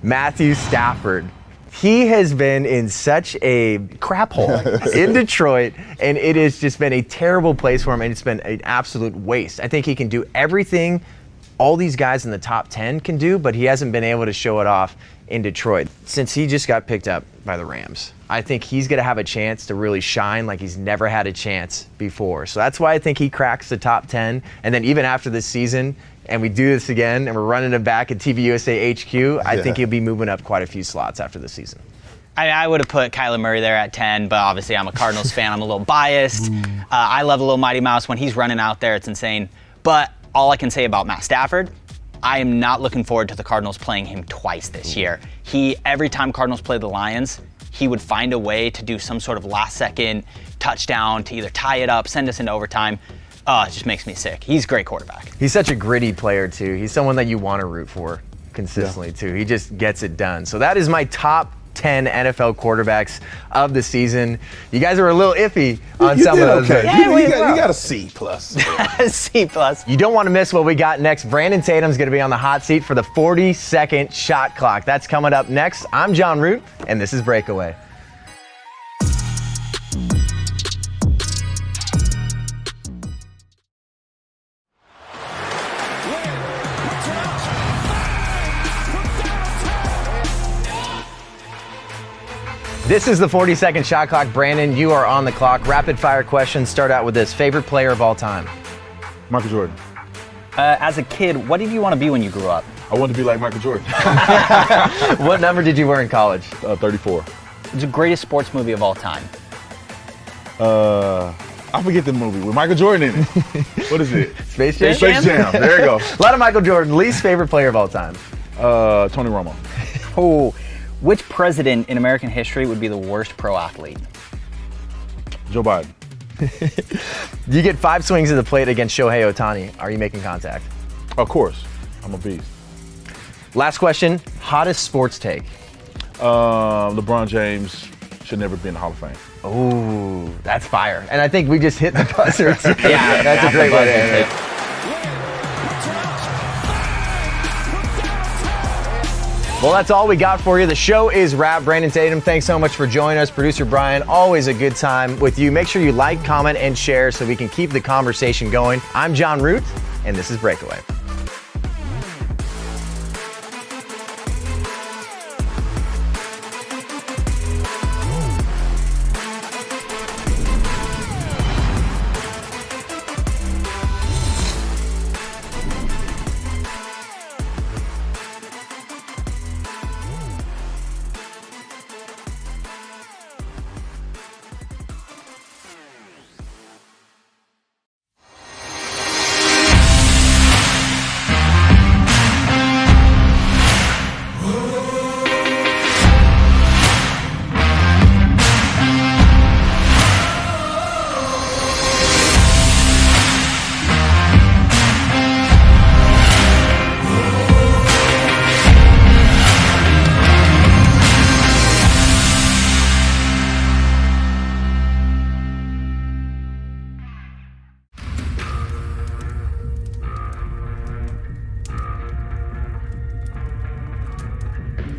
Matthew Stafford. He has been in such a crap hole in Detroit, and it has just been a terrible place for him, and it's been an absolute waste. I think he can do everything all these guys in the top 10 can do, but he hasn't been able to show it off in Detroit since he just got picked up by the Rams. I think he's going to have a chance to really shine like he's never had a chance before. So that's why I think he cracks the top 10. And then even after this season, and we do this again, and we're running him back at TPUSA HQ, I think he'll be moving up quite a few slots after the season. I would have put Kyler Murray there at 10, but obviously I'm a Cardinals fan. I'm a little biased. I love a little Mighty Mouse. When he's running out there, it's insane. But all I can say about Matt Stafford, I am not looking forward to the Cardinals playing him twice this year. Every time Cardinals play the Lions, he would find a way to do some sort of last-second touchdown to either tie it up, send us into overtime. It just makes me sick. He's a great quarterback. He's such a gritty player, too. He's someone that you want to root for consistently, too. He just gets it done. So that is my top 10 NFL quarterbacks of the season. You guys are a little iffy on some of those. Okay. Yeah, you got a C+. C+. You don't want to miss what we got next. Brandon Tatum's going to be on the hot seat for the 40-second shot clock. That's coming up next. I'm Jon Root, and this is Breakaway. This is the 40-second shot clock. Brandon, you are on the clock. Rapid fire questions. Start out with this. Favorite player of all time? Michael Jordan. As a kid, what did you want to be when you grew up? I wanted to be like Michael Jordan. What number did you wear in college? 34. It's the greatest sports movie of all time. I forget the movie with Michael Jordan in it. What is it? Space Jam? Space Jam. There you go. A lot of Michael Jordan. Least favorite player of all time? Tony Romo. Oh, which president in American history would be the worst pro athlete? Joe Biden. You get 5 swings of the plate against Shohei Ohtani. Are you making contact? Of course. I'm a beast. Last question. Hottest sports take? LeBron James should never be in the Hall of Fame. Oh, that's fire. And I think we just hit the buzzer. Yeah, that's a great way to end it. Well, that's all we got for you. The show is wrapped. Brandon Tatum, thanks so much for joining us. Producer Brian, always a good time with you. Make sure you like, comment, and share so we can keep the conversation going. I'm Jon Root, and this is Breakaway.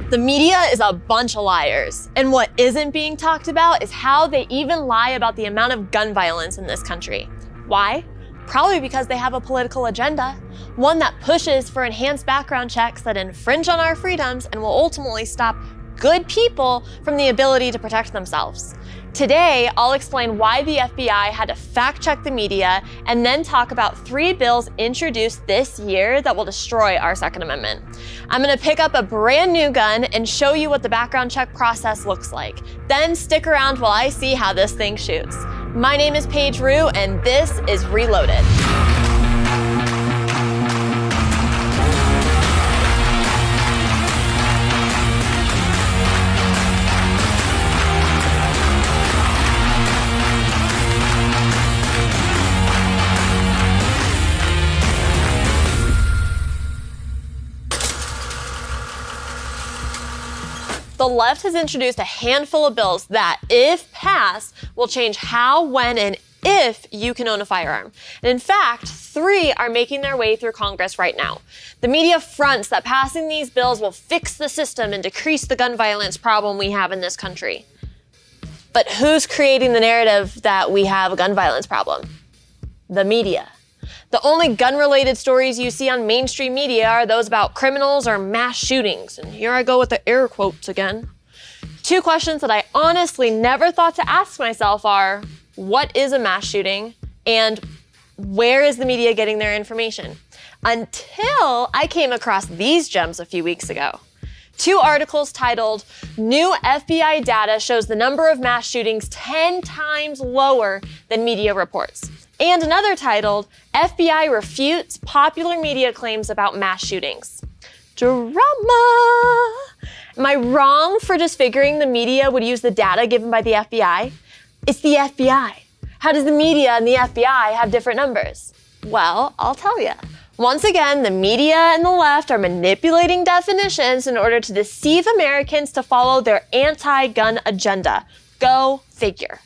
The media is a bunch of liars. And what isn't being talked about is how they even lie about the amount of gun violence in this country. Why? Probably because they have a political agenda, one that pushes for enhanced background checks that infringe on our freedoms and will ultimately stop good people from the ability to protect themselves. Today, I'll explain why the FBI had to fact-check the media and then talk about 3 bills introduced this year that will destroy our Second Amendment. I'm gonna pick up a brand new gun and show you what the background check process looks like. Then stick around while I see how this thing shoots. My name is Paige Roux, and this is Reloaded. The left has introduced a handful of bills that, if passed, will change how, when, and if you can own a firearm. And in fact, 3 are making their way through Congress right now. The media fronts that passing these bills will fix the system and decrease the gun violence problem we have in this country. But who's creating the narrative that we have a gun violence problem? The media. The only gun-related stories you see on mainstream media are those about criminals or mass shootings. And here I go with the air quotes again. 2 questions that I honestly never thought to ask myself are, what is a mass shooting? And where is the media getting their information? Until I came across these gems a few weeks ago. 2 articles titled, "New FBI Data Shows the Number of Mass Shootings 10 Times Lower Than Media Reports." And another titled, "FBI Refutes Popular Media Claims About Mass Shootings." Drama! Am I wrong for just figuring the media would use the data given by the FBI? It's the FBI. How does the media and the FBI have different numbers? Well, I'll tell you. Once again, the media and the left are manipulating definitions in order to deceive Americans to follow their anti-gun agenda. Go figure.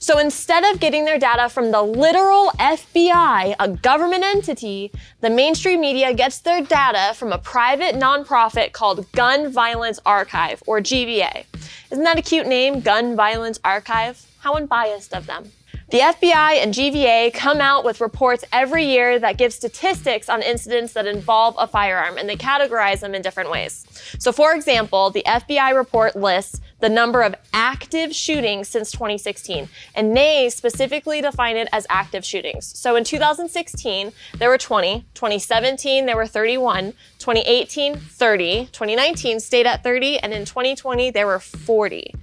So instead of getting their data from the literal FBI, a government entity, the mainstream media gets their data from a private nonprofit called Gun Violence Archive, or GVA. Isn't that a cute name, Gun Violence Archive? How unbiased of them. The FBI and GVA come out with reports every year that give statistics on incidents that involve a firearm, and they categorize them in different ways. So for example, the FBI report lists the number of active shootings since 2016, and they specifically define it as active shootings. So in 2016, there were 20, 2017, there were 31, 2018, 30, 2019 stayed at 30, and in 2020, there were 40.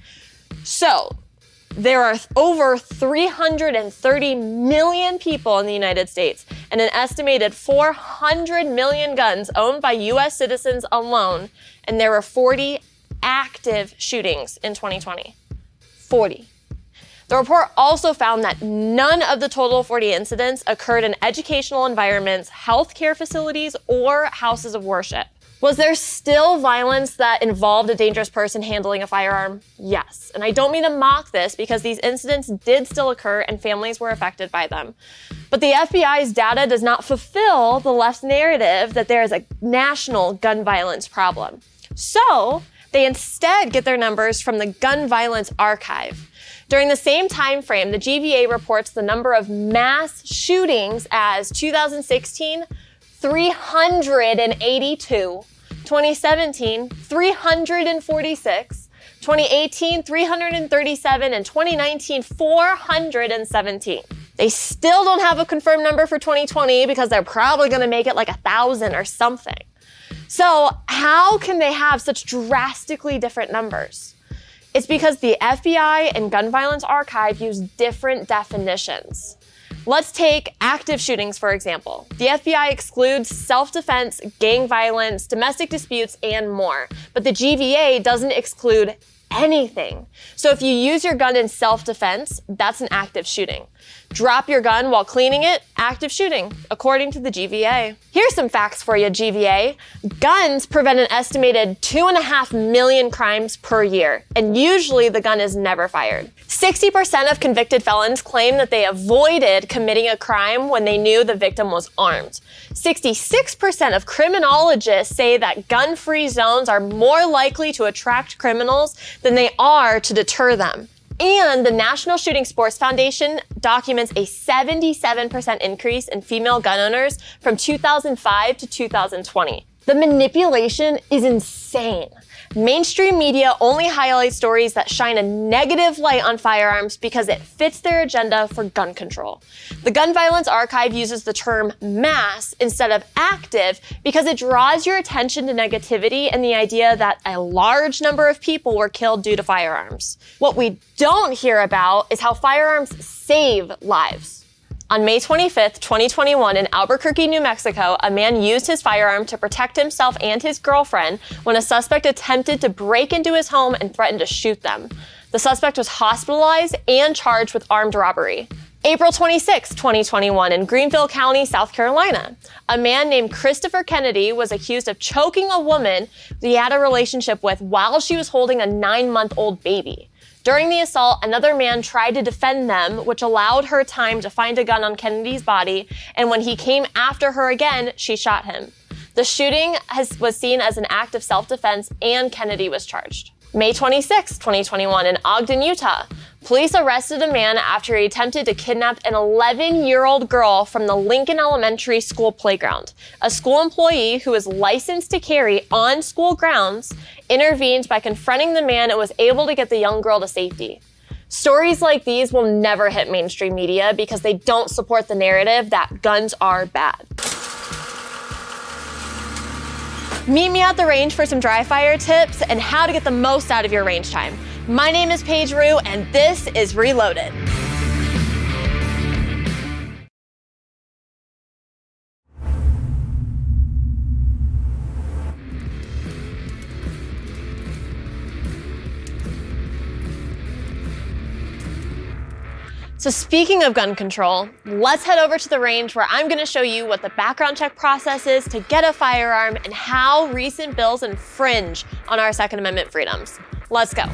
So there are over 330 million people in the United States and an estimated 400 million guns owned by US citizens alone, and there were 40 active shootings in 2020. 40. The report also found that none of the total 40 incidents occurred in educational environments, healthcare facilities, or houses of worship. Was there still violence that involved a dangerous person handling a firearm? Yes. And I don't mean to mock this because these incidents did still occur and families were affected by them. But the FBI's data does not fulfill the left's narrative that there is a national gun violence problem. So they instead get their numbers from the Gun Violence Archive. During the same time frame, the GVA reports the number of mass shootings as 2016, 382, 2017, 346, 2018, 337, and 2019, 417. They still don't have a confirmed number for 2020 because they're probably going to make it like 1,000 or something. So how can they have such drastically different numbers? It's because the FBI and Gun Violence Archive use different definitions. Let's take active shootings, for example. The FBI excludes self-defense, gang violence, domestic disputes, and more. But the GVA doesn't exclude anything. So if you use your gun in self-defense, that's an active shooting. Drop your gun while cleaning it, active shooting, according to the GVA. Here's some facts for you, GVA. Guns prevent an estimated 2.5 million crimes per year, and usually the gun is never fired. 60% of convicted felons claim that they avoided committing a crime when they knew the victim was armed. 66% of criminologists say that gun-free zones are more likely to attract criminals than they are to deter them. And the National Shooting Sports Foundation documents a 77% increase in female gun owners from 2005 to 2020. The manipulation is insane. Mainstream media only highlights stories that shine a negative light on firearms because it fits their agenda for gun control. The Gun Violence Archive uses the term mass instead of active because it draws your attention to negativity and the idea that a large number of people were killed due to firearms. What we don't hear about is how firearms save lives. On May 25th, 2021, in Albuquerque, New Mexico, a man used his firearm to protect himself and his girlfriend when a suspect attempted to break into his home and threatened to shoot them. The suspect was hospitalized and charged with armed robbery. April 26, 2021, in Greenville County, South Carolina, a man named Christopher Kennedy was accused of choking a woman he had a relationship with while she was holding a 9-month-old baby. During the assault, another man tried to defend them, which allowed her time to find a gun on Kennedy's body, and when he came after her again, she shot him. The shooting was seen as an act of self-defense, and Kennedy was charged. May 26, 2021, in Ogden, Utah, police arrested a man after he attempted to kidnap an 11-year-old girl from the Lincoln Elementary School playground. A school employee who is licensed to carry on school grounds intervened by confronting the man and was able to get the young girl to safety. Stories like these will never hit mainstream media because they don't support the narrative that guns are bad. Meet me at the range for some dry fire tips and how to get the most out of your range time. My name is Paige Roux, and this is Reloaded. So speaking of gun control, let's head over to the range where I'm going to show you what the background check process is to get a firearm and how recent bills infringe on our Second Amendment freedoms. Let's go.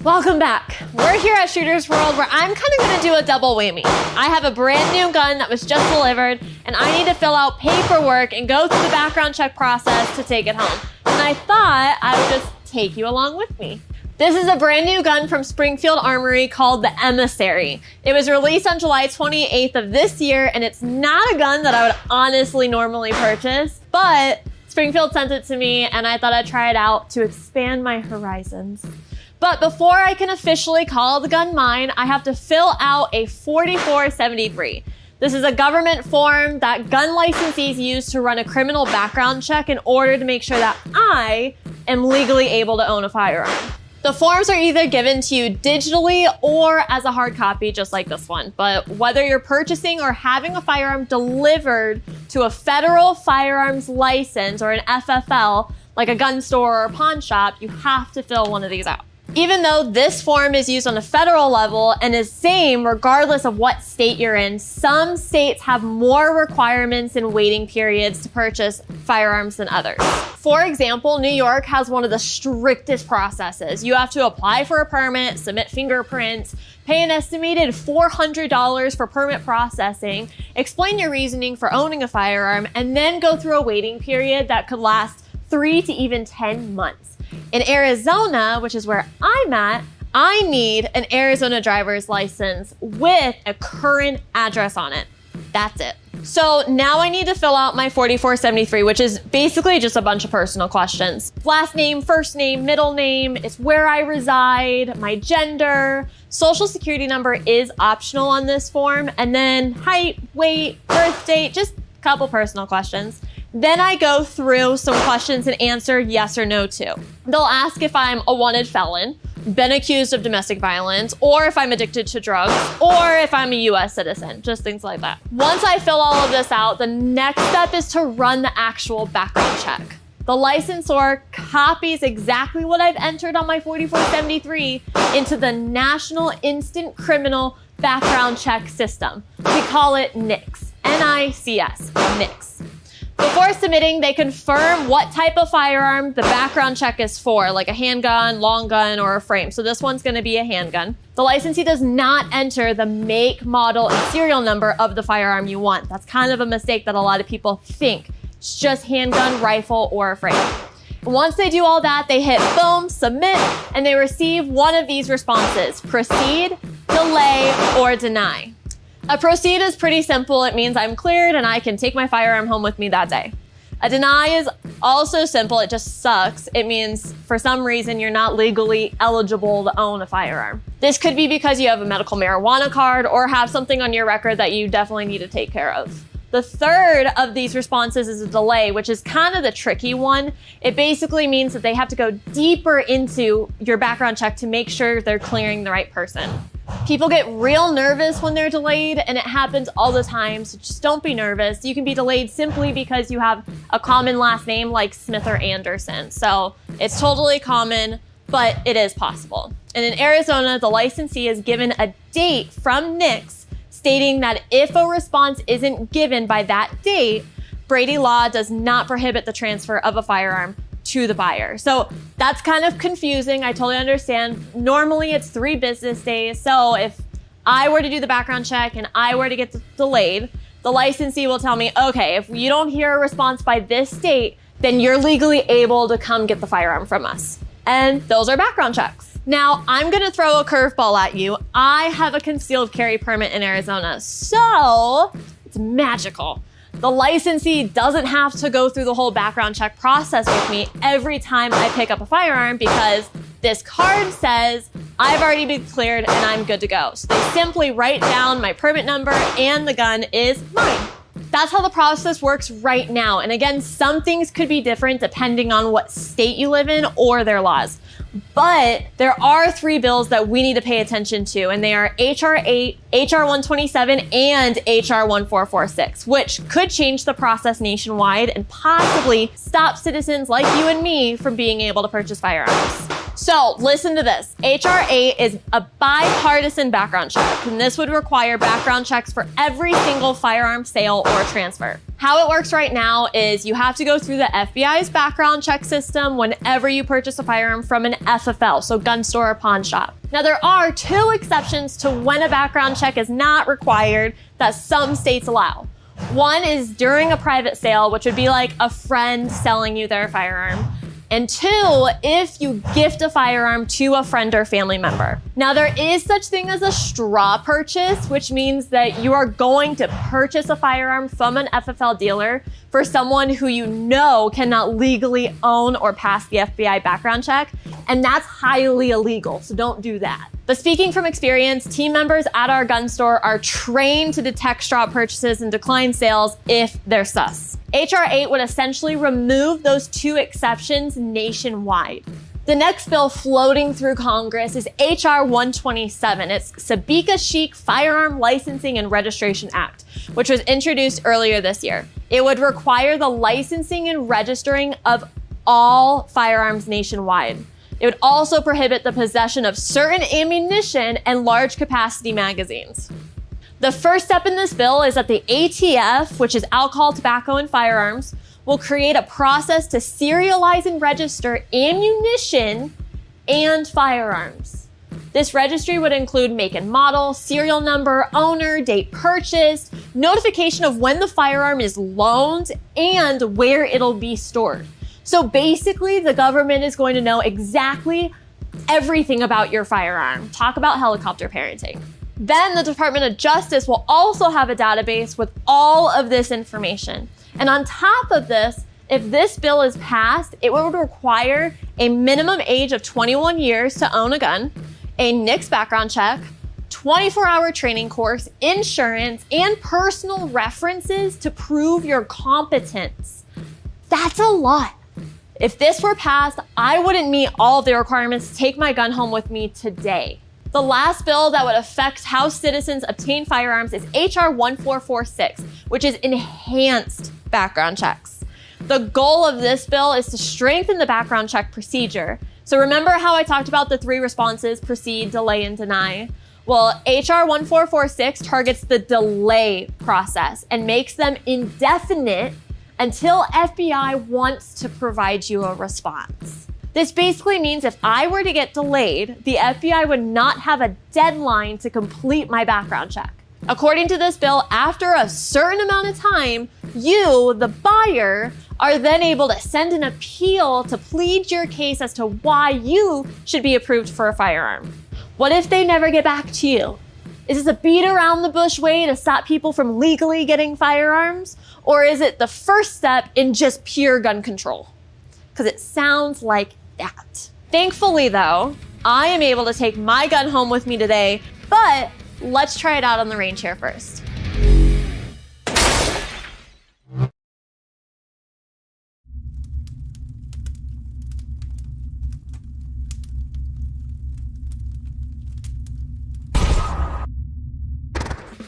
Welcome back. We're here at Shooter's World where I'm kind of going to do a double whammy. I have a brand new gun that was just delivered and I need to fill out paperwork and go through the background check process to take it home. And I thought I would just take you along with me. This is a brand new gun from Springfield Armory called the Emissary. It was released on July 28th of this year, and it's not a gun that I would honestly normally purchase, but Springfield sent it to me, and I thought I'd try it out to expand my horizons. But before I can officially call the gun mine, I have to fill out a 4473. This is a government form that gun licensees use to run a criminal background check in order to make sure that I am legally able to own a firearm. The forms are either given to you digitally or as a hard copy, just like this one. But whether you're purchasing or having a firearm delivered to a federal firearms license or an FFL, like a gun store or a pawn shop, you have to fill one of these out. Even though this form is used on a federal level and is same regardless of what state you're in, some states have more requirements and waiting periods to purchase firearms than others. For example, New York has one of the strictest processes. You have to apply for a permit, submit fingerprints, pay an estimated $400 for permit processing, explain your reasoning for owning a firearm, and then go through a waiting period that could last 3 to even 10 months. In Arizona, which is where I'm at, I need an Arizona driver's license with a current address on it. That's it. So now I need to fill out my 4473, which is basically just a bunch of personal questions. Last name, first name, middle name, it's where I reside, my gender, social security number is optional on this form, and then height, weight, birth date, just a couple personal questions. Then I go through some questions and answer yes or no to. They'll ask if I'm a wanted felon, been accused of domestic violence, or if I'm addicted to drugs, or if I'm a US citizen, just things like that. Once I fill all of this out, the next step is to run the actual background check. The licensor copies exactly what I've entered on my 4473 into the National Instant Criminal Background Check System. We call it NICS, N-I-C-S, NICS. Before submitting, they confirm what type of firearm the background check is for, like a handgun, long gun, or a frame. So this one's gonna be a handgun. The licensee does not enter the make, model, and serial number of the firearm you want. That's kind of a mistake that a lot of people think. It's just handgun, rifle, or a frame. Once they do all that, they hit boom, submit, and they receive one of these responses: proceed, delay, or deny. A proceed is pretty simple. It means I'm cleared and I can take my firearm home with me that day. A deny is Also simple, it just sucks. It means for some reason you're not legally eligible to own a firearm. This could be because you have a medical marijuana card or have something on your record that you definitely need to take care of. The third of these responses is a delay, which is kind of the tricky one. It basically means that they have to go deeper into your background check to make sure they're clearing the right person. People get real nervous when they're delayed, and it happens all the time, so just don't be nervous. You can be delayed simply because you have a common last name like Smith or Anderson. So it's totally common, but it is possible. And in Arizona, the licensee is given a date from NICS stating that if a response isn't given by that date, Brady law does not prohibit the transfer of a firearm to the buyer. So that's kind of confusing. I totally understand. Normally it's 3 business days. So if I were to do the background check and I were to get delayed, the licensee will tell me, okay, if you don't hear a response by this date, then you're legally able to come get the firearm from us. And those are background checks. Now, I'm gonna throw a curveball at you. I have a concealed carry permit in Arizona, so it's magical. The licensee doesn't have to go through the whole background check process with me every time I pick up a firearm because this card says I've already been cleared and I'm good to go. So they simply write down my permit number and the gun is mine. That's how the process works right now. And again, some things could be different depending on what state you live in or their laws. But there are 3 bills that we need to pay attention to, and they are HR 8, HR 127, and HR 1446, which could change the process nationwide and possibly stop citizens like you and me from being able to purchase firearms. So listen to this. HR 8 is a bipartisan background check, and this would require background checks for every single firearm sale or transfer. How it works right now is you have to go through the FBI's background check system whenever you purchase a firearm from an FFL, so gun store or pawn shop. Now there are 2 exceptions to when a background check is not required that some states allow. One is during a private sale, which would be like a friend selling you their firearm. And 2, if you gift a firearm to a friend or family member. Now there is such thing as a straw purchase, which means that you are going to purchase a firearm from an FFL dealer for someone who you know cannot legally own or pass the FBI background check, and that's highly illegal, so don't do that. But speaking from experience, team members at our gun store are trained to detect straw purchases and decline sales if they're sus. HR 8 would essentially remove those 2 exceptions nationwide. The next bill floating through Congress is HR 127. It's Sabika Chic Firearm Licensing and Registration Act, which was introduced earlier this year. It would require the licensing and registering of all firearms nationwide. It would also prohibit the possession of certain ammunition and large capacity magazines. The first step in this bill is that the ATF, which is alcohol, tobacco, and firearms, will create a process to serialize and register ammunition and firearms. This registry would include make and model, serial number, owner, date purchased, notification of when the firearm is loaned, and where it'll be stored. So basically, the government is going to know exactly everything about your firearm. Talk about helicopter parenting. Then the Department of Justice will also have a database with all of this information. And on top of this, if this bill is passed, it would require a minimum age of 21 years to own a gun, a NICS background check, 24-hour training course, insurance, and personal references to prove your competence. That's a lot. If this were passed, I wouldn't meet all of the requirements to take my gun home with me today. The last bill that would affect how citizens obtain firearms is HR 1446, which is enhanced background checks. The goal of this bill is to strengthen the background check procedure. So remember how I talked about the 3 responses: proceed, delay, and deny? Well, HR 1446 targets the delay process and makes them indefinite until FBI wants to provide you a response. This basically means if I were to get delayed, the FBI would not have a deadline to complete my background check. According to this bill, after a certain amount of time, you, the buyer, are then able to send an appeal to plead your case as to why you should be approved for a firearm. What if they never get back to you? Is this a beat around the bush way to stop people from legally getting firearms? Or is it the first step in just pure gun control? Because it sounds like that. Thankfully though, I am able to take my gun home with me today, but let's try it out on the range here first.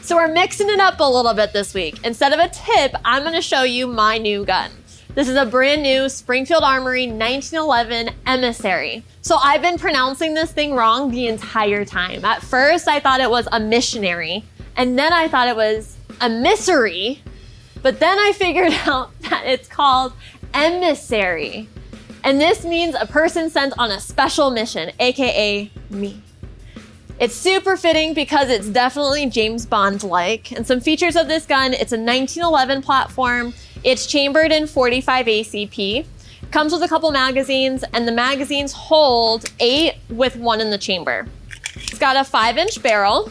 So we're mixing it up a little bit this week. Instead of a tip, I'm gonna show you my new gun. This is a brand new Springfield Armory 1911 Emissary. So I've been pronouncing this thing wrong the entire time. At first, I thought it was a missionary, and then I thought it was emissary, but then I figured out that it's called emissary. And this means a person sent on a special mission, AKA me. It's super fitting because it's definitely James Bond-like. And some features of this gun, it's a 1911 platform. It's chambered in 45 ACP. Comes with a couple magazines, and the magazines hold 8 with 1 in the chamber. It's got a 5-inch barrel,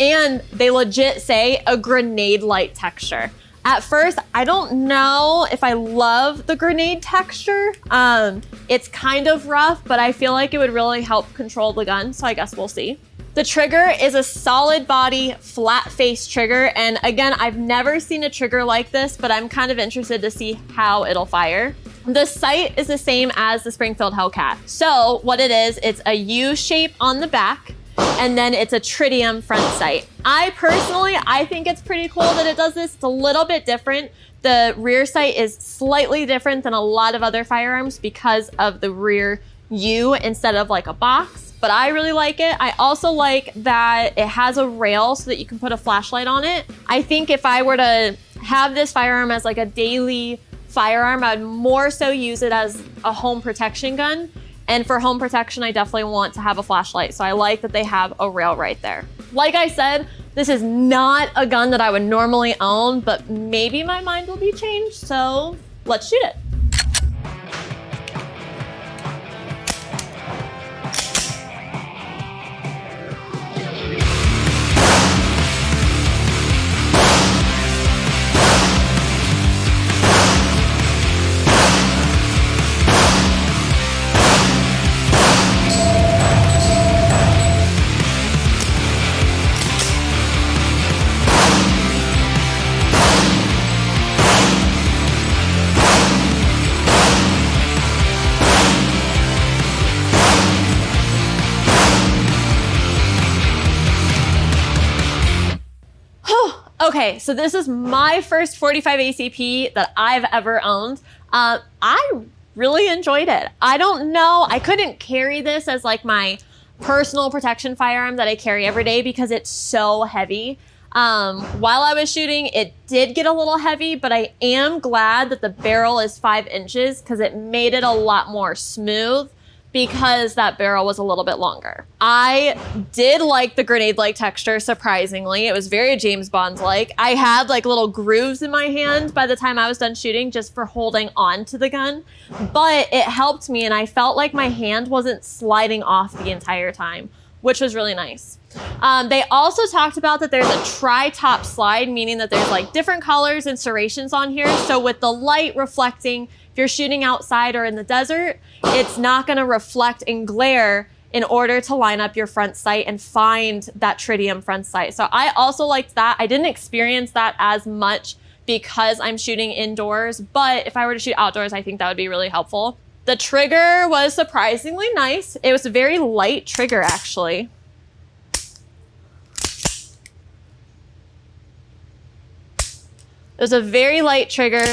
and they legit say a grenade-like texture. At first, I don't know if I love the grenade texture. It's kind of rough, but I feel like it would really help control the gun, so I guess we'll see. The trigger is a solid body, flat face trigger, and again, I've never seen a trigger like this, but I'm kind of interested to see how it'll fire. The sight is the same as the Springfield Hellcat. So what it is, it's a U shape on the back, and then it's a tritium front sight. I think it's pretty cool that it does this. It's a little bit different. The rear sight is slightly different than a lot of other firearms because of the rear U instead of like a box, but I really like it. I also like that it has a rail so that you can put a flashlight on it. I think if I were to have this firearm as like a daily firearm, I'd more so use it as a home protection gun. And for home protection, I definitely want to have a flashlight. So I like that they have a rail right there. Like I said, this is not a gun that I would normally own, but maybe my mind will be changed. So let's shoot it. Okay, so this is my first 45 ACP that I've ever owned. I really enjoyed it. I don't know, I couldn't carry this as like my personal protection firearm that I carry every day because it's so heavy. While I was shooting, it did get a little heavy, but I am glad that the barrel is 5 inches because it made it a lot more smooth because that barrel was a little bit longer. I did like the grenade-like texture, surprisingly. It was very James Bond-like. I had like little grooves in my hand by the time I was done shooting just for holding on to the gun, but it helped me and I felt like my hand wasn't sliding off the entire time, which was really nice. They also talked about that there's a tri-top slide, meaning that there's like different colors and serrations on here. So with the light reflecting, if you're shooting outside or in the desert, it's not gonna reflect and glare in order to line up your front sight and find that tritium front sight. So I also liked that. I didn't experience that as much because I'm shooting indoors, but if I were to shoot outdoors, I think that would be really helpful. The trigger was surprisingly nice. It was a very light trigger, actually. It was a very light trigger,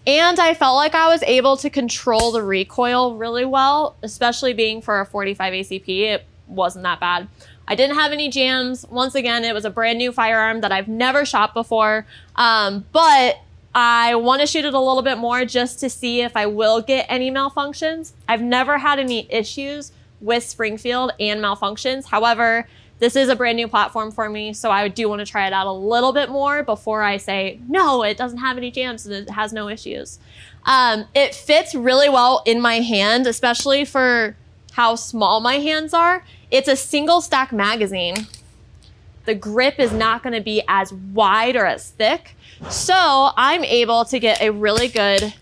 and I felt like I was able to control the recoil really well, especially being for a 45 ACP. It wasn't that bad. I didn't have any jams. Once again, it was a brand new firearm that I've never shot before, but I want to shoot it a little bit more just to see if I will get any malfunctions. I've never had any issues with Springfield and malfunctions. However, this is a brand new platform for me, so I do want to try it out a little bit more before I say, no, it doesn't have any jams and it has no issues. It fits really well in my hand, especially for how small my hands are. It's a single stack magazine. the grip is not gonna be as wide or as thick. So I'm able to get a really good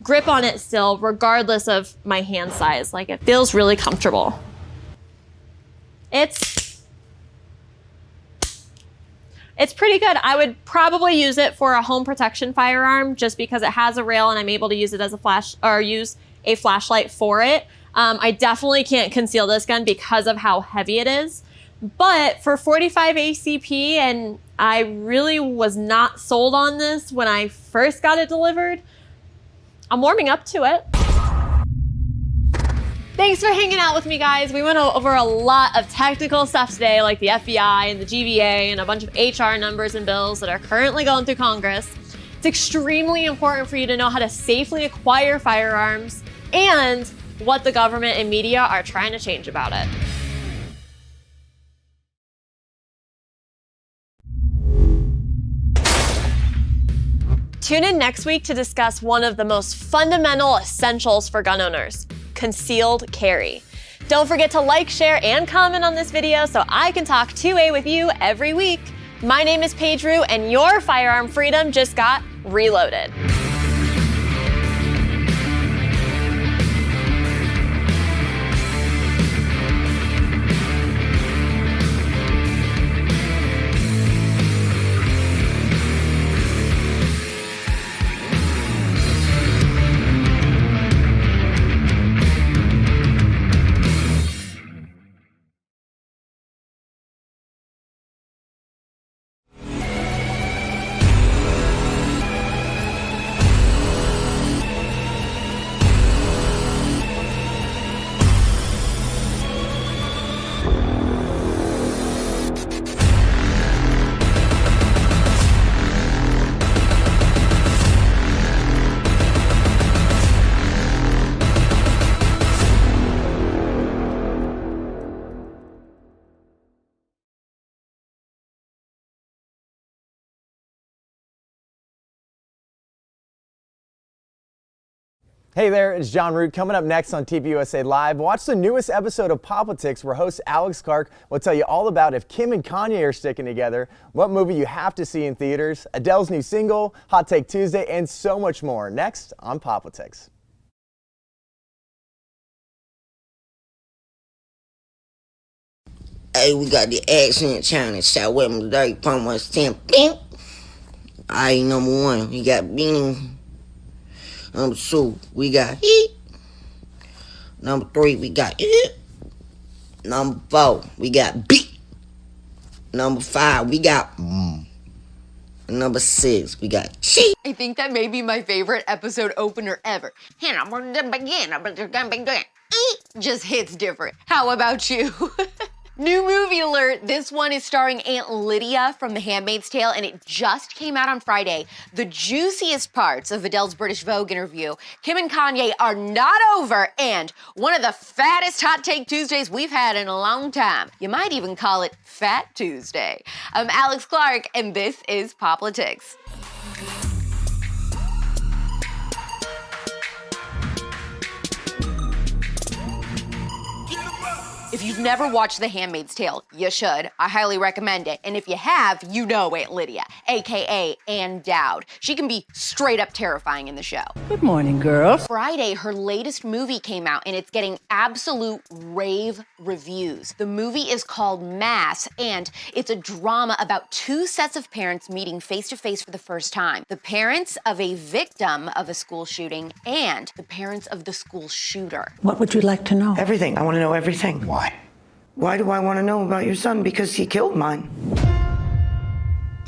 grip on it still, regardless of my hand size. Like, it feels really comfortable. It's pretty good. I would probably use it for a home protection firearm just because it has a rail and I'm able to use it as use a flashlight for it. I definitely can't conceal this gun because of how heavy it is. But for 45 ACP, and I really was not sold on this when I first got it delivered, I'm warming up to it. Thanks for hanging out with me, guys. We went over a lot of technical stuff today, like the FBI and the GVA and a bunch of HR numbers and bills that are currently going through Congress. It's extremely important for you to know how to safely acquire firearms and what the government and media are trying to change about it. Tune in next week to discuss one of the most fundamental essentials for gun owners: concealed carry. Don't forget to like, share, and comment on this video so I can talk 2A with you every week. My name is Paige Roux, and your firearm freedom just got reloaded. Hey there, it's Jon Root. Coming up next on TPUSA Live, watch the newest episode of POPlitics where host Alex Clark will tell you all about if Kim and Kanye are sticking together, what movie you have to see in theaters, Adele's new single, Hot Take Tuesday, and so much more. Next on POPlitics. Hey, we got the accent challenge. Southwest today, from West 10. Alright, number 1, we got Beanie. Number 2, we got Heat. Number 3, we got It. Number 4, we got Beat. Number 5, we got Number 6, we got Cheat. I think that may be my favorite episode opener ever. And I'm going to begin. Just hits different. How about you? New movie alert. This one is starring Aunt Lydia from The Handmaid's Tale, and it just came out on Friday. The juiciest parts of Adele's British Vogue interview, Kim and Kanye are not over, and one of the fattest Hot Take Tuesdays we've had in a long time. You might even call it Fat Tuesday. I'm Alex Clark, and this is POPlitics. If you've never watched The Handmaid's Tale, you should. I highly recommend it. And if you have, you know Aunt Lydia, AKA Ann Dowd. She can be straight up terrifying in the show. Good morning, girls. Friday, her latest movie came out, and it's getting absolute rave reviews. The movie is called Mass, and it's a drama about two sets of parents meeting face to face for the first time. The parents of a victim of a school shooting and the parents of the school shooter. What would you like to know? Everything. I want to know everything. Why? Why do I want to know about your son? Because he killed mine.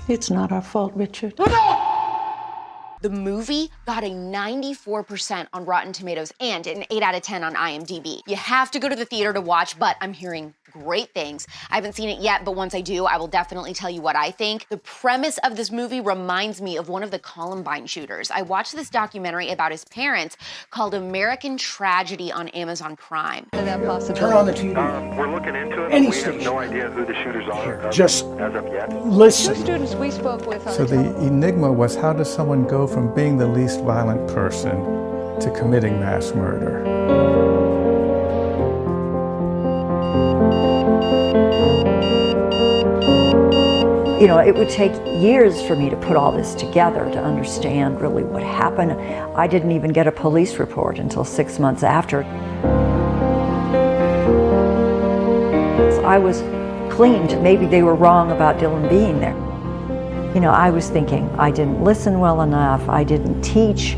It's not our fault, Richard. The movie got a 94% on Rotten Tomatoes and an 8 out of 10 on IMDb. You have to go to the theater to watch, but I'm hearing great things. I haven't seen it yet, but once I do, I will definitely tell you what I think. The premise of this movie reminds me of one of the Columbine shooters. I watched this documentary about his parents called American Tragedy on Amazon Prime. Turn on the TV. We're looking into it. Any We station. have no idea who the shooters are. Just as of yet. listen. Two students we spoke with. So the enigma was, how does someone go from being the least violent person to committing mass murder? You know, it would take years for me to put all this together to understand really what happened. I didn't even get a police report until 6 months after. I was clinging to maybe they were wrong about Dylan being there. You know, I was thinking I didn't listen well enough, I didn't teach.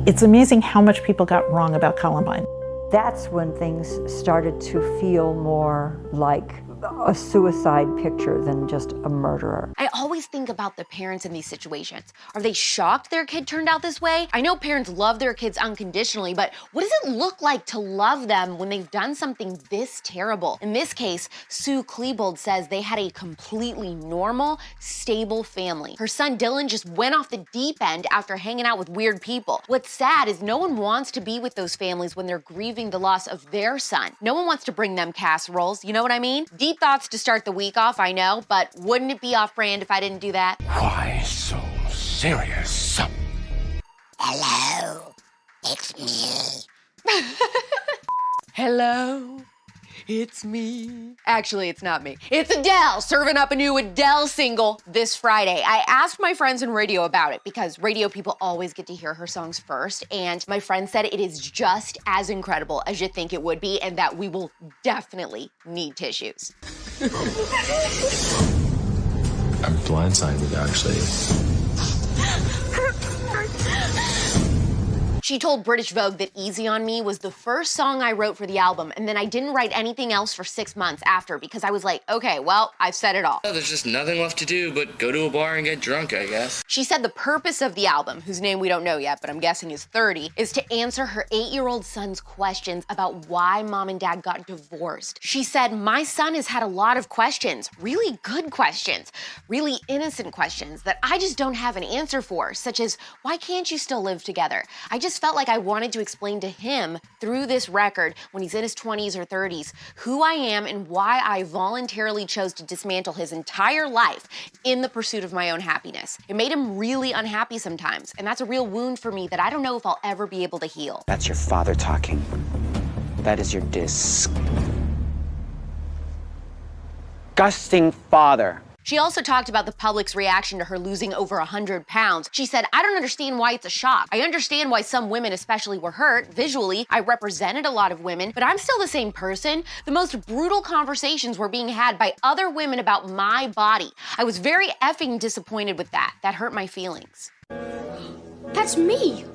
It's amazing how much people got wrong about Columbine. That's when things started to feel more like a suicide picture than just a murderer. I always think about the parents in these situations. Are they shocked their kid turned out this way? I know parents love their kids unconditionally, but what does it look like to love them when they've done something this terrible? In this case, Sue Klebold says they had a completely normal, stable family. Her son Dylan just went off the deep end after hanging out with weird people. What's sad is no one wants to be with those families when they're grieving the loss of their son. No one wants to bring them casseroles, you know what I mean? Deep thoughts to start the week off, I know, but wouldn't it be off-brand if I didn't do that? Why so serious? Hello, it's me. Hello, it's me. Actually, it's not me. It's Adele, serving up a new Adele single this Friday. I asked my friends in radio about it because radio people always get to hear her songs first, and my friend said it is just as incredible as you think it would be and that we will definitely need tissues. I'm blindsided, actually. She told British Vogue that Easy on Me was the first song I wrote for the album, and then I didn't write anything else for 6 months after because I was like, okay, well, I've said it all. Oh, there's just nothing left to do but go to a bar and get drunk, I guess. She said the purpose of the album, whose name we don't know yet, but I'm guessing is 30, is to answer her 8-year-old son's questions about why mom and dad got divorced. She said, my son has had a lot of questions, really good questions, really innocent questions that I just don't have an answer for, such as, why can't you still live together? I just felt like I wanted to explain to him through this record when he's in his 20s or 30s who I am and why I voluntarily chose to dismantle his entire life in the pursuit of my own happiness. It made him really unhappy sometimes, and that's a real wound for me that I don't know if I'll ever be able to heal. That's your father talking. That is your disgusting father. She also talked about the public's reaction to her losing over 100 pounds. She said, I don't understand why it's a shock. I understand why some women especially were hurt. Visually, I represented a lot of women, but I'm still the same person. The most brutal conversations were being had by other women about my body. I was very effing disappointed with that. That hurt my feelings. That's me.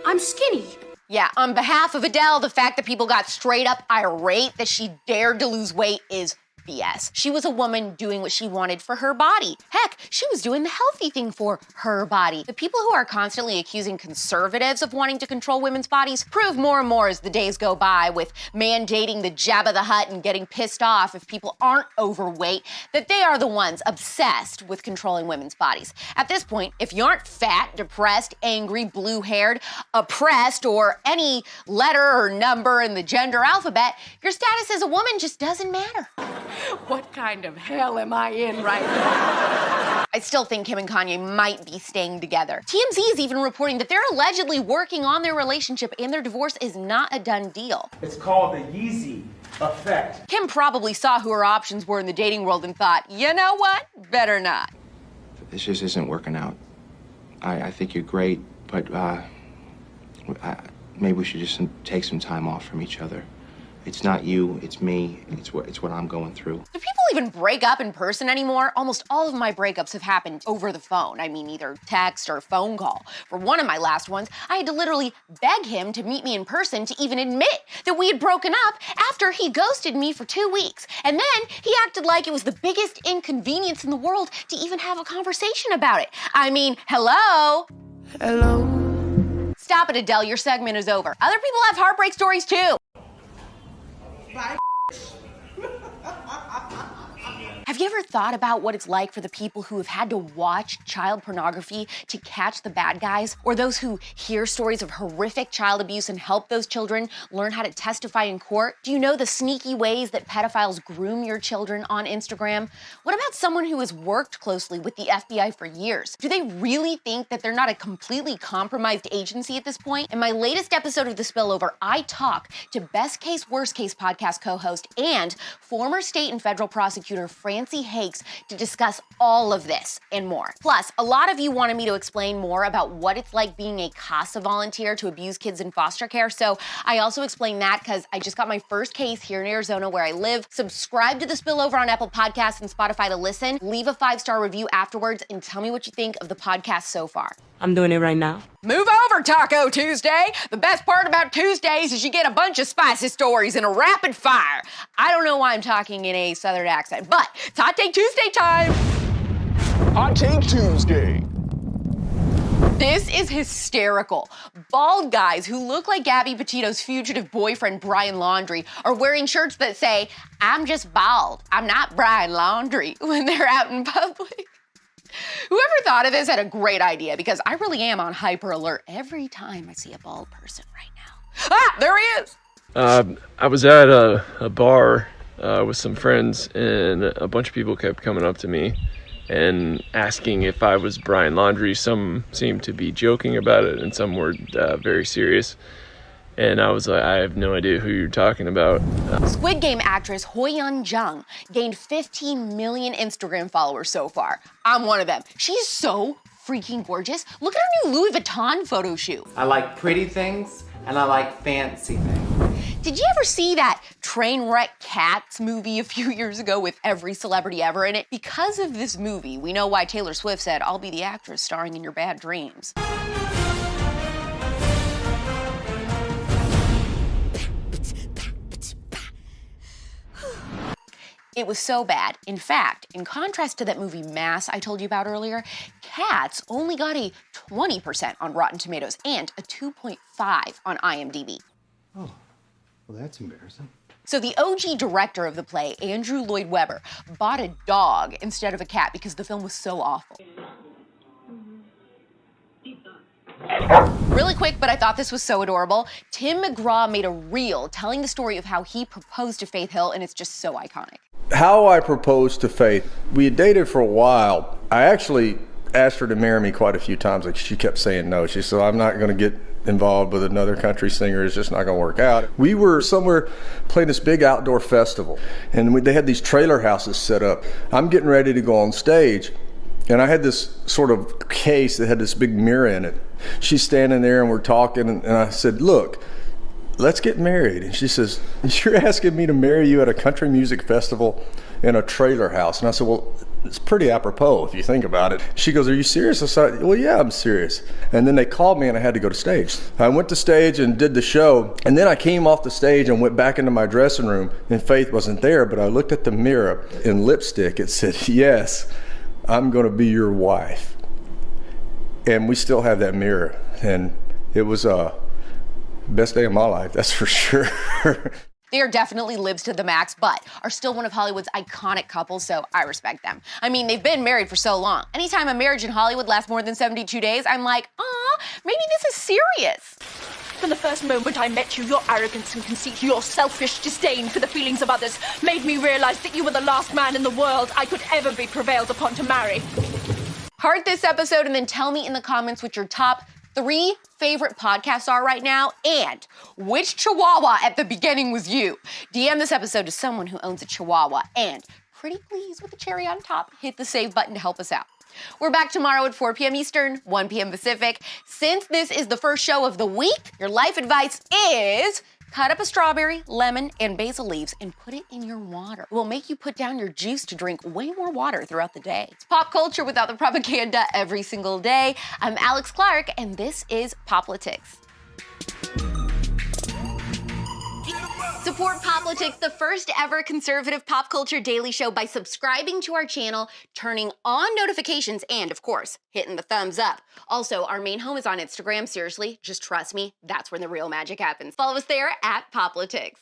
I'm skinny. Yeah, on behalf of Adele, the fact that people got straight up irate that she dared to lose weight is BS. She was a woman doing what she wanted for her body. Heck, she was doing the healthy thing for her body. The people who are constantly accusing conservatives of wanting to control women's bodies prove more and more as the days go by with mandating the Jabba the Hutt and getting pissed off if people aren't overweight, that they are the ones obsessed with controlling women's bodies. At this point, if you aren't fat, depressed, angry, blue-haired, oppressed, or any letter or number in the gender alphabet, your status as a woman just doesn't matter. What kind of hell am I in right now? I still think Kim and Kanye might be staying together. TMZ is even reporting that they're allegedly working on their relationship and their divorce is not a done deal. It's called the Yeezy effect. Kim probably saw who her options were in the dating world and thought, you know what? Better not. This just isn't working out. I think you're great, but maybe we should just take some time off from each other. It's not you, it's me, it's what I'm going through. Do people even break up in person anymore? Almost all of my breakups have happened over the phone. I mean, either text or phone call. For one of my last ones, I had to literally beg him to meet me in person to even admit that we had broken up after he ghosted me for 2 weeks. And then he acted like it was the biggest inconvenience in the world to even have a conversation about it. I mean, hello? Hello? Stop it, Adele, your segment is over. Other people have heartbreak stories too. Bye. Have you ever thought about what it's like for the people who have had to watch child pornography to catch the bad guys? Or those who hear stories of horrific child abuse and help those children learn how to testify in court? Do you know the sneaky ways that pedophiles groom your children on Instagram? What about someone who has worked closely with the FBI for years? Do they really think that they're not a completely compromised agency at this point? In my latest episode of The Spillover, I talk to Best Case, Worst Case podcast co-host and former state and federal prosecutor Francis Nancy Hakes to discuss all of this and more. Plus, a lot of you wanted me to explain more about what it's like being a CASA volunteer to abuse kids in foster care, so I also explained that because I just got my first case here in Arizona where I live. Subscribe to The Spillover on Apple Podcasts and Spotify to listen. Leave a 5-star review afterwards and tell me what you think of the podcast so far. I'm doing it right now. Move over, Taco Tuesday. The best part about Tuesdays is you get a bunch of spicy stories in a rapid fire. I don't know why I'm talking in a southern accent, but it's Hot Take Tuesday time. Hot Take Tuesday. This is hysterical. Bald guys who look like Gabby Petito's fugitive boyfriend, Brian Laundrie, are wearing shirts that say, "I'm just bald, I'm not Brian Laundrie," when they're out in public. Whoever thought of this had a great idea, because I really am on hyper alert every time I see a bald person right now. Ah, there he is! I was at a bar with some friends, and a bunch of people kept coming up to me and asking if I was Brian Laundrie. Some seemed to be joking about it, and some were very serious. And I was like, I have no idea who you're talking about. Squid Game actress Hoi-Yeon Jung gained 15 million Instagram followers so far. I'm one of them. She's so freaking gorgeous. Look at her new Louis Vuitton photo shoot. I like pretty things, and I like fancy things. Did you ever see that Trainwreck Cats movie a few years ago with every celebrity ever in it? Because of this movie, we know why Taylor Swift said, "I'll be the actress starring in your bad dreams." It was so bad. In fact, in contrast to that movie Mass I told you about earlier, Cats only got a 20% on Rotten Tomatoes and a 2.5 on IMDb. Oh, well, that's embarrassing. So the OG director of the play, Andrew Lloyd Webber, bought a dog instead of a cat because the film was so awful. Really quick, but I thought this was so adorable. Tim McGraw made a reel telling the story of how he proposed to Faith Hill, and it's just so iconic. How I proposed to Faith, we had dated for a while. I actually asked her to marry me quite a few times. Like, she kept saying no. She said, "I'm not going to get involved with another country singer. It's just not going to work out." We were somewhere playing this big outdoor festival, and they had these trailer houses set up. I'm getting ready to go on stage, and I had this sort of case that had this big mirror in it. She's standing there, and we're talking, and I said, "Look, let's get married." And she says, "You're asking me to marry you at a country music festival in a trailer house?" And I said, "Well, it's pretty apropos if you think about it." She goes, "Are you serious?" I said, "Well, yeah, I'm serious." And then they called me and I had to go to stage. I went to stage and did the show, and then I came off the stage and went back into my dressing room, and Faith wasn't there, but I looked at the mirror. In lipstick, it said, "Yes, I'm going to be your wife." And we still have that mirror, and it was best day of my life, that's for sure. They are definitely libs to the max, but are still one of Hollywood's iconic couples, so I respect them. I mean, they've been married for so long. Anytime a marriage in Hollywood lasts more than 72 days, I'm like, maybe this is serious. From the first moment I met you, your arrogance and conceit, your selfish disdain for the feelings of others made me realize that you were the last man in the world I could ever be prevailed upon to marry. Heart this episode and then tell me in the comments what your top 3 favorite podcasts are right now, and which Chihuahua at the beginning was you. DM this episode to someone who owns a Chihuahua, and pretty please with the cherry on top, hit the save button to help us out. We're back tomorrow at 4 p.m. Eastern, 1 p.m. Pacific. Since this is the first show of the week, your life advice is cut up a strawberry, lemon, and basil leaves and put it in your water. It will make you put down your juice to drink way more water throughout the day. It's pop culture without the propaganda every single day. I'm Alex Clark, and this is POPlitics. Support POPlitics, the first ever conservative pop culture daily show, by subscribing to our channel, turning on notifications, and of course, hitting the thumbs up. Also, our main home is on Instagram. Seriously, just trust me, that's where the real magic happens. Follow us there at POPlitics.